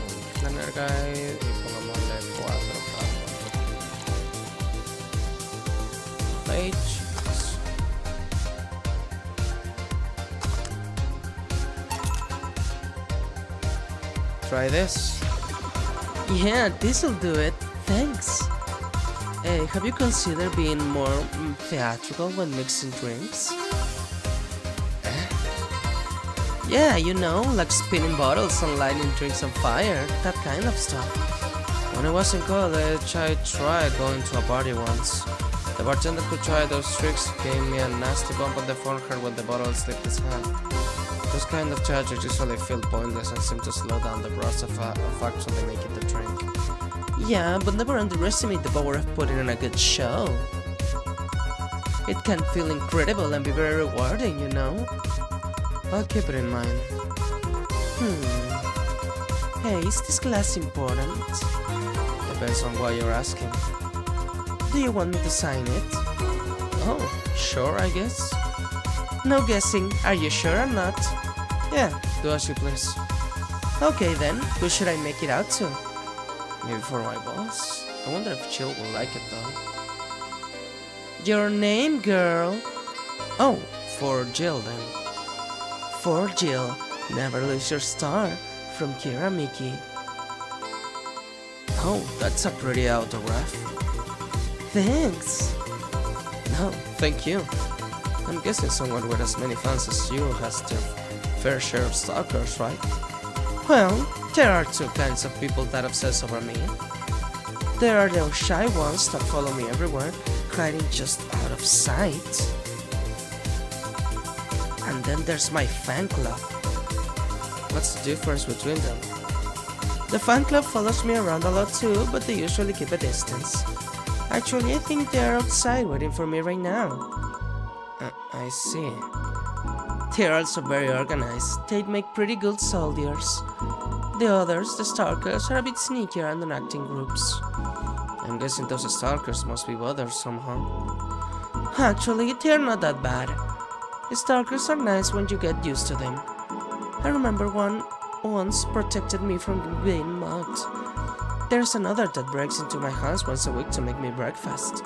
un planner guide y pongámosle 4 page. Try this. Yeah, this'll do it. Thanks. Hey, have you considered being more theatrical when mixing drinks? Yeah, you know, like spinning bottles and lighting drinks on fire, that kind of stuff. When I was in college, I tried going to a party once. The bartender who tried those tricks gave me a nasty bump on the forehead when the bottle slipped his hand. Those kind of charges usually feel pointless and seem to slow down the process of actually making the drink. Yeah, but never underestimate the power of putting on a good show. It can feel incredible and be very rewarding, you know? I'll keep it in mind. Hey, is this class important? Depends on why you're asking. Do you want me to sign it? Oh, sure, I guess. No guessing. Are you sure or not? Yeah, do as you please. Okay then, who should I make it out to? Maybe for my boss? I wonder if Jill will like it though. Your name, girl? Oh, for Jill then. For Jill, never lose your star, from Kira Miki. Oh, that's a pretty autograph. Thanks. No, thank you. I'm guessing someone with as many fans as you has their fair share of stalkers, right? Well, there are two kinds of people that obsess over me. There are those shy ones that follow me everywhere, hiding just out of sight. And then there's my fan club. What's the difference between them? The fan club follows me around a lot too, but they usually keep a distance. Actually, I think they're outside waiting for me right now. I see. They're also very organized. They make pretty good soldiers. The others, the stalkers, are a bit sneakier and acting groups. I'm guessing those stalkers must be bothered somehow. Actually, they're not that bad. Stalkers are nice when you get used to them. I remember one once protected me from being mugged. There's another that breaks into my house once a week to make me breakfast.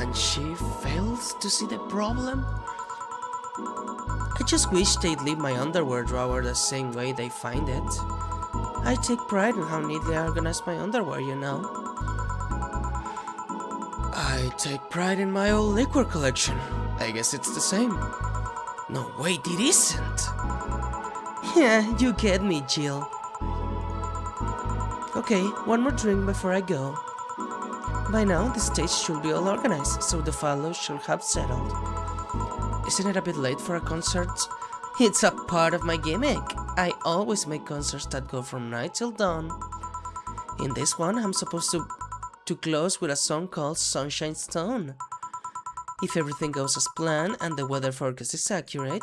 and she fails to see the problem? I just wish they'd leave my underwear drawer the same way they find it. I take pride in how neatly I organize my underwear, you know. I take pride in my old liquor collection. I guess it's the same. No, wait, it isn't. Yeah, you get me, Jill. Okay, one more drink before I go. By now, the stage should be all organized, so the fellows should have settled. Isn't it a bit late for a concert? It's a part of my gimmick. I always make concerts that go from night till dawn. In this one, I'm supposed to close with a song called Sunshine Stone. If everything goes as planned and the weather forecast is accurate,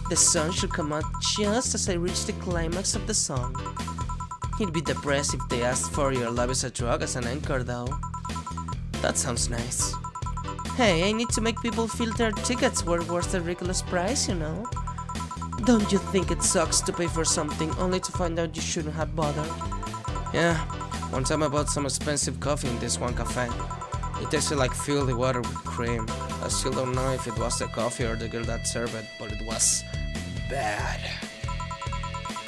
the sun should come out just as I reach the climax of the song. It'd be depressed if they asked for Your Love Is a Drug as an anchor though. That sounds nice. Hey, I need to make people feel their tickets were worth the ridiculous price, you know? Don't you think it sucks to pay for something only to find out you shouldn't have bothered? Yeah, one time I bought some expensive coffee in this one cafe. It tasted like filthy water with cream. I still don't know if it was the coffee or the girl that served it, but it was bad.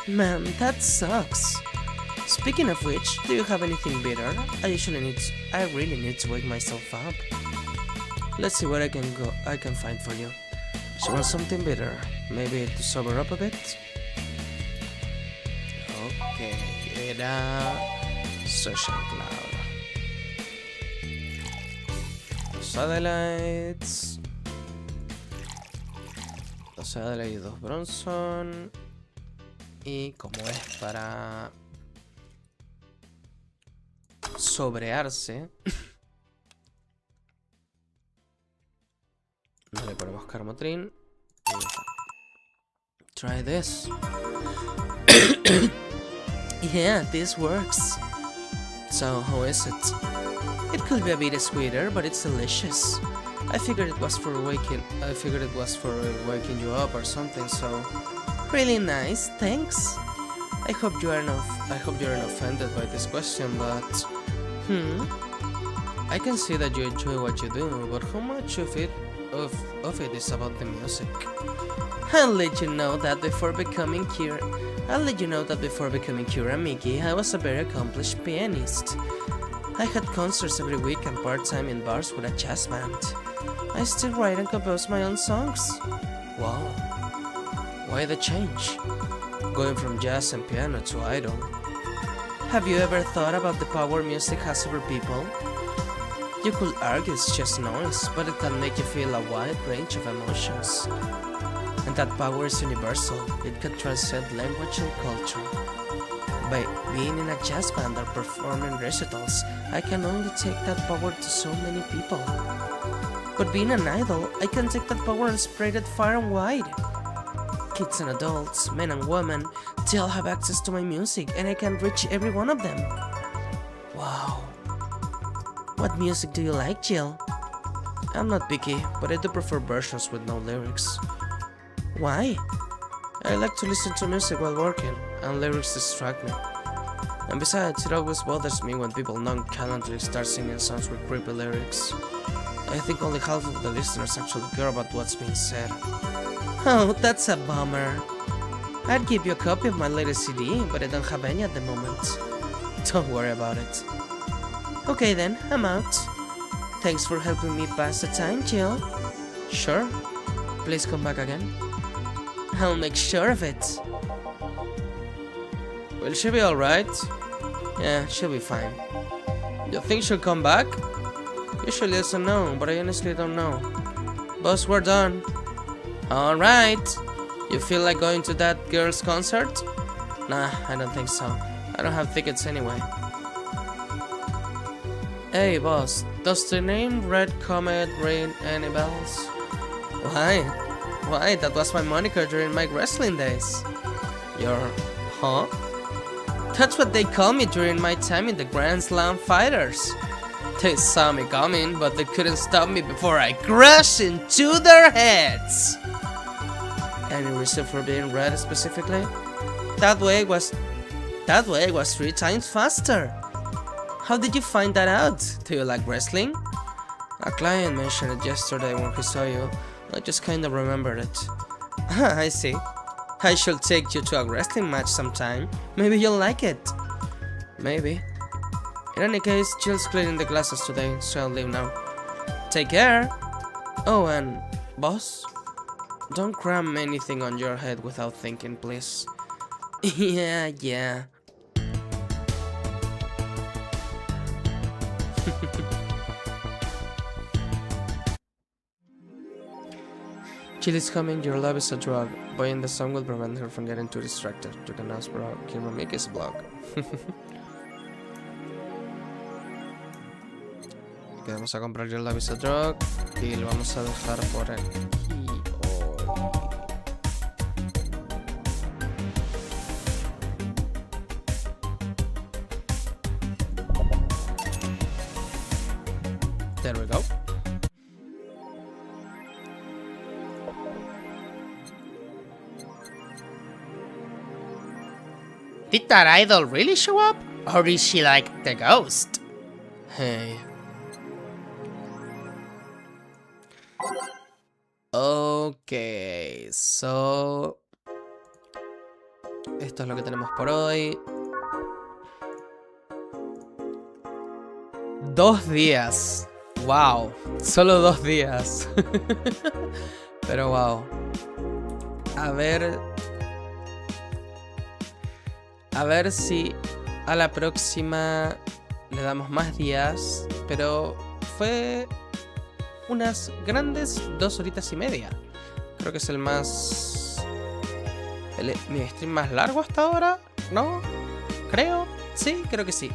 Man, that sucks. Speaking of which, do you have anything bitter? I really need to wake myself up. Let's see what I can find for you. So want something bitter? Maybe to sober up a bit? Okay, era Social Cloud. Los Adelites. Dos Adelaide y dos Bronson. Y como es para sobrearse, no le ponemos Carmotrin. Try this. Yeah, this works. So, how is it? It could be a bit sweeter, but it's delicious. I figured it was for waking you up or something, so really nice, thanks. I hope you aren't offended by this question, but I can see that you enjoy what you do, but how much of it is about the music? I'll let you know that before becoming Kira Miki, I was a very accomplished pianist. I had concerts every week and part-time in bars with a jazz band. I still write and compose my own songs. Wow. Why the change? Going from jazz and piano to idol. Have you ever thought about the power music has over people? You could argue it's just noise, but it can make you feel a wide range of emotions. And that power is universal. It can transcend language and culture. By being in a jazz band or performing recitals, I can only take that power to so many people. But being an idol, I can take that power and spread it far and wide. Kids and adults, men and women, they all have access to my music and I can reach every one of them. Wow. What music do you like, Jill? I'm not picky, but I do prefer versions with no lyrics. Why? I like to listen to music while working, and lyrics distract me. And besides, it always bothers me when people nonchalantly start singing songs with creepy lyrics. I think only half of the listeners actually care about what's being said. Oh, that's a bummer. I'd give you a copy of my latest CD, but I don't have any at the moment. Don't worry about it. Okay then, I'm out. Thanks for helping me pass the time, Jill. Sure. Please come back again. I'll make sure of it. Will she be alright? Yeah, she'll be fine. You think she'll come back? Usually it's a no, but I honestly don't know. Boss, we're done. Alright. You feel like going to that girl's concert? Nah, I don't think so. I don't have tickets anyway. Hey boss, does the name Red Comet ring any bells? Why? Why, that was my moniker during my wrestling days. Huh? That's what they call me during my time in the Grand Slam Fighters. They saw me coming, but they couldn't stop me before I crashed into their heads. Any reason for being red specifically? That way was 3 times faster. How did you find that out? Do you like wrestling? A client mentioned it yesterday when he saw you. I just kinda remembered it. Ah, I see. I should take you to a wrestling match sometime. Maybe you'll like it. Maybe. In any case, Jill's cleaning the glasses today, so I'll leave now. Take care! Oh, and... boss? Don't cram anything on your head without thinking, please. Yeah. Jill is coming, your love is a drug. Buying the song will prevent her from getting too distracted. You can ask for Kiramiki's blog. Que vamos a comprar Your Love is a Drug y lo vamos a dejar por aquí hoy. There we go. Did that idol really show up? Or is she like the ghost? Hey. Ok, so... esto es lo que tenemos por hoy. 2 días. Wow. Solo 2 días. Pero wow. A ver si a la próxima le damos más días. Pero fue unas grandes 2 horitas y media. Creo que es el más... mi stream más largo hasta ahora, ¿no? Creo. Sí, creo que sí.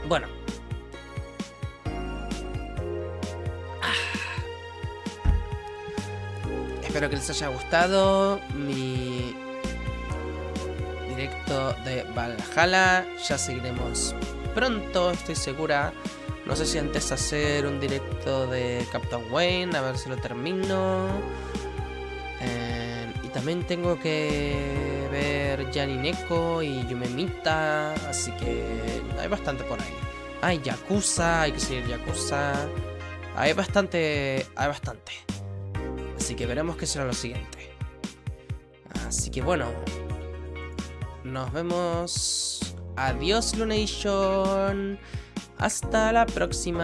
Bueno. Espero que les haya gustado mi directo de Valhalla. Ya seguiremos pronto, estoy segura. No sé si antes hacer un directo de Captain Wayne, a ver si lo termino. Y también tengo que ver Yanineko y Yumemita, así que hay bastante por ahí. Hay Yakuza, hay que seguir Yakuza. Hay bastante. Así que veremos qué será lo siguiente. Así que bueno. Nos vemos. Adiós, Lunation. Hasta la próxima.